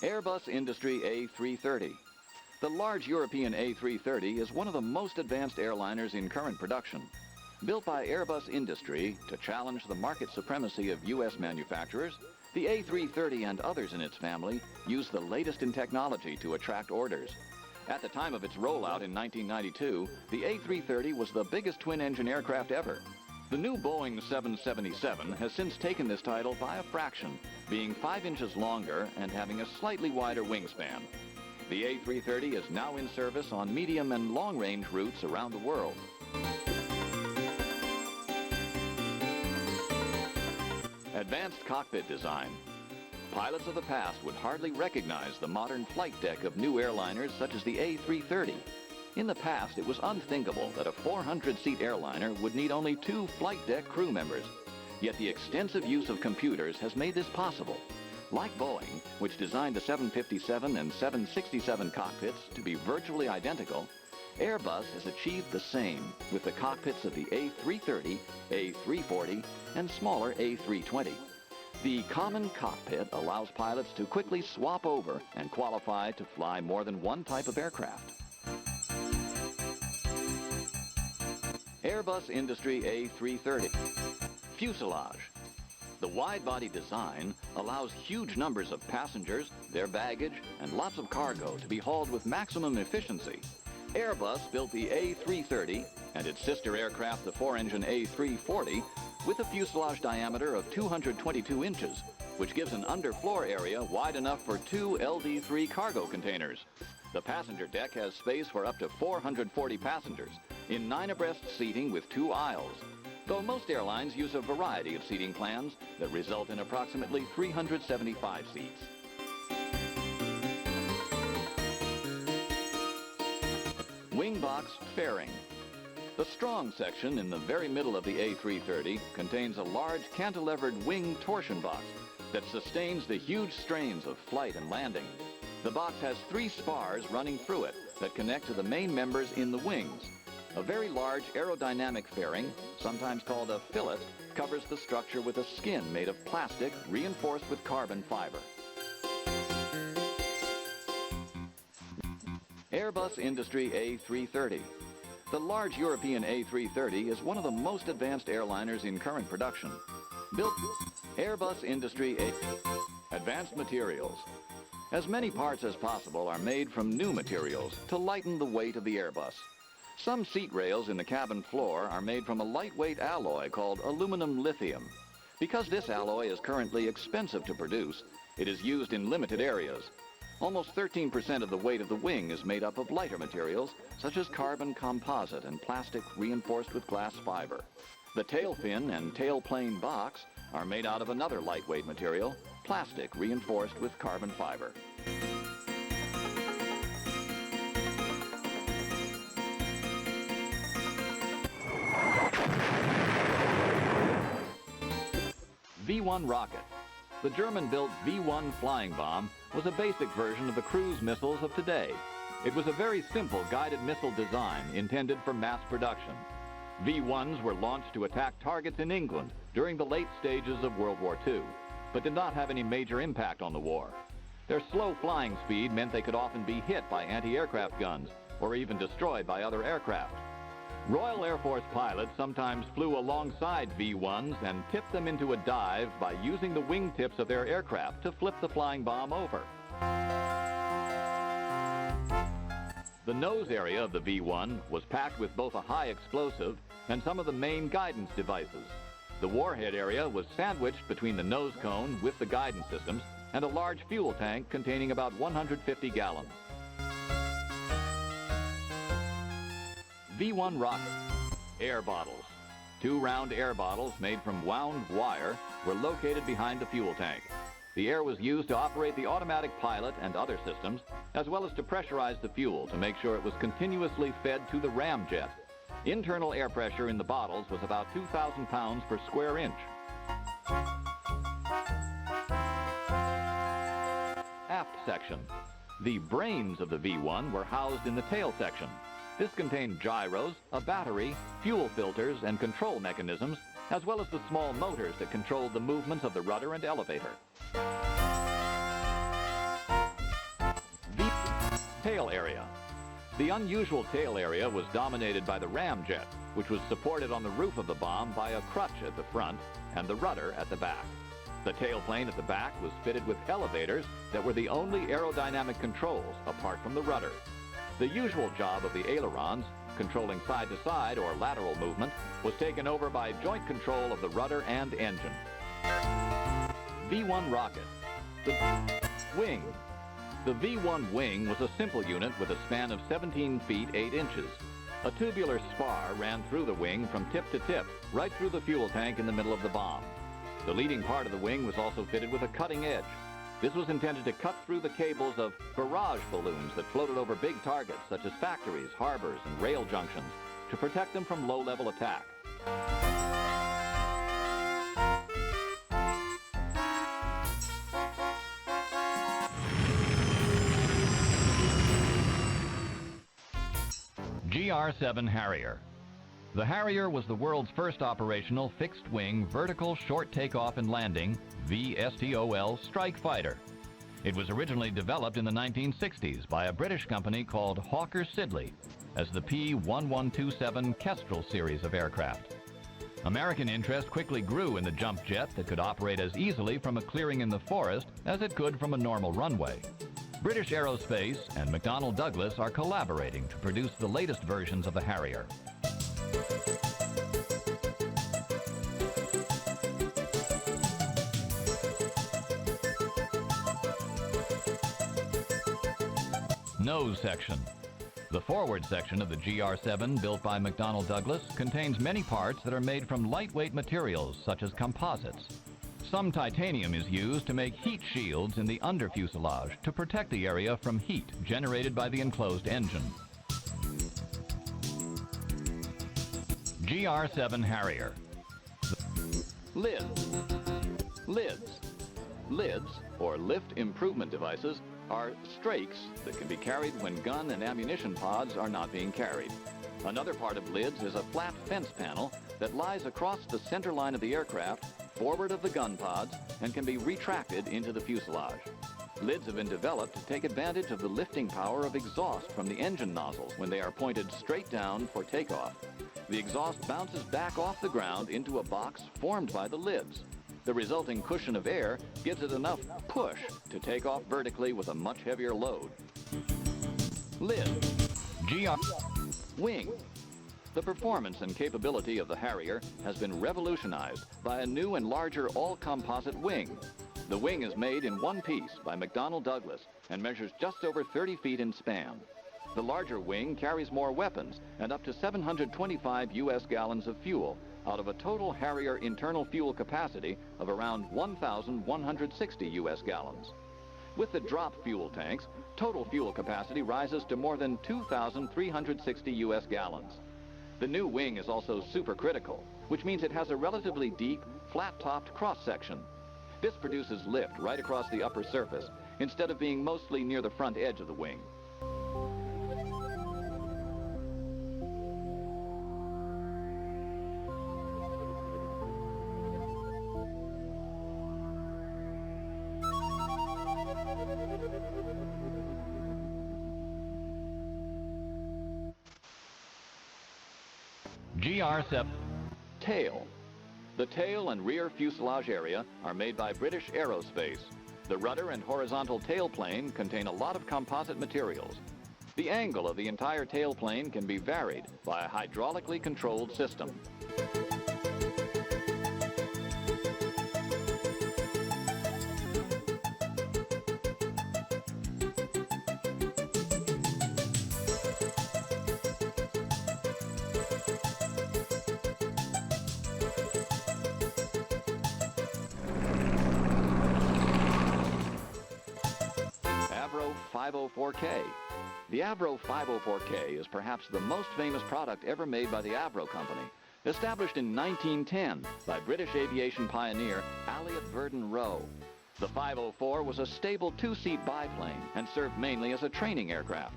Airbus Industry A330. The large European A330 is one of the most advanced airliners in current production. Built by Airbus Industry to challenge the market supremacy of U.S. manufacturers, the A330 and others in its family use the latest in technology to attract orders. At the time of its rollout in 1992, the A330 was the biggest twin-engine aircraft ever. The new Boeing 777 has since taken this title by a fraction, being 5 inches longer and having a slightly wider wingspan. The A330 is now in service on medium and long-range routes around the world. Advanced cockpit design. Pilots of the past would hardly recognize the modern flight deck of new airliners such as the A330. In the past, it was unthinkable that a 400-seat airliner would need only 2 flight deck crew members. Yet the extensive use of computers has made this possible. Like Boeing, which designed the 757 and 767 cockpits to be virtually identical, Airbus has achieved the same with the cockpits of the A330, A340, and smaller A320. The common cockpit allows pilots to quickly swap over and qualify to fly more than one type of aircraft. Airbus Industry A330. Fuselage. The wide-body design allows huge numbers of passengers, their baggage, and lots of cargo to be hauled with maximum efficiency. Airbus built the A330 and its sister aircraft, the four-engine A340, with a fuselage diameter of 222 inches, which gives an underfloor area wide enough for 2 LD3 cargo containers. The passenger deck has space for up to 440 passengers in 9 abreast seating with 2 aisles, though most airlines use a variety of seating plans that result in approximately 375 seats. Wing box fairing. The strong section in the very middle of the A330 contains a large cantilevered wing torsion box that sustains the huge strains of flight and landing. The box has 3 spars running through it that connect to the main members in the wings. A very large aerodynamic fairing, sometimes called a fillet, covers the structure with a skin made of plastic reinforced with carbon fiber. Airbus Industry A330. The large European A330 is one of the most advanced airliners in current production. Built Airbus Industry A. Advanced materials. As many parts as possible are made from new materials to lighten the weight of the Airbus. Some seat rails in the cabin floor are made from a lightweight alloy called aluminum lithium. Because this alloy is currently expensive to produce, it is used in limited areas. Almost 13% of the weight of the wing is made up of lighter materials, such as carbon composite and plastic reinforced with glass fiber. The tail fin and tail plane box are made out of another lightweight material, plastic reinforced with carbon fiber. V-1 rocket. The German-built V-1 flying bomb was a basic version of the cruise missiles of today. It was a very simple guided missile design intended for mass production. V-1s were launched to attack targets in England during the late stages of World War II, but did not have any major impact on the war. Their slow flying speed meant they could often be hit by anti-aircraft guns or even destroyed by other aircraft. Royal Air Force pilots sometimes flew alongside V-1s and tipped them into a dive by using the wingtips of their aircraft to flip the flying bomb over. The nose area of the V-1 was packed with both a high explosive and some of the main guidance devices. The warhead area was sandwiched between the nose cone with the guidance systems and a large fuel tank containing about 150 gallons. V-1 rocket. Air bottles. 2 round air bottles made from wound wire were located behind the fuel tank. The air was used to operate the automatic pilot and other systems, as well as to pressurize the fuel to make sure it was continuously fed to the ramjet. Internal air pressure in the bottles was about 2,000 pounds per square inch. Aft section. The brains of the V-1 were housed in the tail section. This contained gyros, a battery, fuel filters, and control mechanisms, as well as the small motors that controlled the movements of the rudder and elevator. Tail area. The unusual tail area was dominated by the ramjet, which was supported on the roof of the bomb by a crutch at the front and the rudder at the back. The tailplane at the back was fitted with elevators that were the only aerodynamic controls apart from the rudder. The usual job of the ailerons, controlling side-to-side or lateral movement, was taken over by joint control of the rudder and engine. V-1 rocket. The wing. The V-1 wing was a simple unit with a span of 17 feet 8 inches. A tubular spar ran through the wing from tip to tip, right through the fuel tank in the middle of the bomb. The leading part of the wing was also fitted with a cutting edge. This was intended to cut through the cables of barrage balloons that floated over big targets such as factories, harbors, and rail junctions to protect them from low-level attack. GR-7 Harrier. The Harrier was the world's first operational fixed-wing vertical short takeoff and landing VSTOL strike fighter. It was originally developed in the 1960s by a British company called Hawker Siddeley as the P-1127 Kestrel series of aircraft. American interest quickly grew in the jump jet that could operate as easily from a clearing in the forest as it could from a normal runway. British Aerospace and McDonnell Douglas are collaborating to produce the latest versions of the Harrier. Nose section. The forward section of the GR7 built by McDonnell Douglas contains many parts that are made from lightweight materials such as composites. Some titanium is used to make heat shields in the under fuselage to protect the area from heat generated by the enclosed engine. GR7 Harrier. Lids. Lids, or lift improvement devices, are strakes that can be carried when gun and ammunition pods are not being carried. Another part of lids is a flat fence panel that lies across the center line of the aircraft, forward of the gun pods, and can be retracted into the fuselage. Lids have been developed to take advantage of the lifting power of exhaust from the engine nozzles when they are pointed straight down for takeoff. The exhaust bounces back off the ground into a box formed by the lids. The resulting cushion of air gives it enough push to take off vertically with a much heavier load. Lid. GR. Wing. The performance and capability of the Harrier has been revolutionized by a new and larger all-composite wing. The wing is made in one piece by McDonnell Douglas and measures just over 30 feet in span. The larger wing carries more weapons and up to 725 U.S. gallons of fuel out of a total Harrier internal fuel capacity of around 1,160 U.S. gallons. With the drop fuel tanks, total fuel capacity rises to more than 2,360 U.S. gallons. The new wing is also supercritical, which means it has a relatively deep, flat-topped cross-section. This produces lift right across the upper surface, instead of being mostly near the front edge of the wing. GR7 Tail. The tail and rear fuselage area are made by British Aerospace. The rudder and horizontal tail plane contain a lot of composite materials. The angle of the entire tail plane can be varied by a hydraulically controlled system. Avro 504K. The Avro 504K is perhaps the most famous product ever made by the Avro Company. Established in 1910 by British aviation pioneer Elliott Verdon Roe. The 504 was a stable two-seat biplane and served mainly as a training aircraft.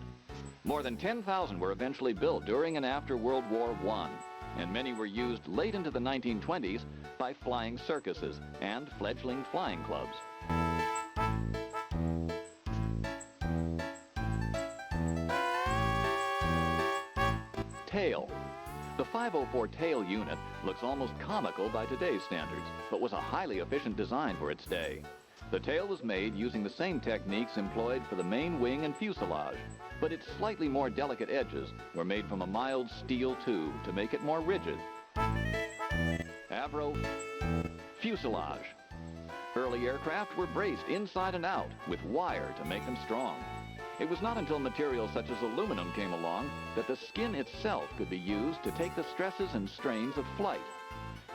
More than 10,000 were eventually built during and after World War I, and many were used late into the 1920s by flying circuses and fledgling flying clubs. Tail. The 504 tail unit looks almost comical by today's standards, but was a highly efficient design for its day. The tail was made using the same techniques employed for the main wing and fuselage, but its slightly more delicate edges were made from a mild steel tube to make it more rigid. Avro Fuselage. Early aircraft were braced inside and out with wire to make them strong. It was not until materials such as aluminum came along that the skin itself could be used to take the stresses and strains of flight.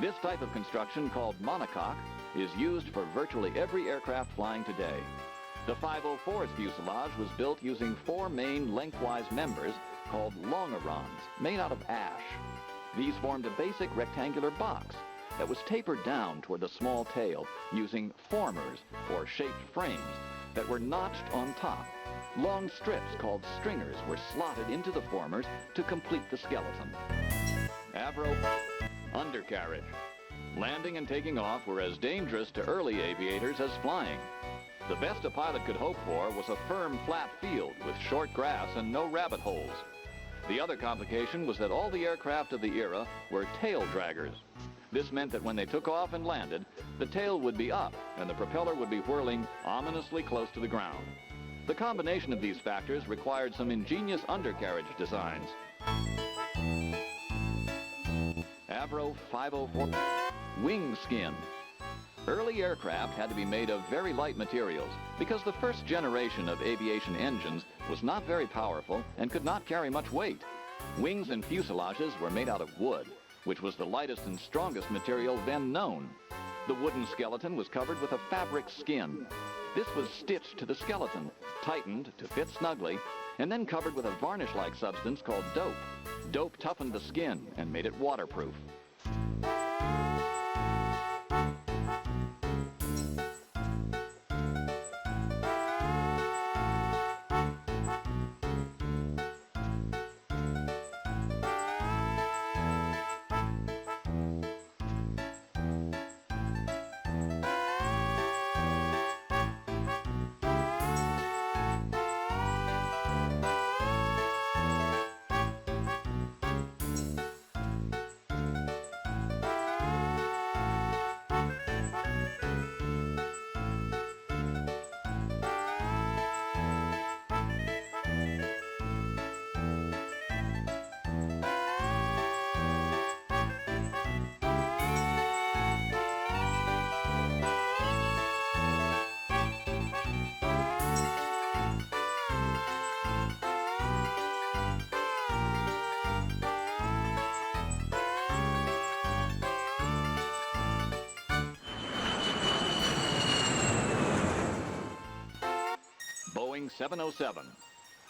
This type of construction, called monocoque, is used for virtually every aircraft flying today. The 504's fuselage was built using four main lengthwise members called longerons, made out of ash. These formed a basic rectangular box that was tapered down toward the small tail using formers, or shaped frames, that were notched on top. Long strips called stringers were slotted into the formers to complete the skeleton. Avro Undercarriage. Landing and taking off were as dangerous to early aviators as flying. The best a pilot could hope for was a firm, flat field with short grass and no rabbit holes. The other complication was that all the aircraft of the era were tail draggers. This meant that when they took off and landed, the tail would be up and the propeller would be whirling ominously close to the ground. The combination of these factors required some ingenious undercarriage designs. Avro 504 wing skin. Early aircraft had to be made of very light materials because the first generation of aviation engines was not very powerful and could not carry much weight. Wings and fuselages were made out of wood, which was the lightest and strongest material then known. The wooden skeleton was covered with a fabric skin. This was stitched to the skeleton, tightened to fit snugly, and then covered with a varnish-like substance called dope. Dope toughened the skin and made it waterproof. Boeing 707.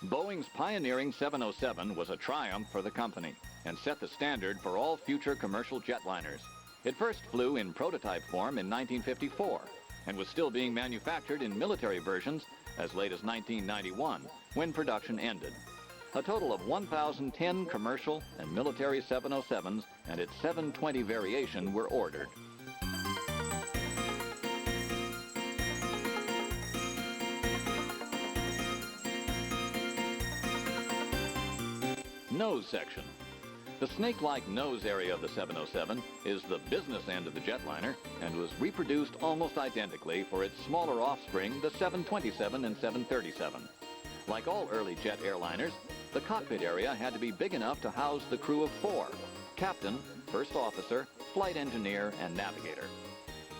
Boeing's pioneering 707 was a triumph for the company and set the standard for all future commercial jetliners. It first flew in prototype form in 1954 and was still being manufactured in military versions as late as 1991, when production ended. A total of 1,010 commercial and military 707s and its 720 variation were ordered. Nose section. The snake-like nose area of the 707 is the business end of the jetliner and was reproduced almost identically for its smaller offspring, the 727 and 737. Like all early jet airliners, the cockpit area had to be big enough to house the crew of 4: captain, first officer, flight engineer, and navigator.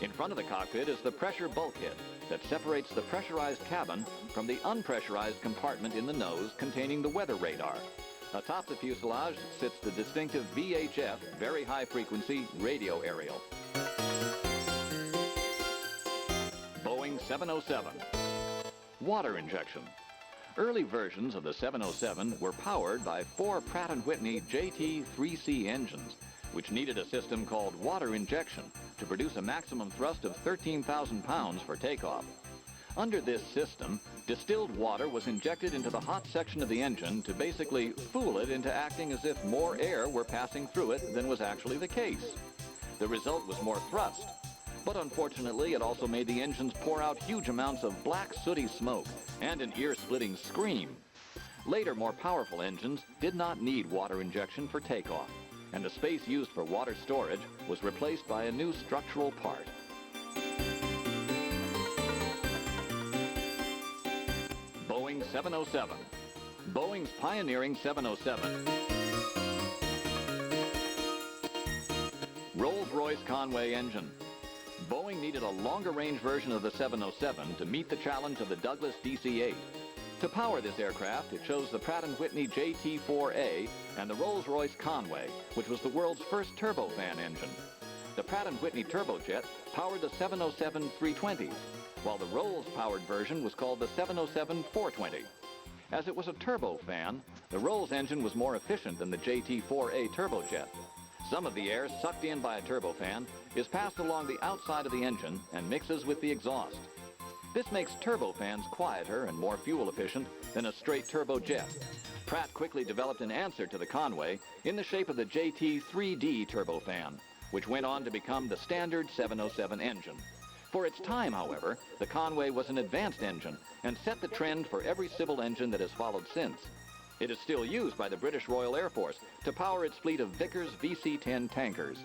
In front of the cockpit is the pressure bulkhead that separates the pressurized cabin from the unpressurized compartment in the nose containing the weather radar. Atop the fuselage sits the distinctive VHF, very high frequency radio aerial. Boeing 707. Water injection. Early versions of the 707 were powered by 4 Pratt & Whitney JT3C engines, which needed a system called water injection to produce a maximum thrust of 13,000 pounds for takeoff. Under this system, distilled water was injected into the hot section of the engine to basically fool it into acting as if more air were passing through it than was actually the case. The result was more thrust, but unfortunately it also made the engines pour out huge amounts of black sooty smoke and an ear-splitting scream. Later, more powerful engines did not need water injection for takeoff, and the space used for water storage was replaced by a new structural part. Boeing 707. Boeing's pioneering 707. Rolls-Royce Conway engine. Boeing needed a longer-range version of the 707 to meet the challenge of the Douglas DC-8. To power this aircraft, it chose the Pratt & Whitney JT4A and the Rolls-Royce Conway, which was the world's first turbofan engine. The Pratt & Whitney turbojet powered the 707-320s, while the Rolls-powered version was called the 707-420. As it was a turbofan, the Rolls engine was more efficient than the JT4A turbojet. Some of the air sucked in by a turbofan is passed along the outside of the engine and mixes with the exhaust. This makes turbofans quieter and more fuel efficient than a straight turbojet. Pratt quickly developed an answer to the Conway in the shape of the JT3D turbofan, which went on to become the standard 707 engine. For its time, however, the Conway was an advanced engine and set the trend for every civil engine that has followed since. It is still used by the British Royal Air Force to power its fleet of Vickers VC-10 tankers.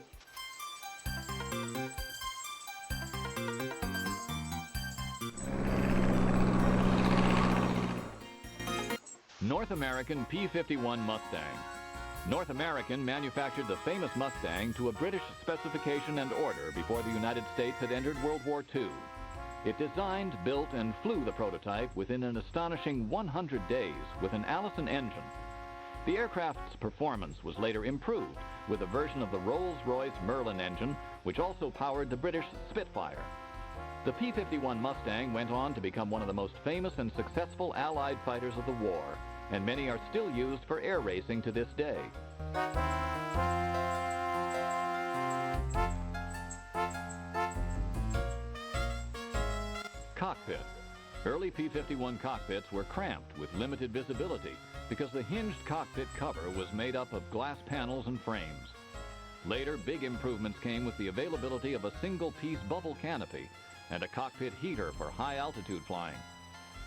North American P-51 Mustang. North American manufactured the famous Mustang to a British specification and order before the United States had entered World War II. It designed, built, and flew the prototype within an astonishing 100 days with an Allison engine. The aircraft's performance was later improved with a version of the Rolls-Royce Merlin engine, which also powered the British Spitfire. The P-51 Mustang went on to become one of the most famous and successful Allied fighters of the war, and many are still used for air racing to this day. Cockpit. Early P-51 cockpits were cramped with limited visibility because the hinged cockpit cover was made up of glass panels and frames. Later, big improvements came with the availability of a single-piece bubble canopy and a cockpit heater for high-altitude flying.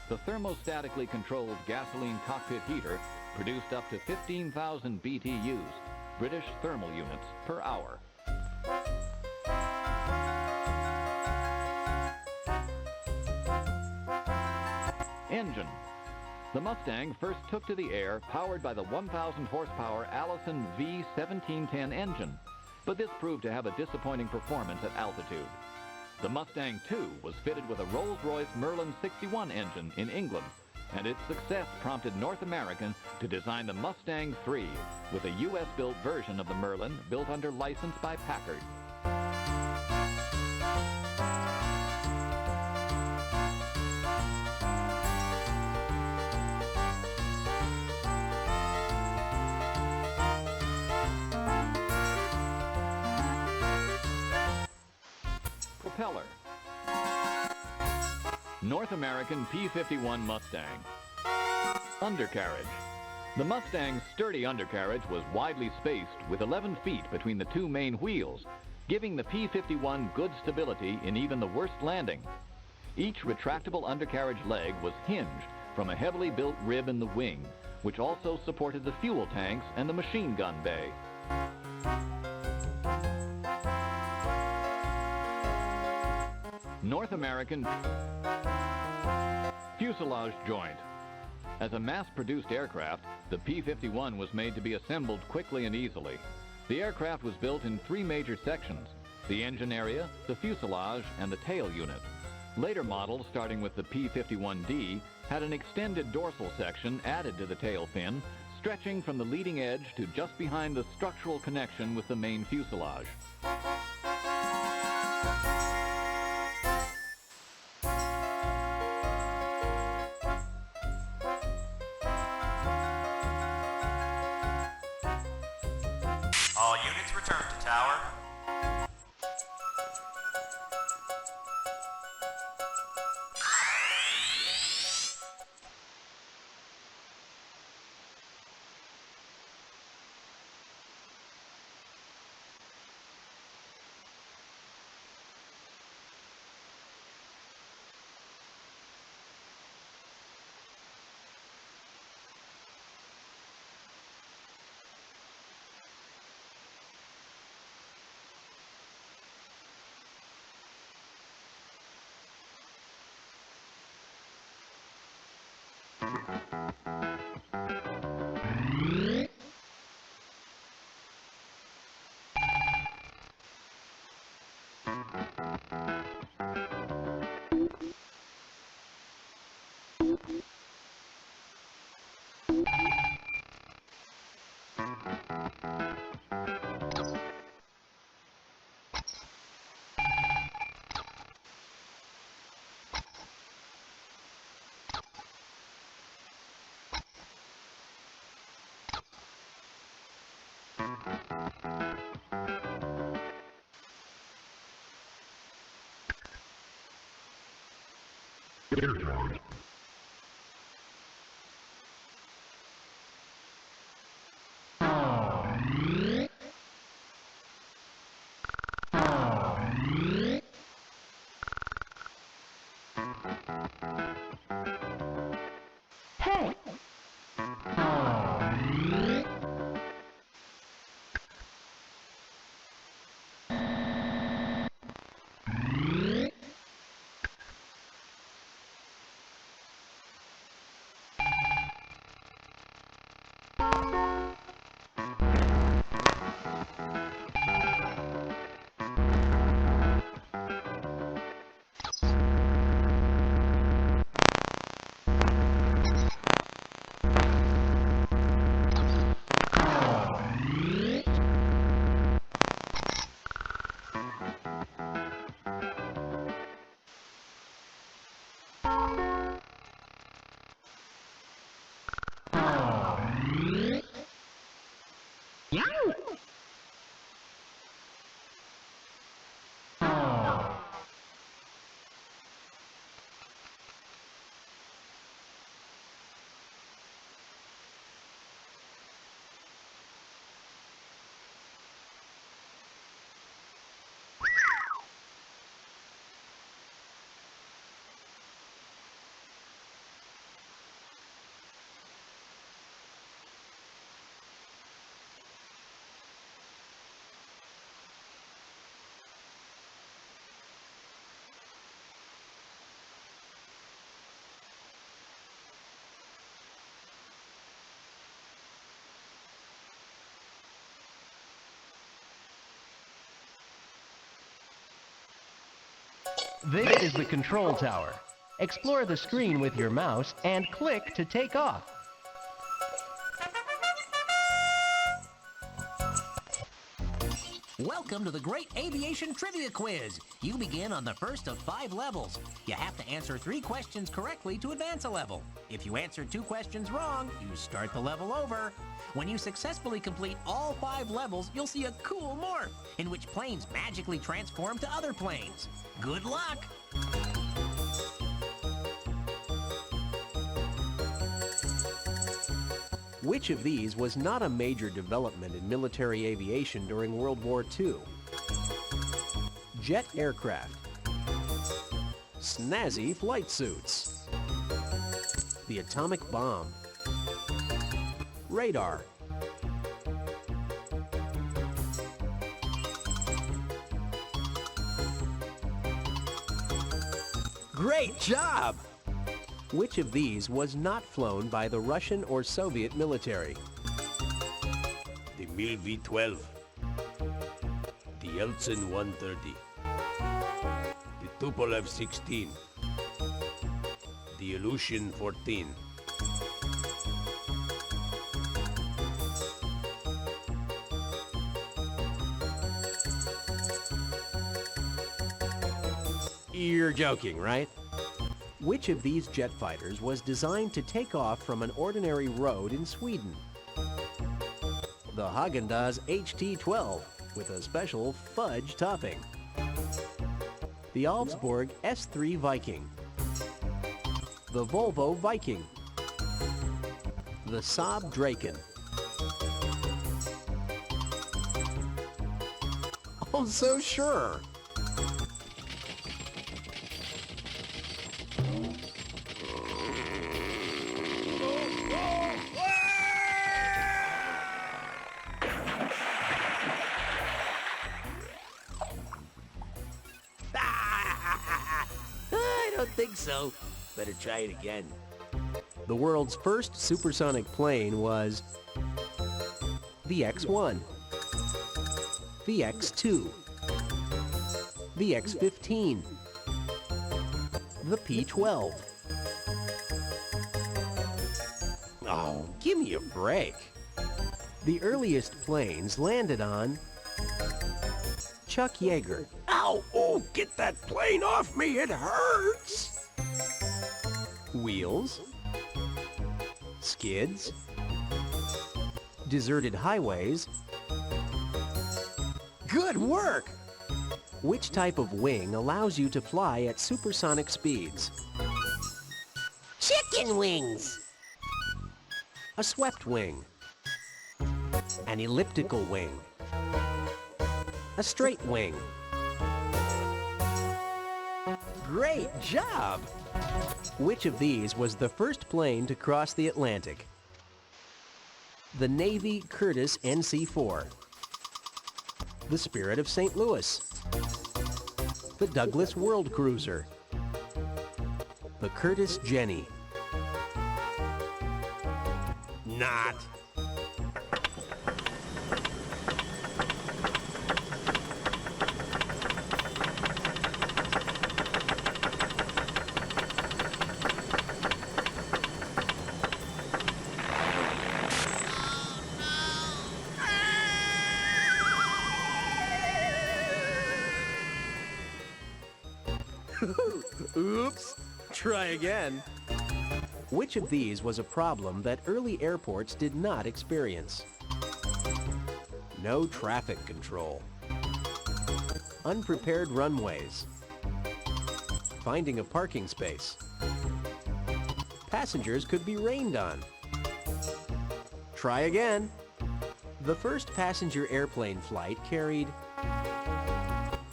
The thermostatically controlled gasoline cockpit heater produced up to 15,000 BTUs, British thermal units, per hour. Engine. The Mustang first took to the air powered by the 1,000 horsepower Allison V1710 engine, but this proved to have a disappointing performance at altitude. The Mustang II was fitted with a Rolls-Royce Merlin 61 engine in England, and its success prompted North American to design the Mustang III with a U.S.-built version of the Merlin built under license by Packard. Propeller. North American P-51 Mustang. Undercarriage. The Mustang's sturdy undercarriage was widely spaced with 11 feet between the two main wheels, giving the P-51 good stability in even the worst landing. Each retractable undercarriage leg was hinged from a heavily built rib in the wing, which also supported the fuel tanks and the machine gun bay. North American fuselage joint. As a mass-produced aircraft, the P-51 was made to be assembled quickly and easily. The aircraft was built in three major sections: the engine area, the fuselage, and the tail unit. Later models, starting with the P-51D, had an extended dorsal section added to the tail fin, stretching from the leading edge to just behind the structural connection with the main fuselage. All units return to tower. This is the control tower. Explore the screen with your mouse and click to take off. Welcome to the Great Aviation Trivia Quiz. You begin on the first of 5 levels. You have to answer 3 questions correctly to advance a level. If you answer 2 questions wrong, you start the level over. When you successfully complete all 5 levels, you'll see a cool morph in which planes magically transform to other planes. Good luck! Which of these was not a major development in military aviation during World War II? Jet aircraft, snazzy flight suits, the atomic bomb, radar, great job! Which of these was not flown by the Russian or Soviet military? The Mil V-12, the Yeltsin 130, the Tupolev 16, the Ilyushin 14. You're joking, right? Which of these jet fighters was designed to take off from an ordinary road in Sweden? The Häagen-Dazs HT-12 with a special fudge topping. The Augsburg S-3 Viking. The Volvo Viking. The Saab Draken. Oh, so sure. I don't think so. Better try it again. The world's first supersonic plane was the X-1, the X-2, the X-15, the P-12. Oh, give me a break. The earliest planes landed on Chuck Yeager. Ow! Oh, get that plane off me! It hurts! Wheels, skids, deserted highways. Good work! Which type of wing allows you to fly at supersonic speeds? Chicken wings! A swept wing, an elliptical wing, a straight wing. Great job! Which of these was the first plane to cross the Atlantic? The Navy Curtiss NC-4, the Spirit of St. Louis, the Douglas World Cruiser, the Curtiss Jenny. Not. Oops! Try again. Which of these was a problem that early airports did not experience? No traffic control. Unprepared runways. Finding a parking space. Passengers could be rained on. Try again. The first passenger airplane flight carried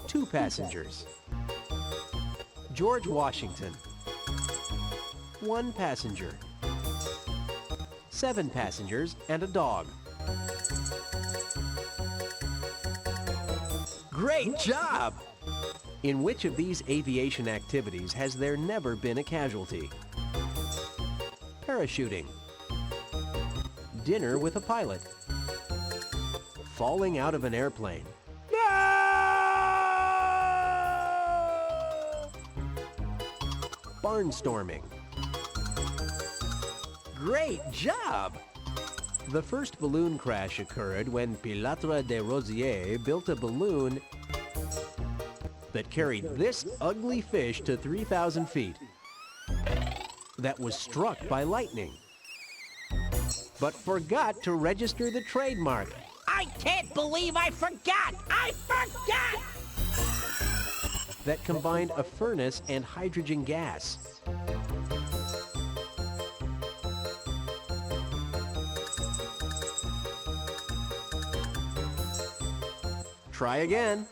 2 passengers. George Washington. 1 passenger. 7 passengers and a dog. Great job! In which of these aviation activities has there never been a casualty? Parachuting. Dinner with a pilot. Falling out of an airplane. barnstorming. Great job! The first balloon crash occurred when Pilatre de Rosier built a balloon that carried this ugly fish to 3,000 feet. That was struck by lightning, but forgot to register the trademark. I can't believe I forgot! I forgot! That combined a furnace and hydrogen gas. Try again.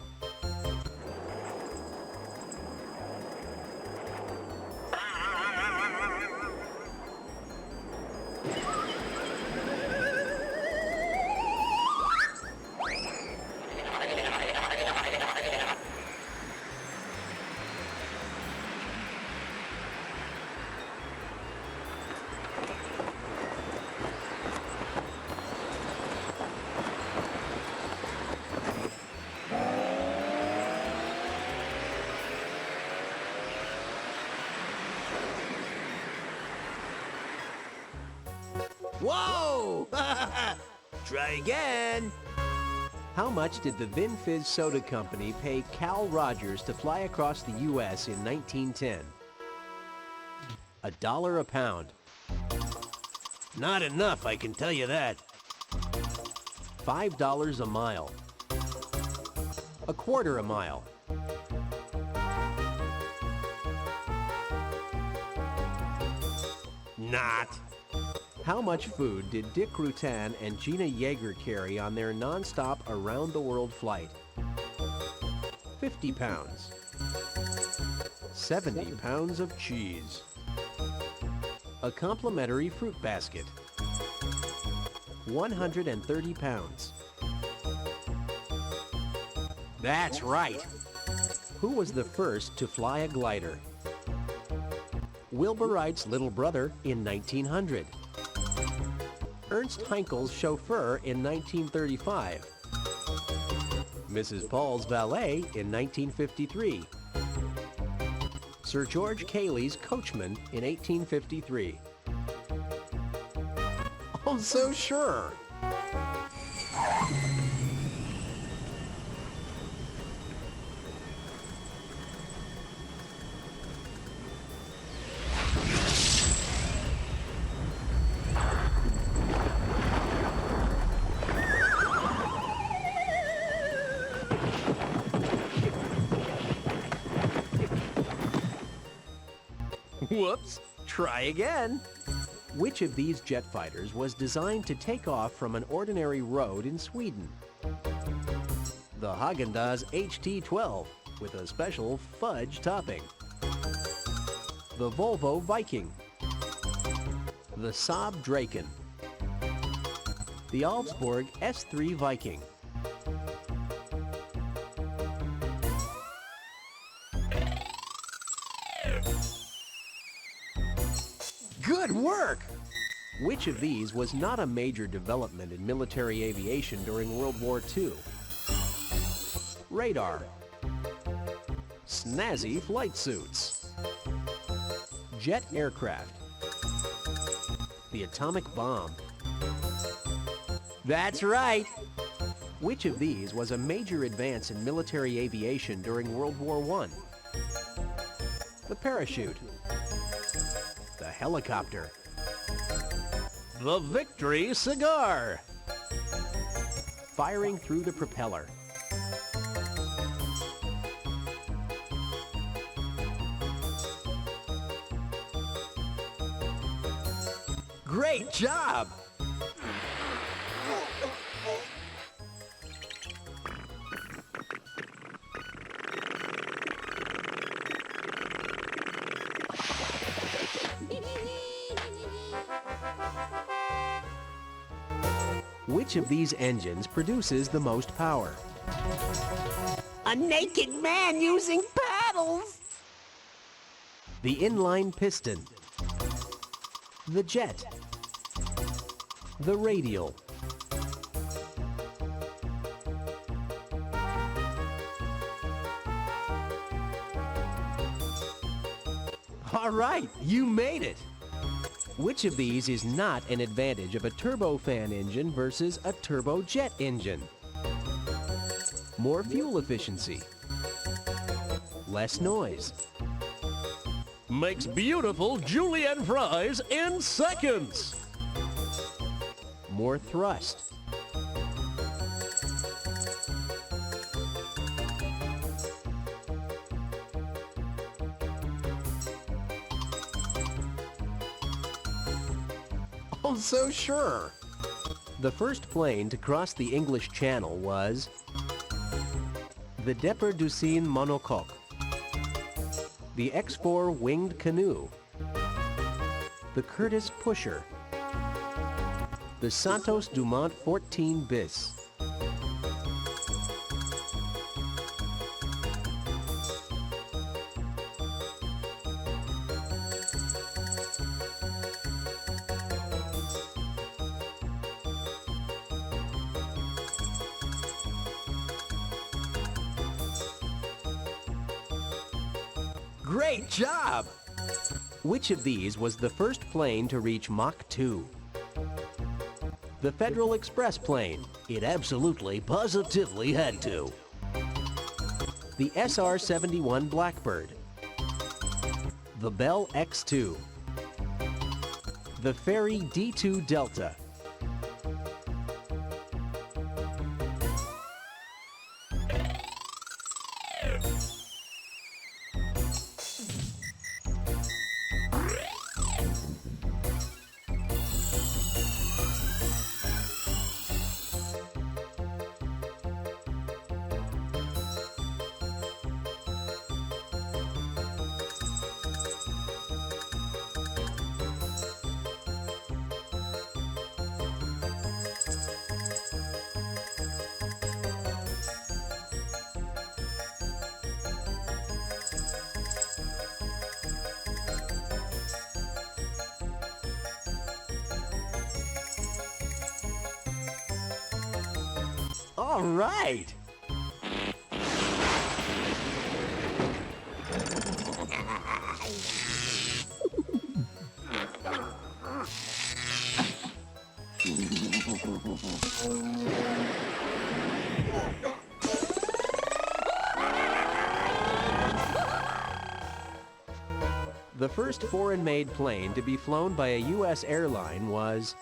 Whoa! Try again. How much did the Vin Fizz Soda Company pay Cal Rogers to fly across the U.S. in 1910? $1 a pound. Not enough, I can tell you that. $5 a mile. A quarter a mile. Not. How much food did Dick Rutan and Gina Yeager carry on their non-stop around-the-world flight? 50 pounds. 70 pounds of cheese. A complimentary fruit basket. 130 pounds. That's right. Who was the first to fly a glider? Wilbur Wright's little brother in 1900. Ernst Heinkel's chauffeur in 1935. Mrs. Paul's valet in 1953. Sir George Cayley's coachman in 1853. Oh, so sure. Whoops! Try again! Which of these jet fighters was designed to take off from an ordinary road in Sweden? The Haagen-Dazs HT-12 with a special fudge topping. The Volvo Viking. The Saab Draken. The Augsburg S3 Viking. Good work! Which of these was not a major development in military aviation during World War II? Radar. Snazzy flight suits. Jet aircraft. The atomic bomb. That's right! Which of these was a major advance in military aviation during World War I? The parachute. The helicopter. The Victory cigar. Firing through the propeller. Great job! Which of these engines produces the most power? A naked man using paddles! The inline piston. The jet. The radial. All right, you made it! Which of these is not an advantage of a turbofan engine versus a turbojet engine? More fuel efficiency. Less noise. Makes beautiful julienne fries in seconds. More thrust. Oh, so sure. The first plane to cross the English Channel was the Deperdussin monocoque, the X-4 winged canoe, the Curtiss pusher, the Santos Dumont 14 bis. Great job! Which of these was the first plane to reach Mach 2? The Federal Express plane. It absolutely, positively had to. The SR-71 Blackbird. The Bell X-2. The Ferry D-2 Delta. All right! The first foreign-made plane to be flown by a U.S. airline was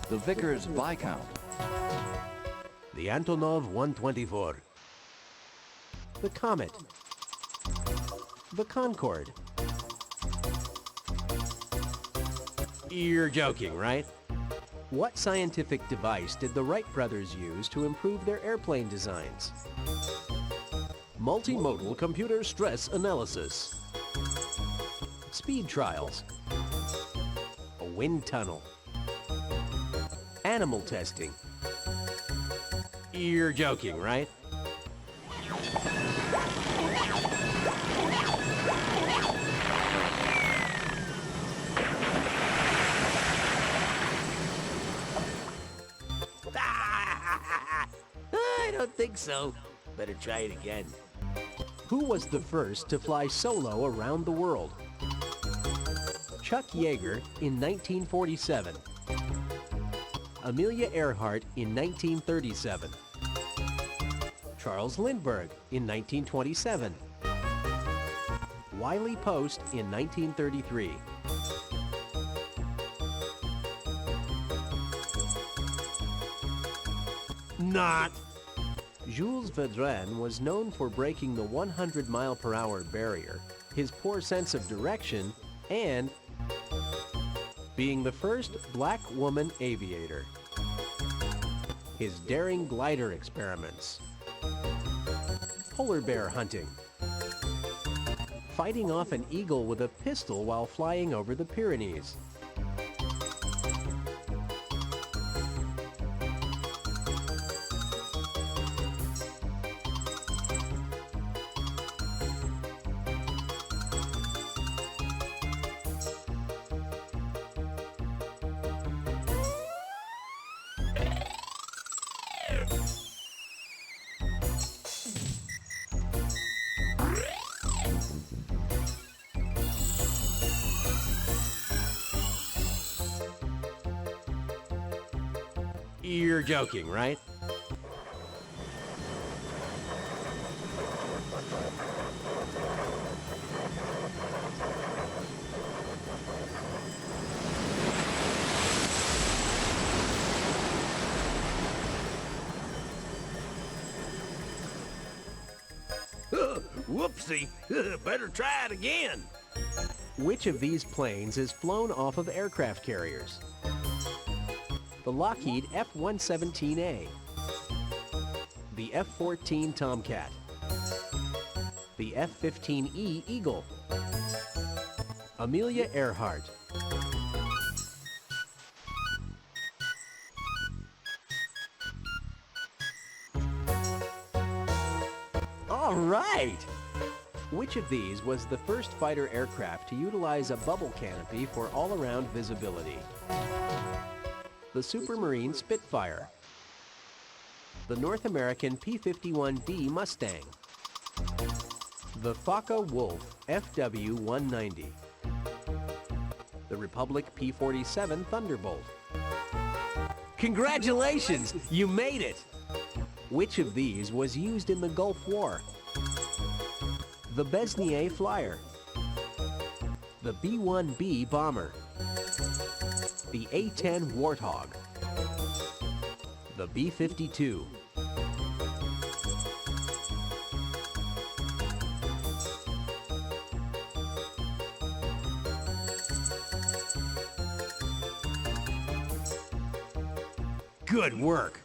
The Vickers Viscount, the Antonov 124, the Comet, the Concorde. You're joking, right? What scientific device did the Wright brothers use to improve their airplane designs? Multimodal computer stress analysis. Speed trials, a wind tunnel, animal testing. You're joking, right? I don't think so. Better try it again. Who was the first to fly solo around the world? Chuck Yeager in 1947. Amelia Earhart in 1937. Charles Lindbergh in 1927. Wiley Post in 1933. Not! Jules Vedrine was known for breaking the 100-mile-per-hour barrier, his poor sense of direction, and being the first black woman aviator. His daring glider experiments. Polar bear hunting. Fighting off an eagle with a pistol while flying over the Pyrenees. You're joking, right? Whoopsie. Better try it again. Which of these planes is flown off of aircraft carriers? The Lockheed F-117A, the F-14 Tomcat, the F-15E Eagle, Amelia Earhart. All right! Which of these was the first fighter aircraft to utilize a bubble canopy for all-around visibility? The Supermarine Spitfire, the North American P-51B Mustang, the Focke-Wulf FW-190, the Republic P-47 Thunderbolt. Congratulations! You made it! Which of these was used in the Gulf War? The Besnier Flyer, the B-1B Bomber, the A-10 Warthog, the B-52. Good work!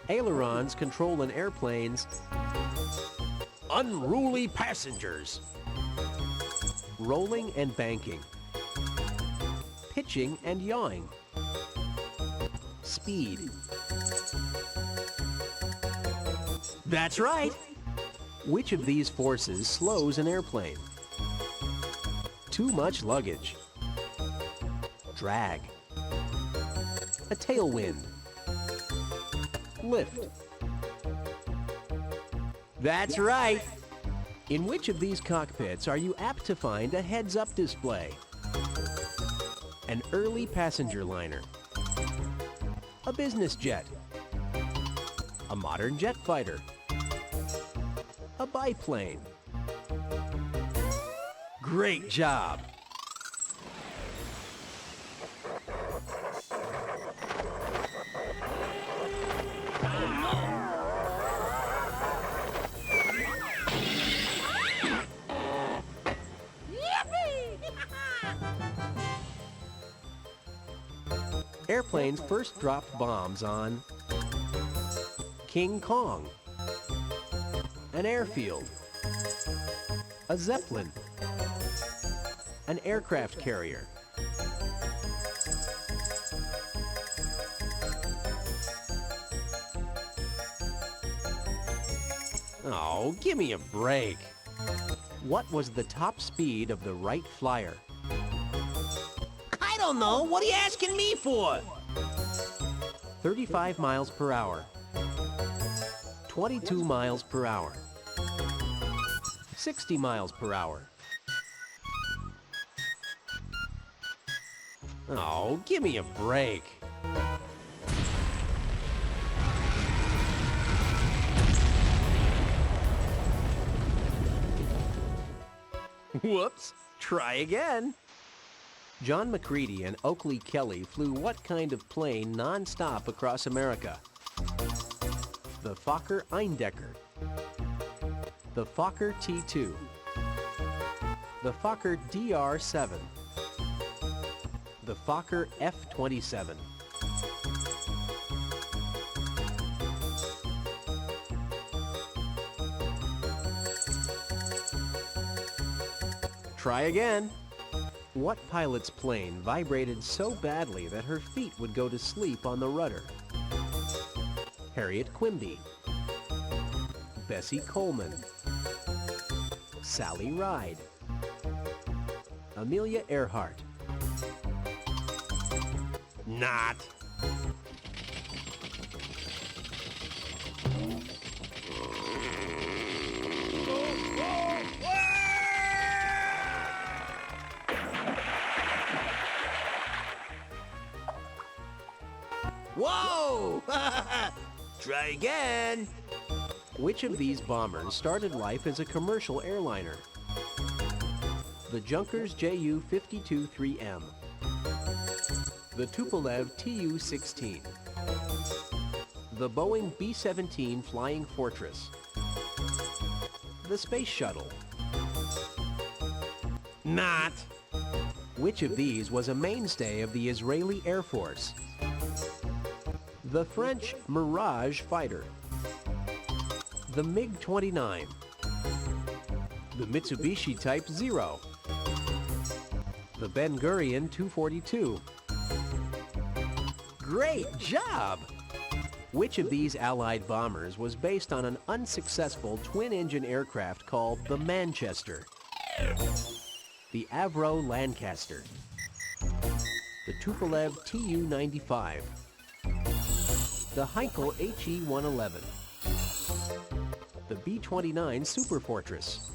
Ailerons control an airplane's unruly passengers, rolling and banking, pitching and yawing, speed. That's right! Which of these forces slows an airplane? Too much luggage, drag, a tailwind, lift. That's right! In which of these cockpits are you apt to find a heads-up display? An early passenger liner, a business jet, a modern jet fighter, a biplane. Great job! Airplanes first dropped bombs on King Kong, an airfield, a Zeppelin, an aircraft carrier. Oh, give me a break. What was the top speed of the Wright Flyer? I don't know. What are you asking me for? 35 miles per hour, 22 miles per hour, 60 miles per hour. Oh, give me a break. Whoops, try again. John McCready and Oakley Kelly flew what kind of plane non-stop across America? The Fokker Eindecker, the Fokker T2, the Fokker DR-7, the Fokker F-27. Try again. What pilot's plane vibrated so badly that her feet would go to sleep on the rudder? Harriet Quimby, Bessie Coleman, Sally Ride, Amelia Earhart. Not. Whoa! Try again. Which of these bombers started life as a commercial airliner? The Junkers Ju-52-3M, the Tupolev Tu-16, the Boeing B-17 Flying Fortress, the Space Shuttle. Not. Which of these was a mainstay of the Israeli Air Force? The French Mirage fighter, the MiG-29, the Mitsubishi Type 0, the Ben Gurion 242. Great job! Which of these Allied bombers was based on an unsuccessful twin-engine aircraft called the Manchester? The Avro Lancaster, the Tupolev Tu-95, the Heinkel HE-111, the B-29 Super Fortress.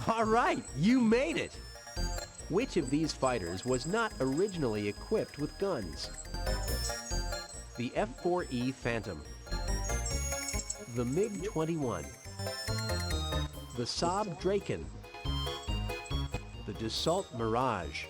All right, you made it! Which of these fighters was not originally equipped with guns? The F-4E Phantom, the MiG-21, the Saab Draken, the Dassault Mirage.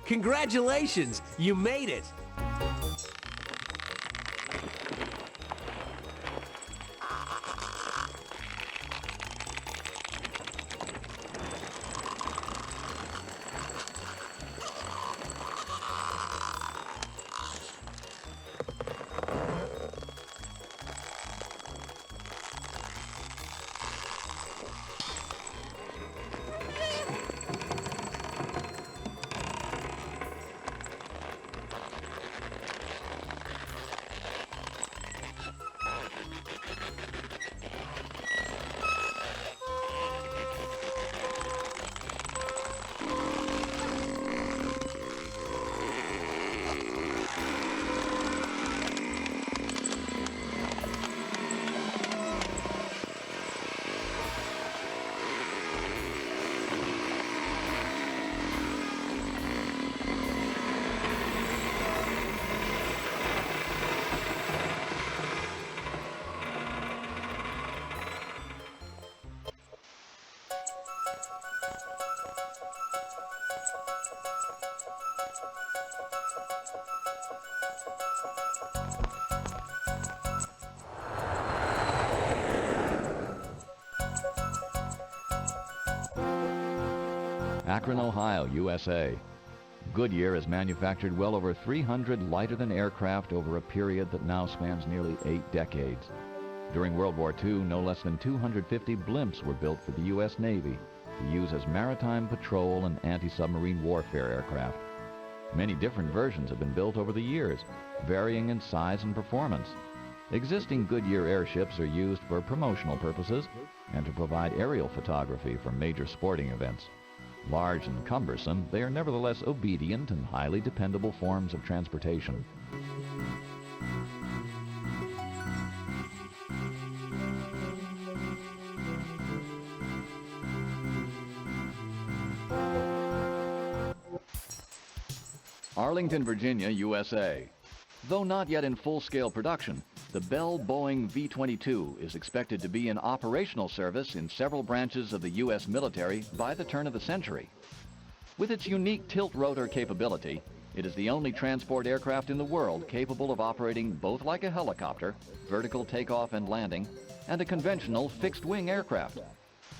Congratulations, you made it! Akron, Ohio, USA. Goodyear has manufactured well over 300 lighter-than aircraft over a period that now spans nearly 8 decades. During World War II, no less than 250 blimps were built for the U.S. Navy to use as maritime patrol and anti-submarine warfare aircraft. Many different versions have been built over the years, varying in size and performance. Existing Goodyear airships are used for promotional purposes and to provide aerial photography for major sporting events. Large and cumbersome, they are nevertheless obedient and highly dependable forms of transportation. Arlington, Virginia, USA. Though not yet in full-scale production, the Bell Boeing V-22 is expected to be in operational service in several branches of the U.S. military by the turn of the century. With its unique tilt-rotor capability, it is the only transport aircraft in the world capable of operating both like a helicopter, vertical takeoff and landing, and a conventional fixed-wing aircraft.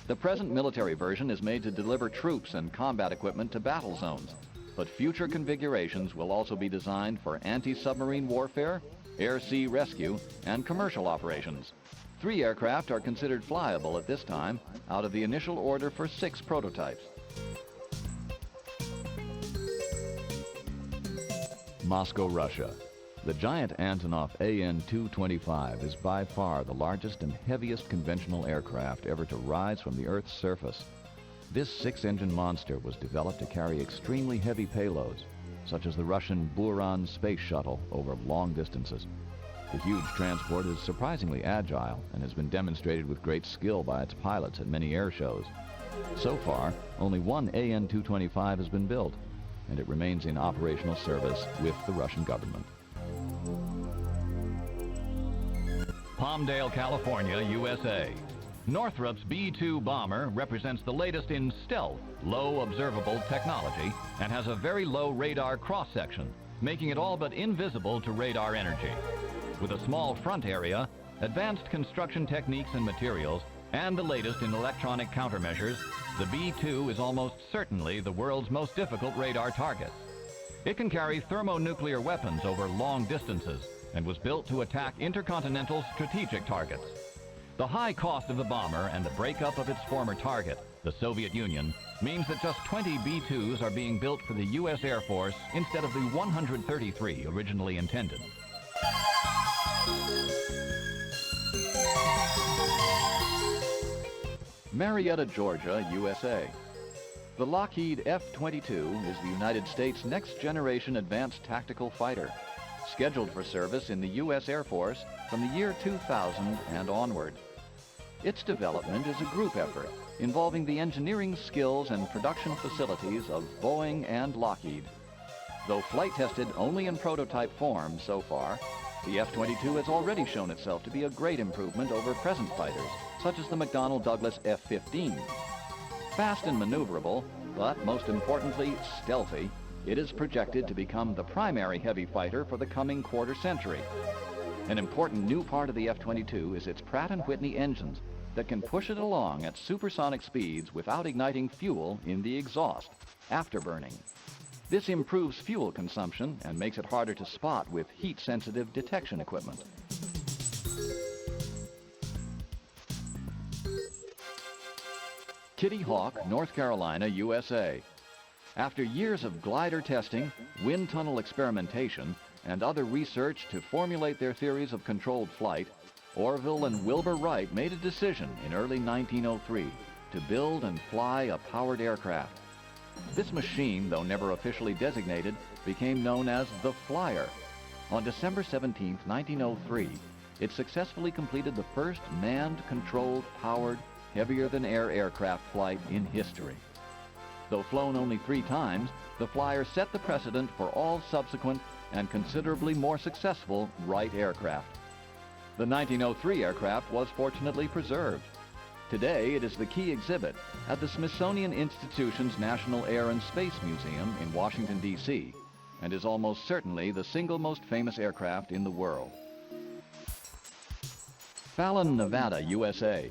The present military version is made to deliver troops and combat equipment to battle zones, but future configurations will also be designed for anti-submarine warfare, air-sea rescue, and commercial operations. 3 aircraft are considered flyable at this time out of the initial order for 6 prototypes. Moscow, Russia. The giant Antonov AN-225 is by far the largest and heaviest conventional aircraft ever to rise from the Earth's surface. This 6-engine monster was developed to carry extremely heavy payloads, such as the Russian Buran space shuttle over long distances. The huge transport is surprisingly agile and has been demonstrated with great skill by its pilots at many air shows. So far, only one AN-225 has been built, and it remains in operational service with the Russian government. Palmdale, California, USA. Northrop's B-2 bomber represents the latest in stealth, low observable technology and has a very low radar cross-section, making it all but invisible to radar energy. With a small front area, advanced construction techniques and materials, and the latest in electronic countermeasures, the B-2 is almost certainly the world's most difficult radar target. It can carry thermonuclear weapons over long distances and was built to attack intercontinental strategic targets. The high cost of the bomber and the breakup of its former target, the Soviet Union, means that just 20 B-2s are being built for the U.S. Air Force instead of the 133 originally intended. Marietta, Georgia, USA. The Lockheed F-22 is the United States' next-generation advanced tactical fighter, scheduled for service in the U.S. Air Force from the year 2000 and onward. Its development is a group effort involving the engineering skills and production facilities of Boeing and Lockheed. Though flight-tested only in prototype form so far, the F-22 has already shown itself to be a great improvement over present fighters, such as the McDonnell Douglas F-15. Fast and maneuverable, but most importantly stealthy, it is projected to become the primary heavy fighter for the coming quarter century. An important new part of the F-22 is its Pratt & Whitney engines that can push it along at supersonic speeds without igniting fuel in the exhaust, afterburning. This improves fuel consumption and makes it harder to spot with heat-sensitive detection equipment. Kitty Hawk, North Carolina, USA. After years of glider testing, wind tunnel experimentation, and other research to formulate their theories of controlled flight, Orville and Wilbur Wright made a decision in early 1903 to build and fly a powered aircraft. This machine, though never officially designated, became known as the Flyer. On December 17, 1903, it successfully completed the first manned, controlled, powered, heavier-than-air aircraft flight in history. Though flown only 3 times, the Flyer set the precedent for all subsequent and considerably more successful Wright aircraft. The 1903 aircraft was fortunately preserved. Today, it is the key exhibit at the Smithsonian Institution's National Air and Space Museum in Washington, D.C., and is almost certainly the single most famous aircraft in the world. Fallon, Nevada, USA.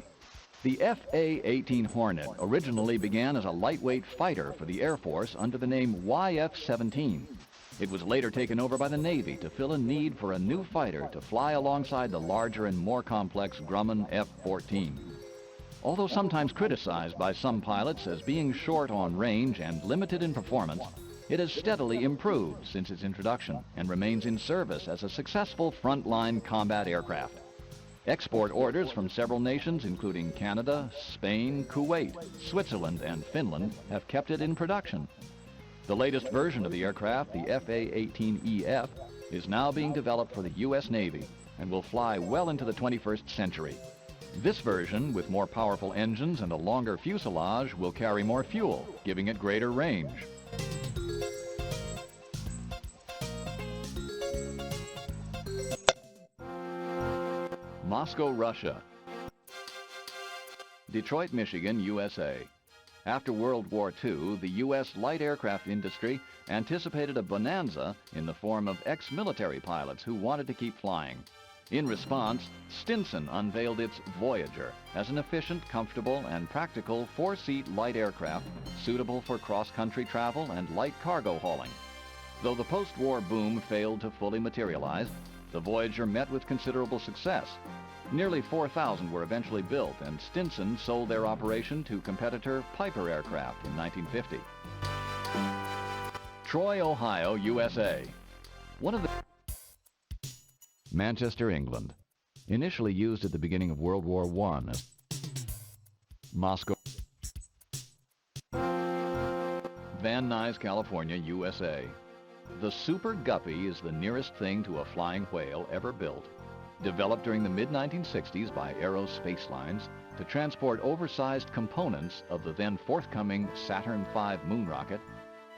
The FA-18 Hornet originally began as a lightweight fighter for the Air Force under the name YF-17. It was later taken over by the Navy to fill a need for a new fighter to fly alongside the larger and more complex Grumman F-14. Although sometimes criticized by some pilots as being short on range and limited in performance, it has steadily improved since its introduction and remains in service as a successful frontline combat aircraft. Export orders from several nations, including Canada, Spain, Kuwait, Switzerland, and Finland, have kept it in production. The latest version of the aircraft, the FA-18EF, is now being developed for the U.S. Navy and will fly well into the 21st century. This version, with more powerful engines and a longer fuselage, will carry more fuel, giving it greater range. Moscow, Russia. Detroit, Michigan, USA. After World War II, the U.S. light aircraft industry anticipated a bonanza in the form of ex-military pilots who wanted to keep flying. In response, Stinson unveiled its Voyager as an efficient, comfortable, and practical four-seat light aircraft suitable for cross-country travel and light cargo hauling. Though the post-war boom failed to fully materialize, the Voyager met with considerable success. Nearly 4,000 were eventually built, and Stinson sold their operation to competitor Piper Aircraft in 1950. Troy, Ohio, USA. One of the Manchester, England. Initially used at the beginning of World War I as Moscow. Van Nuys, California, USA. The Super Guppy is the nearest thing to a flying whale ever built. Developed during the mid-1960s by Aero Space Lines to transport oversized components of the then forthcoming Saturn V moon rocket,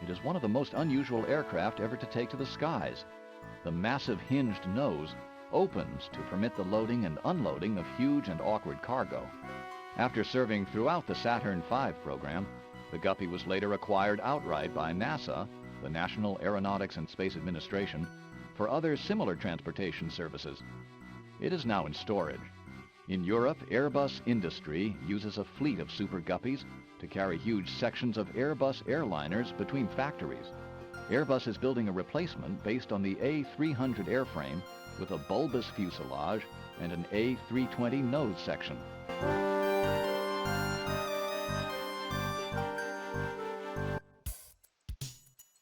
it is one of the most unusual aircraft ever to take to the skies. The massive hinged nose opens to permit the loading and unloading of huge and awkward cargo. After serving throughout the Saturn V program, the Guppy was later acquired outright by NASA, the National Aeronautics and Space Administration, for other similar transportation services. It is now in storage. In Europe, Airbus Industry uses a fleet of Super Guppies to carry huge sections of Airbus airliners between factories. Airbus is building a replacement based on the A300 airframe with a bulbous fuselage and an A320 nose section.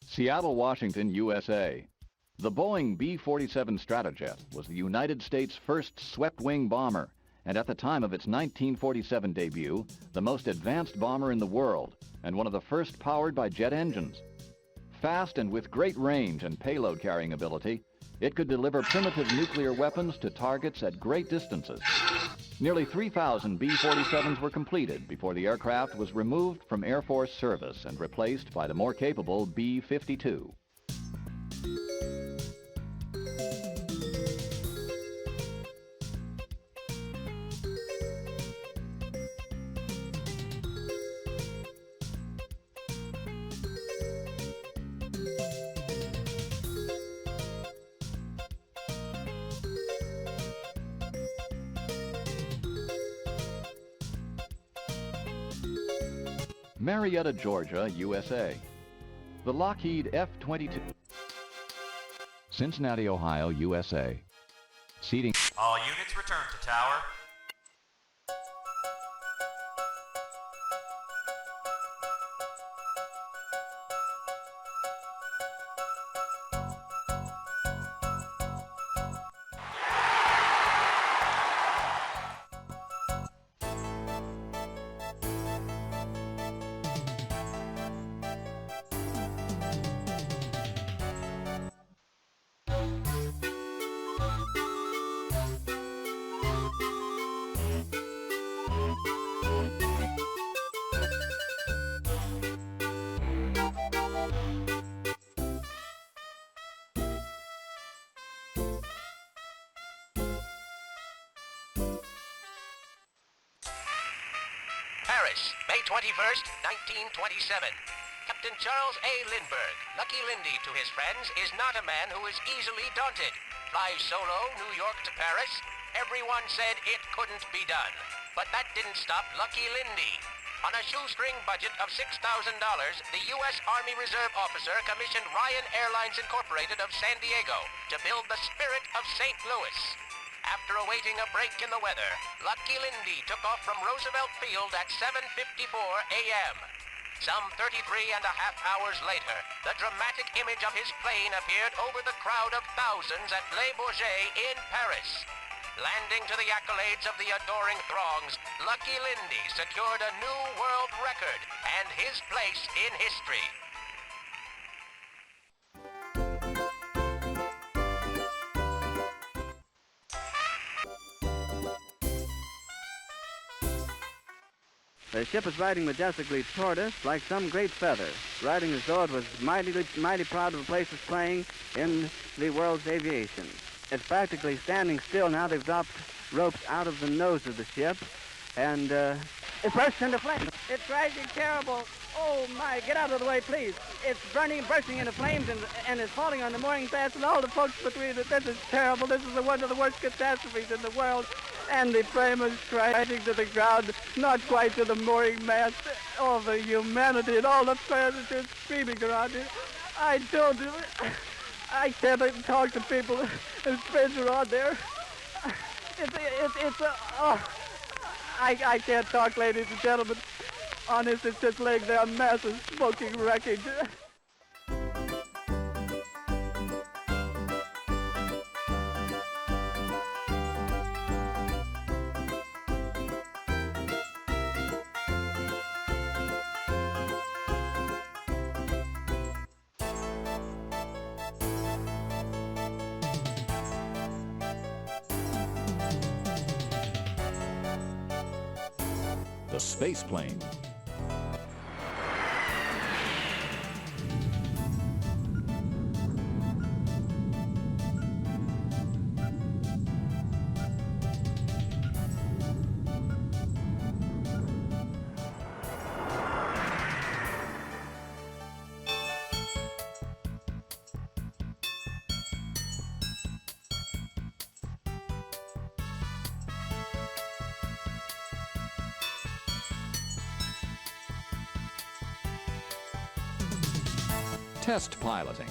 Seattle, Washington, USA. The Boeing B-47 Stratojet was the United States' first swept-wing bomber, and at the time of its 1947 debut, the most advanced bomber in the world, and one of the first powered by jet engines. Fast and with great range and payload carrying ability, it could deliver primitive nuclear weapons to targets at great distances. Nearly 3,000 B-47s were completed before the aircraft was removed from Air Force service and replaced by the more capable B-52. Marietta, Georgia, USA. The Lockheed F-22. Cincinnati, Ohio, USA. Seating. All units return to tower. Paris, May 21st, 1927. Captain Charles A. Lindbergh, Lucky Lindy to his friends, is not a man who is easily daunted. Flies solo, New York to Paris. Everyone said it couldn't be done. But that didn't stop Lucky Lindy. On a shoestring budget of $6,000, the U.S. Army Reserve officer commissioned Ryan Airlines Incorporated of San Diego to build the Spirit of St. Louis. After awaiting a break in the weather, Lucky Lindy took off from Roosevelt Field at 7:54 a.m. Some 33 and a half hours later, the dramatic image of his plane appeared over the crowd of thousands at Les Bourget in Paris. Landing to the accolades of the adoring throngs, Lucky Lindy secured a new world record and his place in history. The ship is riding majestically toward us like some great feather, riding as though it was mighty proud of the place it's playing in the world's aviation. It's practically standing still now. They've dropped ropes out of the nose of the ship, and it bursts into flames. It's rising terrible. Oh, my, get out of the way, please. It's burning, bursting into flames, and it's falling on the mooring mast and all the folks between it. This is terrible. This is one of the worst catastrophes in the world. And the frame is crashing to the ground, not quite to the mooring mast. All the humanity and all the passengers screaming around it. I can't talk to people whose friends are on there. I can't talk, ladies and gentlemen. Honest, it's just laying there, a mass of smoking wreckage. The space plane. Test piloting.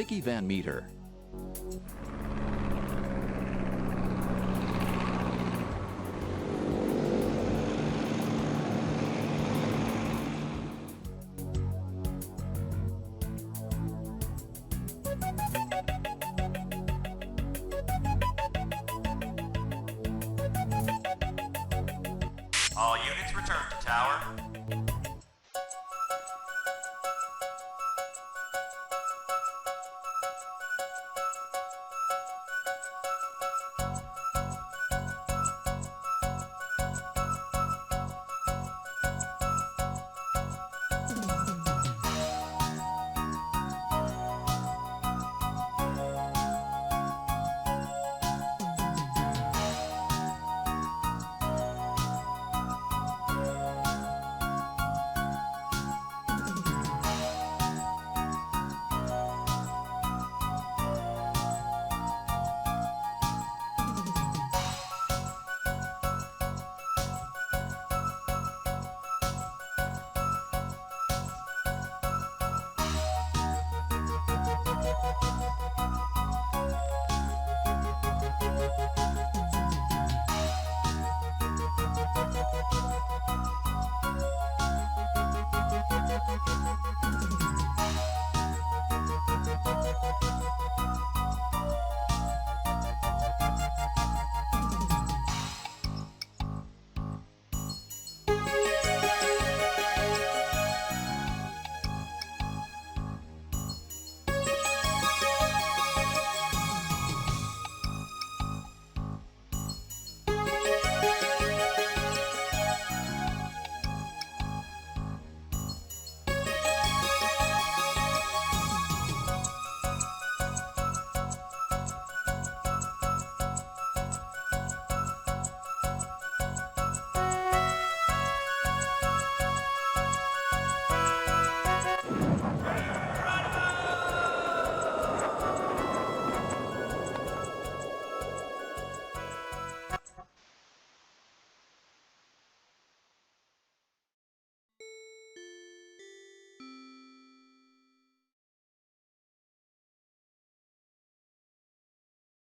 Vicki Van Meter. All units return to tower.